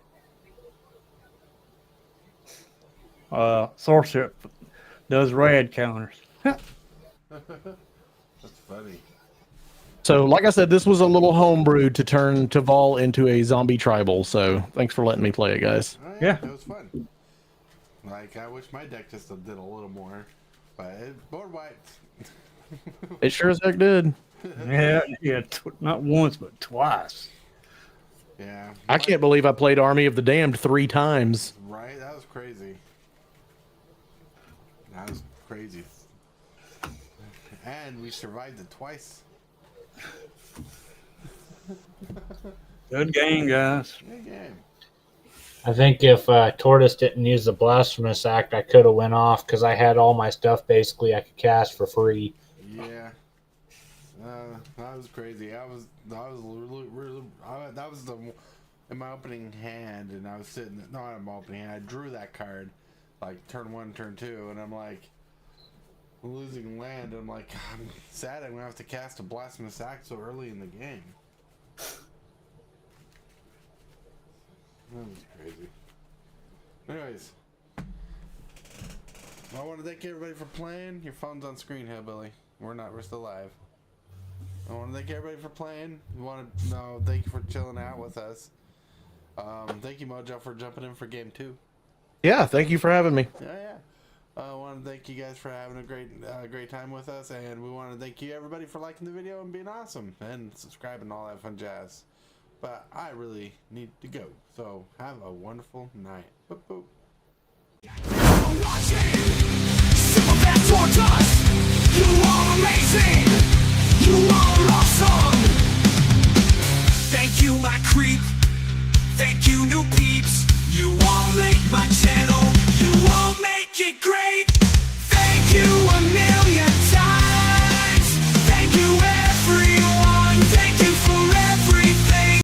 Sorcerer does rad counters. That's funny. So, like I said, this was a little homebrew to turn Taval into a zombie tribal. So, thanks for letting me play it, guys. Oh, Yeah. It was fun. Like, I wish my deck just did a little more. But board wiped. It sure as heck did. Yeah, not once, but twice. Yeah. I can't believe I played Army of the Damned 3 times. Right? That was crazy. That was crazy. And we survived it twice. Good game, guys. Good game. I think if Tortoise didn't use the Blasphemous Act, I could have went off because I had all my stuff basically I could cast for free. Yeah. That was crazy. That was really that was the in my opening hand, and I was sitting. Not in my opening hand. I drew that card, like turn 1, turn 2, and I'm like losing land. I'm like, I'm sad. I'm gonna have to cast a Blasphemous Act so early in the game. That was crazy. Anyways, I want to thank everybody for playing. Your phone's on screen, Hillbilly. We're still live. I want to thank everybody for playing. Thank you for chilling out with us. Thank you, Mojo, for jumping in for game 2. Yeah, thank you for having me. Yeah. I want to thank you guys for having a great time with us, and we want to thank you everybody for liking the video and being awesome and subscribing and all that fun jazz. But I really need to go, so have a wonderful night. Boop, boop. Watching Silverback Tortoise. You are amazing. You are awesome. Thank you, my creep. Thank you, new peeps. You all make my channel. You all make it great. Thank you a million.